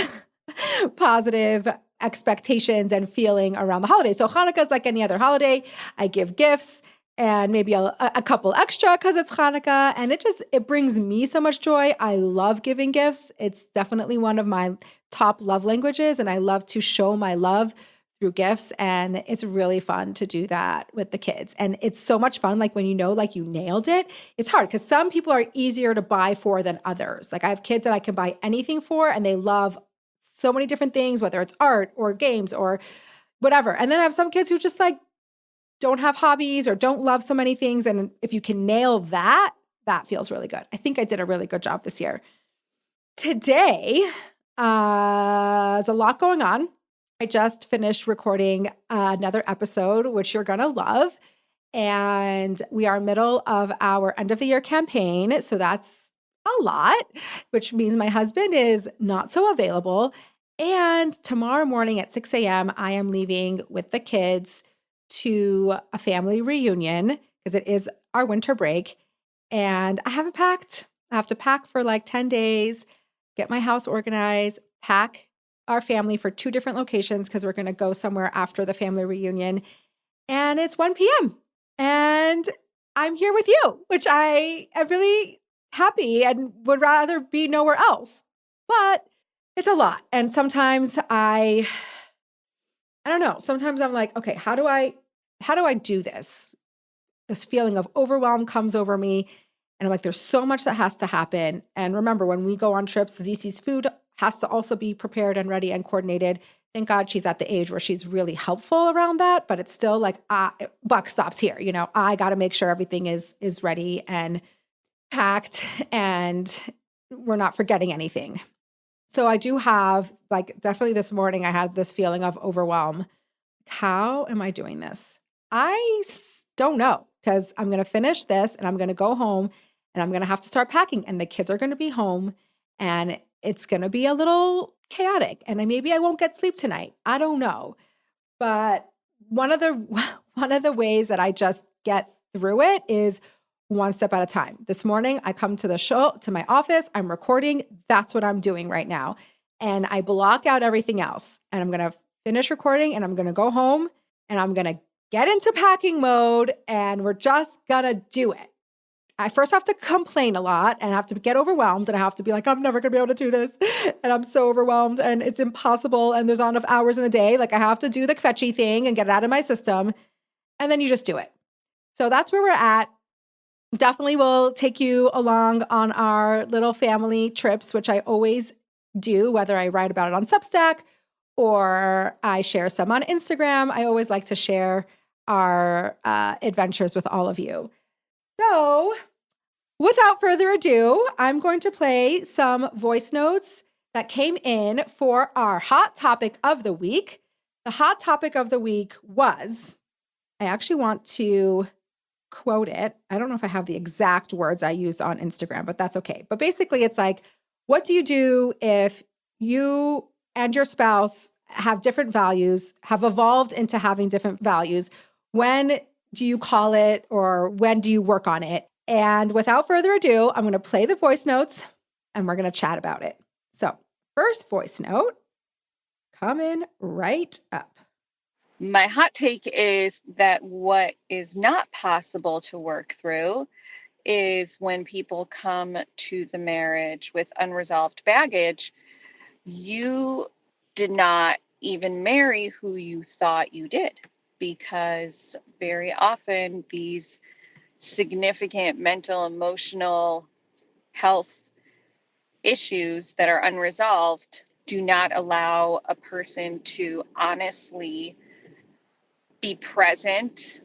positive expectations and feeling around the holiday. So Hanukkah is like any other holiday. I give gifts and maybe a couple extra because it's Hanukkah, and it brings me so much joy. I love giving gifts. It's definitely one of my top love languages, and I love to show my love through gifts, and it's really fun to do that with the kids. And it's so much fun, like when you know like you nailed it. It's hard because some people are easier to buy for than others. Like I have kids that I can buy anything for, and they love so many different things, whether it's art or games or whatever. And then I have some kids who just like don't have hobbies or don't love so many things. And if you can nail that, that feels really good. I think I did a really good job this year. Today, there's a lot going on. I just finished recording another episode, which you're going to love. And we are middle of our end of the year campaign. So that's a lot, which means my husband is not so available. And tomorrow morning at 6 a.m., I am leaving with the kids to a family reunion because it is our winter break. And I haven't packed. I have to pack for like 10 days, get my house organized, pack our family for 2 different locations because we're going to go somewhere after the family reunion. And it's 1 p.m. And I'm here with you, which I am really happy and would rather be nowhere else. But it's a lot. And sometimes I don't know. Sometimes I'm like, okay, how do I do this? This feeling of overwhelm comes over me. And I'm like, there's so much that has to happen. And remember, when we go on trips, Zisi's food has to also be prepared and ready and coordinated. Thank God she's at the age where she's really helpful around that. But it's still like, buck stops here. You know, I got to make sure everything is ready and packed and we're not forgetting anything. So I do have, like, definitely this morning, I had this feeling of overwhelm. How am I doing this? Don't know, because I'm going to finish this and I'm going to go home and I'm going to have to start packing and the kids are going to be home and it's going to be a little chaotic and maybe I won't get sleep tonight. I don't know. But one of the one of the ways that I just get through it is one step at a time. This morning I come to my office, I'm recording, that's what I'm doing right now. And I block out everything else. And I'm going to finish recording and I'm going to go home and I'm going to get into packing mode and we're just going to do it. I first have to complain a lot and I have to get overwhelmed and I have to be like, I'm never going to be able to do this. And I'm so overwhelmed and it's impossible. And there's not enough hours in the day. Like I have to do the kvetchy thing and get it out of my system. And then you just do it. So that's where we're at. Definitely will take you along on our little family trips, which I always do, whether I write about it on Substack or I share some on Instagram. I always like to share our adventures with all of you. So without further ado, I'm going to play some voice notes that came in for our hot topic of the week. The hot topic of the week was, I actually want to quote it. I don't know if I have the exact words I used on Instagram, but that's okay. But basically it's like, what do you do if you and your spouse have different values, have evolved into having different values? When do you call it or when do you work on it? And without further ado, I'm going to play the voice notes and we're going to chat about it. So first voice note coming right up. My hot take is that what is not possible to work through is when people come to the marriage with unresolved baggage. You did not even marry who you thought you did, because very often these significant mental, emotional health issues that are unresolved do not allow a person to honestly be present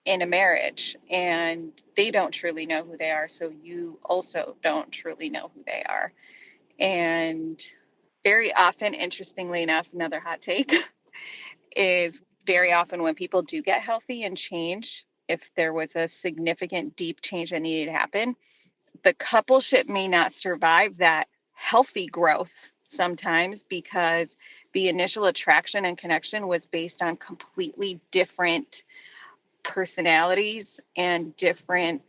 in a marriage, and they don't truly know who they are. So you also don't truly know who they are. And very often, interestingly enough, another hot take is very often when people do get healthy and change, if there was a significant deep change that needed to happen, the coupleship may not survive that healthy growth sometimes, because the initial attraction and connection was based on completely different personalities and different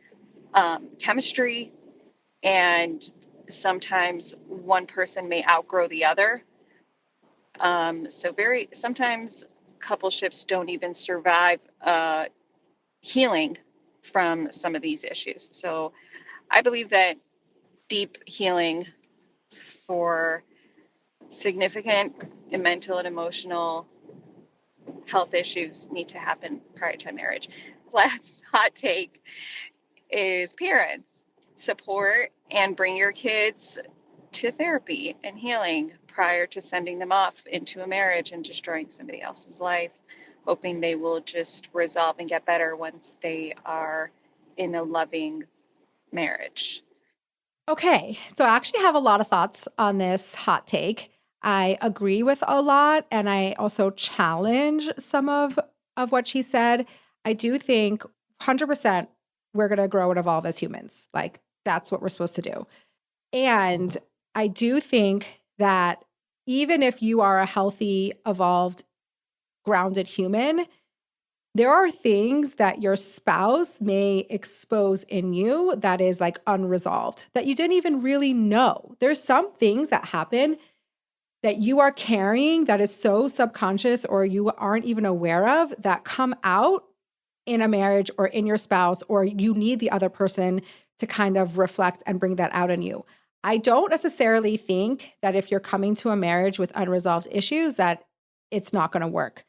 chemistry. And sometimes one person may outgrow the other. Sometimes coupleships don't even survive healing from some of these issues. So I believe that deep healing for significant mental and emotional health issues need to happen prior to marriage. Last hot take is parents. Support and bring your kids to therapy and healing prior to sending them off into a marriage and destroying somebody else's life, hoping they will just resolve and get better once they are in a loving marriage. Okay, so I actually have a lot of thoughts on this hot take. I agree with a lot, and I also challenge some of what she said. I do think 100% we're going to grow and evolve as humans. Like, that's what we're supposed to do. And I do think that even if you are a healthy, evolved, grounded human, there are things that your spouse may expose in you that is like unresolved, that you didn't even really know. There's some things that happen that you are carrying that is so subconscious or you aren't even aware of that come out in a marriage or in your spouse, or you need the other person to kind of reflect and bring that out in you. I don't necessarily think that if you're coming to a marriage with unresolved issues that it's not going to work.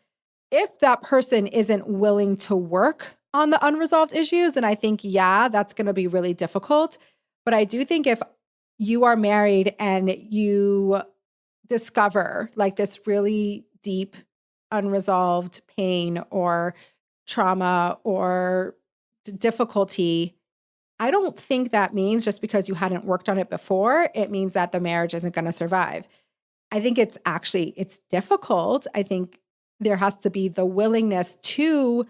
If that person isn't willing to work on the unresolved issues, then I think, yeah, that's going to be really difficult. But I do think if you are married and you discover like this really deep, unresolved pain or trauma or difficulty, I don't think that means just because you hadn't worked on it before, it means that the marriage isn't going to survive. I think it's difficult. I think there has to be the willingness to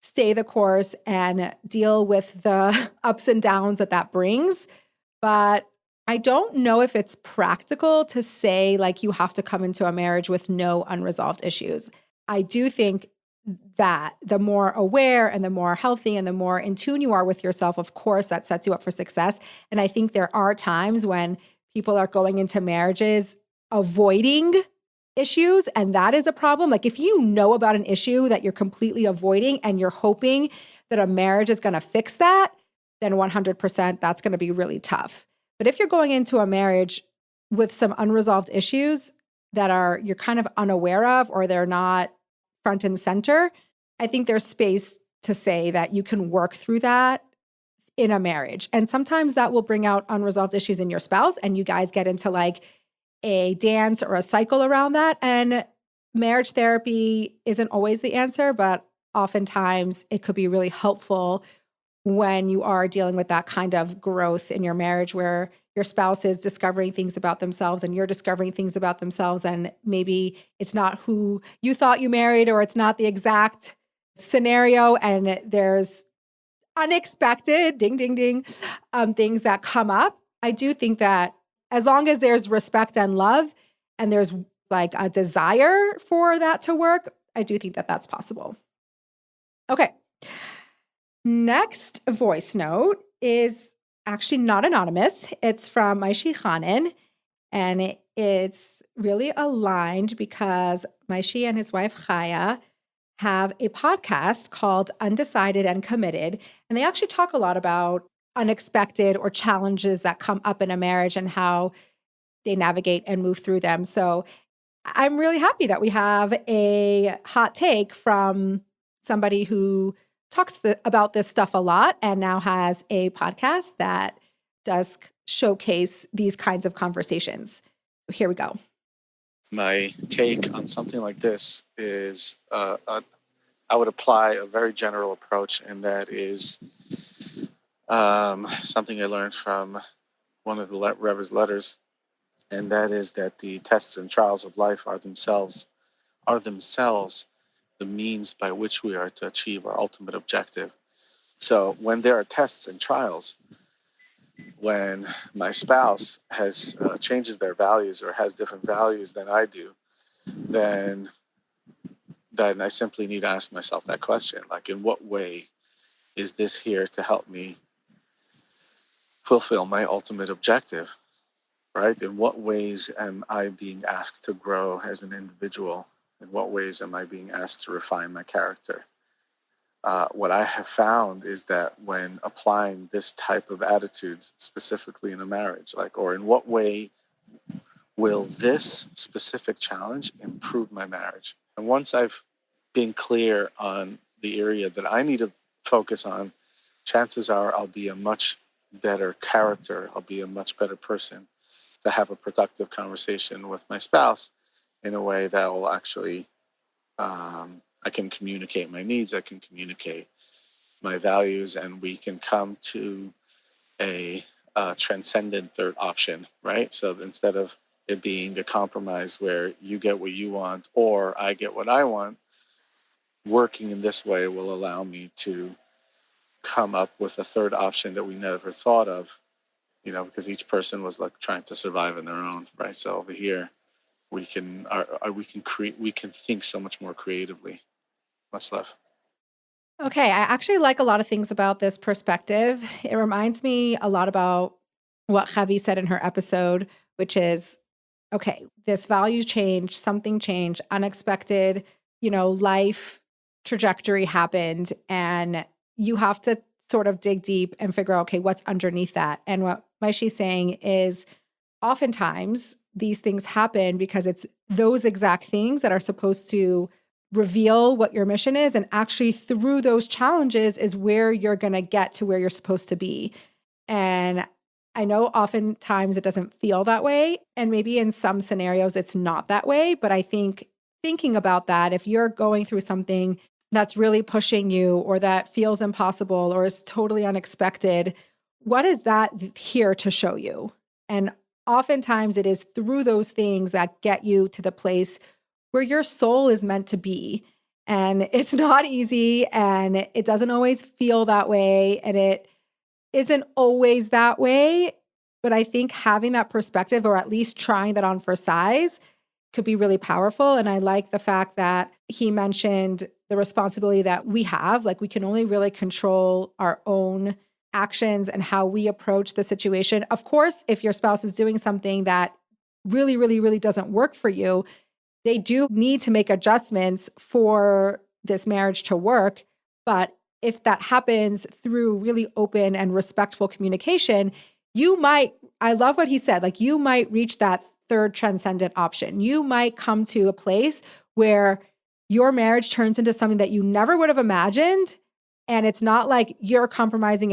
stay the course and deal with the ups and downs that brings. But I don't know if it's practical to say like you have to come into a marriage with no unresolved issues. I do think that the more aware and the more healthy and the more in tune you are with yourself, of course, that sets you up for success. And I think there are times when people are going into marriages avoiding issues, and that is a problem. Like if you know about an issue that you're completely avoiding and you're hoping that a marriage is going to fix that, then 100% that's going to be really tough. But if you're going into a marriage with some unresolved issues that you're kind of unaware of, or they're not front and center, I think there's space to say that you can work through that in a marriage. And sometimes that will bring out unresolved issues in your spouse, and you guys get into like a dance or a cycle around that. And marriage therapy isn't always the answer, but oftentimes it could be really helpful when you are dealing with that kind of growth in your marriage where your spouse is discovering things about themselves and you're discovering things about themselves. And maybe it's not who you thought you married, or it's not the exact scenario. And there's unexpected, ding, ding, ding, things that come up. I do think that as long as there's respect and love and there's like a desire for that to work, I do think that that's possible. Okay. Next voice note is actually not anonymous. It's from Moishe Chanin, and it's really aligned because Moishe and his wife Chaya have a podcast called Undecided and Committed, and they actually talk a lot about unexpected or challenges that come up in a marriage and how they navigate and move through them. So I'm really happy that we have a hot take from somebody who talks about this stuff a lot and now has a podcast that does showcase these kinds of conversations. Here we go. My take on something like this is I would apply a very general approach, and that is something I learned from one of the Rebbe's letters, and that is that the tests and trials of life are themselves the means by which we are to achieve our ultimate objective. So when there are tests and trials, when my spouse has changes their values or has different values than I do, then I simply need to ask myself that question, like, in what way is this here to help me fulfill my ultimate objective, right? In what ways am I being asked to grow as an individual? In what ways am I being asked to refine my character? What I have found is that when applying this type of attitude, specifically in a marriage, or in what way will this specific challenge improve my marriage? And once I've been clear on the area that I need to focus on, chances are I'll be a much better character. I'll be a much better person to have a productive conversation with my spouse in a way that will actually, I can communicate my needs, I can communicate my values, and we can come to a transcendent third option, right? So instead of it being a compromise where you get what you want or I get what I want, working in this way will allow me to come up with a third option that we never thought of, because each person was like trying to survive on their own, right? So over here, we can think so much more creatively. Much love. Okay, I actually like a lot of things about this perspective. It reminds me a lot about what Chavie said in her episode, which is, okay, this value change, something changed, unexpected, life trajectory happened, and you have to sort of dig deep and figure out, okay, what's underneath that? And what Moishe's saying is oftentimes these things happen because it's those exact things that are supposed to reveal what your mission is. And actually through those challenges is where you're going to get to where you're supposed to be. And I know oftentimes it doesn't feel that way. And maybe in some scenarios it's not that way. But I think thinking about that, if you're going through something that's really pushing you or that feels impossible or is totally unexpected, what is that here to show you? And oftentimes it is through those things that get you to the place where your soul is meant to be. And it's not easy and it doesn't always feel that way. And it isn't always that way. But I think having that perspective, or at least trying that on for size, could be really powerful. And I like the fact that he mentioned the responsibility that we have. Like, we can only really control our own actions and how we approach the situation. Of course, if your spouse is doing something that really, really, really doesn't work for you, they do need to make adjustments for this marriage to work. But if that happens through really open and respectful communication, you might, I love what he said, like, you might reach that third transcendent option. You might come to a place where your marriage turns into something that you never would have imagined. And it's not like you're compromising,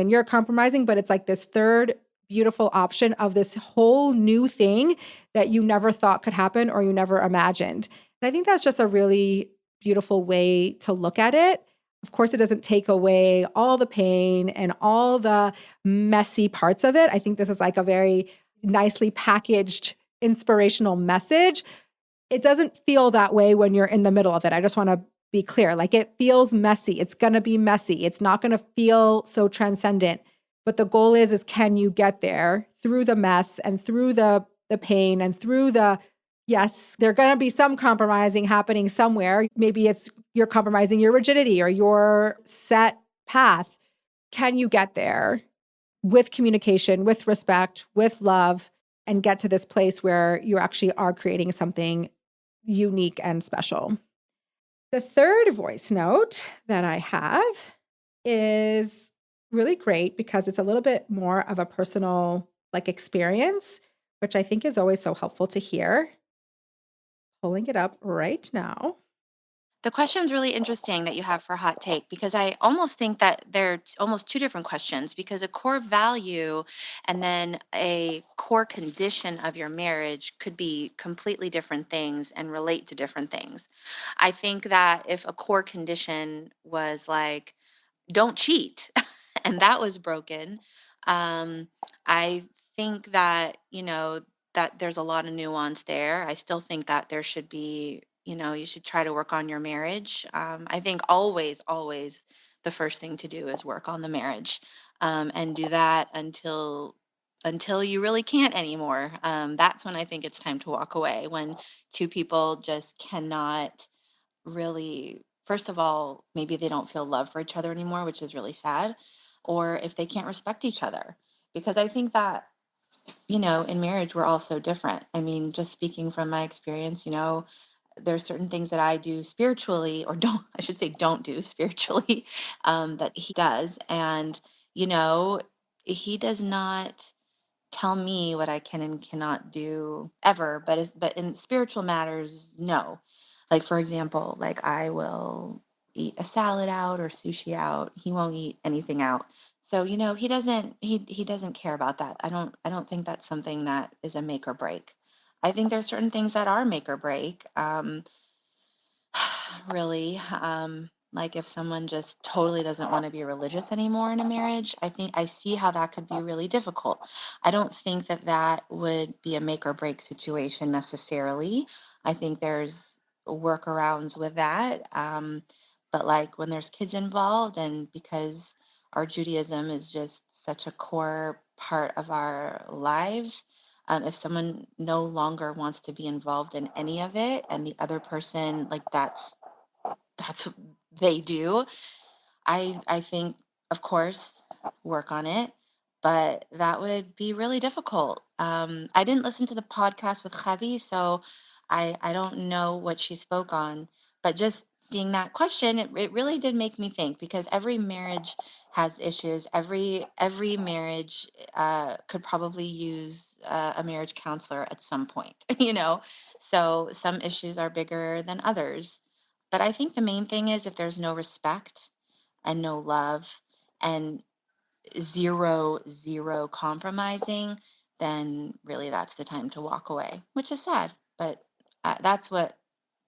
but it's like this third beautiful option of this whole new thing that you never thought could happen or you never imagined. And I think that's just a really beautiful way to look at it. Of course, it doesn't take away all the pain and all the messy parts of it. I think this is like a very nicely packaged inspirational message. It doesn't feel that way when you're in the middle of it. I just want to be clear. Like, it feels messy. It's going to be messy. It's not going to feel so transcendent. But the goal is can you get there through the mess and through the pain and through the, yes, there's going to be some compromising happening somewhere. Maybe it's you're compromising your rigidity or your set path. Can you get there with communication, with respect, with love, and get to this place where you actually are creating something unique and special? The third voice note that I have is really great because it's a little bit more of a personal experience, which I think is always so helpful to hear. Pulling it up right now. The question's really interesting that you have for hot take because I almost think that they're almost two different questions because a core value and then a core condition of your marriage could be completely different things and relate to different things. I think that if a core condition was like, don't cheat, and that was broken, um, I think that, that there's a lot of nuance there. I still think that there should be, you should try to work on your marriage. I think always the first thing to do is work on the marriage, and do that until you really can't anymore. That's when I think it's time to walk away, when two people just cannot really, first of all, maybe they don't feel love for each other anymore, which is really sad, or if they can't respect each other. Because I think that, in marriage, we're all so different. I mean, just speaking from my experience, there's certain things that I do spiritually, or don't, I should say, don't do spiritually, that he does. And, you know, he does not tell me what I can and cannot do ever, but in spiritual matters, no. Like, for example, like, I will eat a salad out or sushi out. He won't eat anything out. So, he doesn't care about that. I don't think that's something that is a make or break. I think there's certain things that are make or break. Really, like if someone just totally doesn't want to be religious anymore in a marriage, I think I see how that could be really difficult. I don't think that that would be a make or break situation necessarily. I think there's workarounds with that. But like when there's kids involved, and because our Judaism is just such a core part of our lives, if someone no longer wants to be involved in any of it and the other person, like, that's what they do, I think, of course, work on it, but that would be really difficult. I didn't listen to the podcast with Chavie, so I don't know what she spoke on, but just seeing that question, it really did make me think, because every marriage has issues. Every marriage could probably use a marriage counselor at some point, So some issues are bigger than others. But I think the main thing is if there's no respect and no love and zero compromising, then really that's the time to walk away, which is sad. But that's what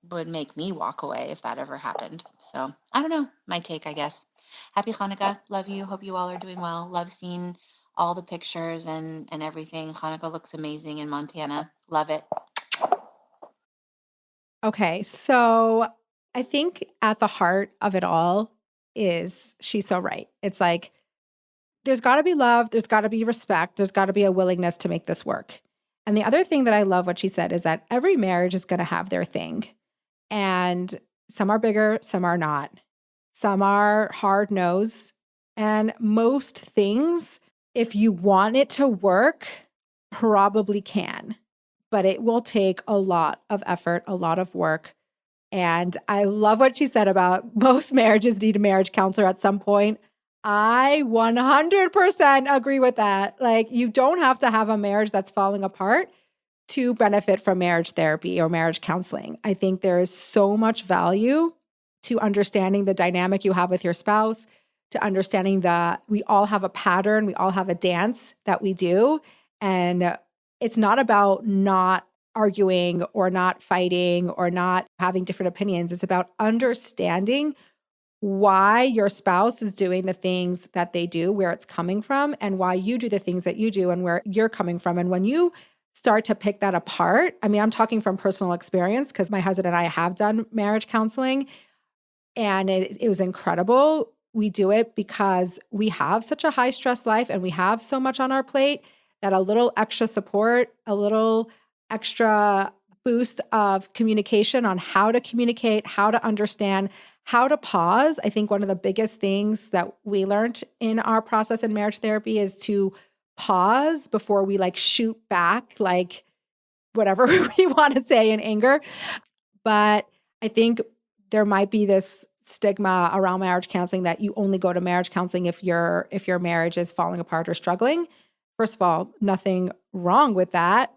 would make me walk away if that ever happened. So I don't know. My take, I guess. Happy Hanukkah. Love you. Hope you all are doing well. Love seeing all the pictures and everything. Hanukkah looks amazing in Montana. Love it. Okay, so I think at the heart of it all is she's so right. It's like there's got to be love, there's got to be respect, there's got to be a willingness to make this work. And the other thing that I love what she said is that every marriage is going to have their thing. And some are bigger, some are not. Some are hard nosed. And most things, if you want it to work, probably can. But it will take a lot of effort, a lot of work. And I love what she said about most marriages need a marriage counselor at some point. I 100% agree with that. Like, you don't have to have a marriage that's falling apart to benefit from marriage therapy or marriage counseling. I think there is so much value to understanding the dynamic you have with your spouse, to understanding that we all have a pattern, we all have a dance that we do. And it's not about not arguing or not fighting or not having different opinions. It's about understanding why your spouse is doing the things that they do, where it's coming from, and why you do the things that you do and where you're coming from. And when you start to pick that apart, I mean, I'm talking from personal experience because my husband and I have done marriage counseling, and it was incredible. We do it because we have such a high stress life and we have so much on our plate that a little extra support, a little extra boost of communication on how to communicate, how to understand, how to pause. I think one of the biggest things that we learned in our process in marriage therapy is to pause before we like shoot back, like whatever we want to say in anger. But I think there might be this stigma around marriage counseling that you only go to marriage counseling if your marriage is falling apart or struggling. First of all, nothing wrong with that.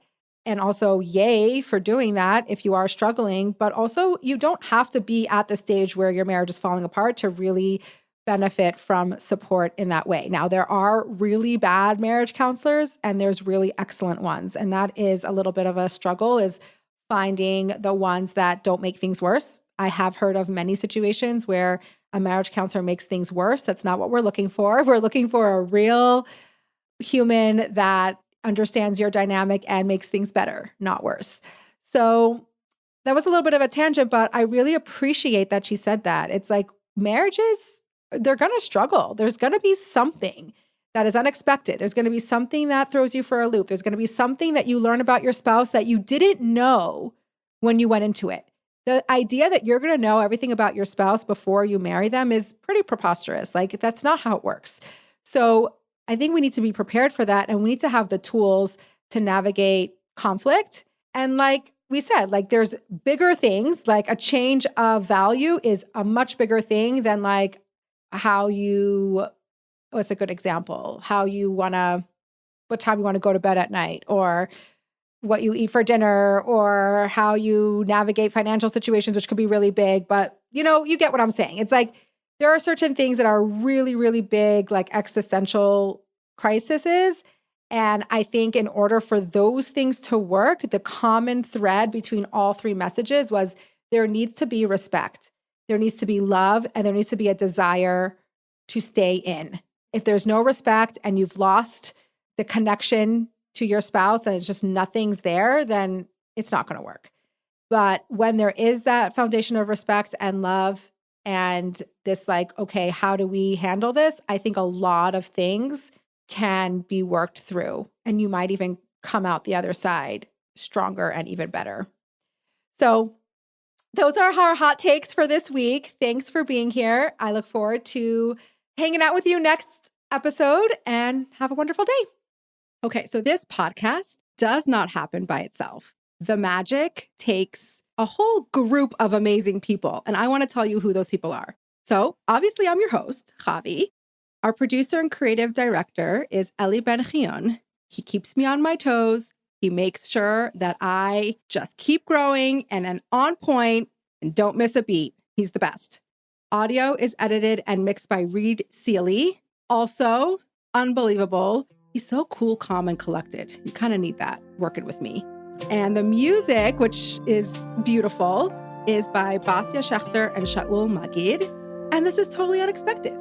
And also, yay for doing that if you are struggling. But also, you don't have to be at the stage where your marriage is falling apart to really benefit from support in that way. Now, there are really bad marriage counselors and there's really excellent ones. And that is a little bit of a struggle, is finding the ones that don't make things worse. I have heard of many situations where a marriage counselor makes things worse. That's not what we're looking for. We're looking for a real human that understands your dynamic and makes things better, not worse. So that was a little bit of a tangent, but I really appreciate that she said that. It's like marriages, they're going to struggle. There's going to be something that is unexpected. There's going to be something that throws you for a loop. There's going to be something that you learn about your spouse that you didn't know when you went into it. The idea that you're going to know everything about your spouse before you marry them is pretty preposterous. Like, that's not how it works. So I think we need to be prepared for that. And we need to have the tools to navigate conflict. And like we said, like there's bigger things, like a change of value is a much bigger thing than like what's a good example? What time you want to go to bed at night, or what you eat for dinner, or how you navigate financial situations, which could be really big. But you get what I'm saying. It's like, there are certain things that are really, really big, like existential crises. And I think in order for those things to work, the common thread between all three messages was there needs to be respect, there needs to be love, and there needs to be a desire to stay in. If there's no respect and you've lost the connection to your spouse and it's just nothing's there, then it's not going to work. But when there is that foundation of respect and love, and this like, okay, how do we handle this? I think a lot of things can be worked through, and you might even come out the other side stronger and even better. So those are our hot takes for this week. Thanks for being here. I look forward to hanging out with you next episode, and have a wonderful day. Okay, so this podcast does not happen by itself. The magic takes a whole group of amazing people, and I want to tell you who those people are. So obviously I'm your host, Chavie. Our producer and creative director is Eli Ben-Chion. He keeps me on my toes. He makes sure that I just keep growing and am on point and don't miss a beat. He's the best. Audio is edited and mixed by Reed Seeley. Also, unbelievable. He's so cool, calm, and collected. You kind of need that working with me. And the music, which is beautiful, is by Bachya and Sha'ar and Magid. And this is totally unexpected.